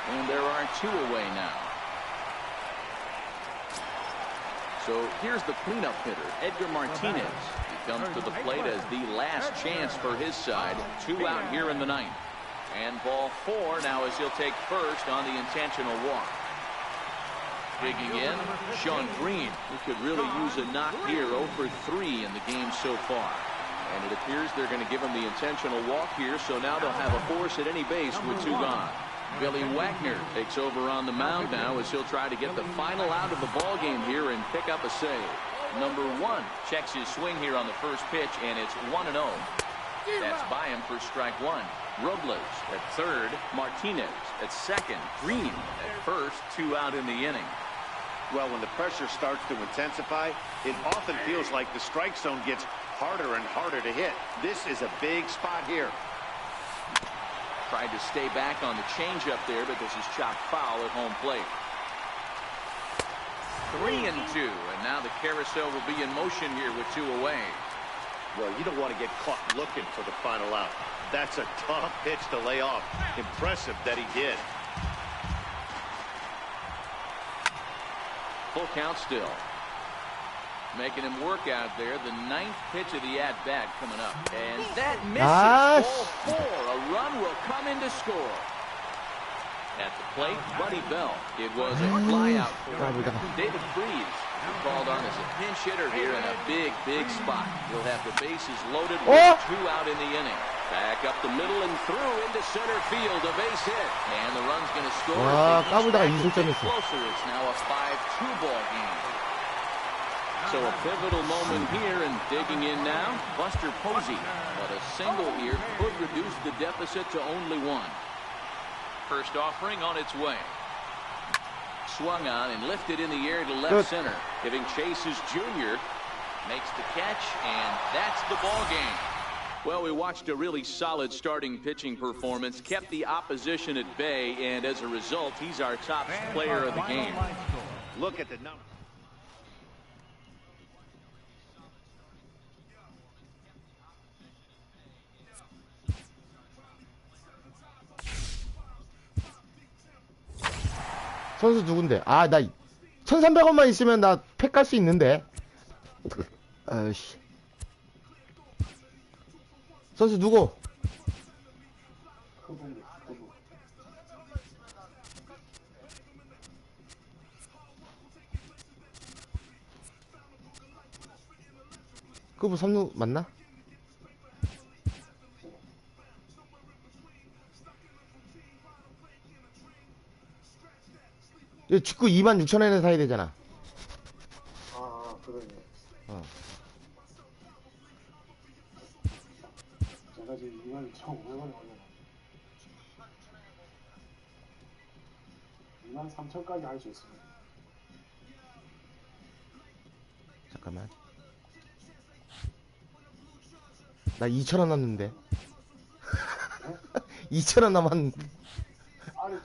And there are 2 away now. So here's the cleanup hitter, Edgar Martinez. He comes to the plate as the last chance for his side. 2 out here in the 9th. And ball 4 now as he'll take first on the intentional walk. Digging in, Sean Green, who could really use a knock here. 0 for 3 in the game so far. And it appears they're going to give him the intentional walk here, so now they'll have a force at any base with 2 gone. Billy Wagner takes over on the mound now as he'll try to get the final out of the ball game here and pick up a save. Number 1 checks his swing here on the first pitch, and it's 1-0. That's by him for strike 1. Robles at third, Martinez at second, Green at first, 2 out in the inning. Well, when the pressure starts to intensify, it often feels like the strike zone gets harder and harder to hit. This is a big spot here. Tried to stay back on the changeup there, but this is chopped foul at home plate. 3-2, and now the carousel will be in motion here with 2 away. Well, you don't want to get caught looking for the final out. That's a tough pitch to lay off. Impressive that he did. Full count still. Making him work out there. The 9th pitch of the at-bat coming up. And that misses. Ball 4. A run will come in to score. At the plate, Buddy Bell. It was a flyout for David Freese, who called on as a pinch hitter here in a big, big spot. He'll have the bases loaded with 2 out in the inning. Back up the middle and through into center field. A base hit. And the run's going to score. 까불다가 2실점했어. Closer. It's now a 5-2 ball game. So a pivotal moment here, and digging in now, Buster Posey. But a single here could reduce the deficit to only 1. First offering on its way. Swung on and lifted in the air to left center. Giving chase is Junior. Makes the catch, and that's the ball game. Well, we watched a really solid starting pitching performance, kept the opposition at bay, and as a result, he's our top player of the game. Look at the number. 선수 누군데? 아, 나 1,300원만 있으면 나 팩 갈 수 있는데. 아이씨. 선수 누구? 그부 3루 맞나? 이 축구 26,000원에 사야 되잖아. 아, 그러네. 제가 지금 21,500원에 올려놨어요. 23,000까지 할 수 있습니다. 잠깐만. 나 2,000원 남는데. 2,000원 남았는데. 아니,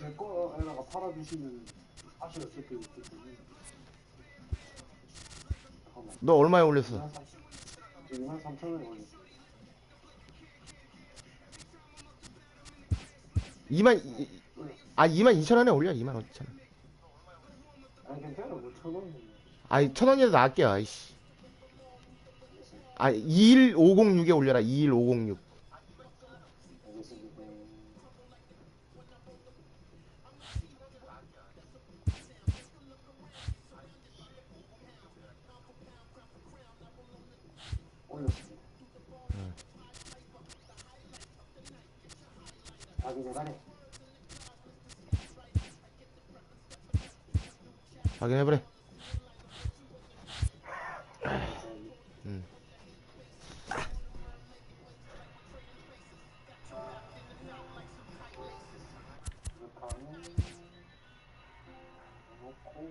제 거에다가 팔아주시면 하실 수 있기 때문에. 너 얼마에 올렸어? 23,000원에 올렸어요. 22,000원에 올려. 25,000원. 아니, 괜찮아. 뭐 1,000원. 아이, 1,000원이라도 아껴. 아이씨. 아, 21506에 올려라. 21506. 알겠습니다. 올렸습니다. 자기 개발해. 확인해보래. 놓고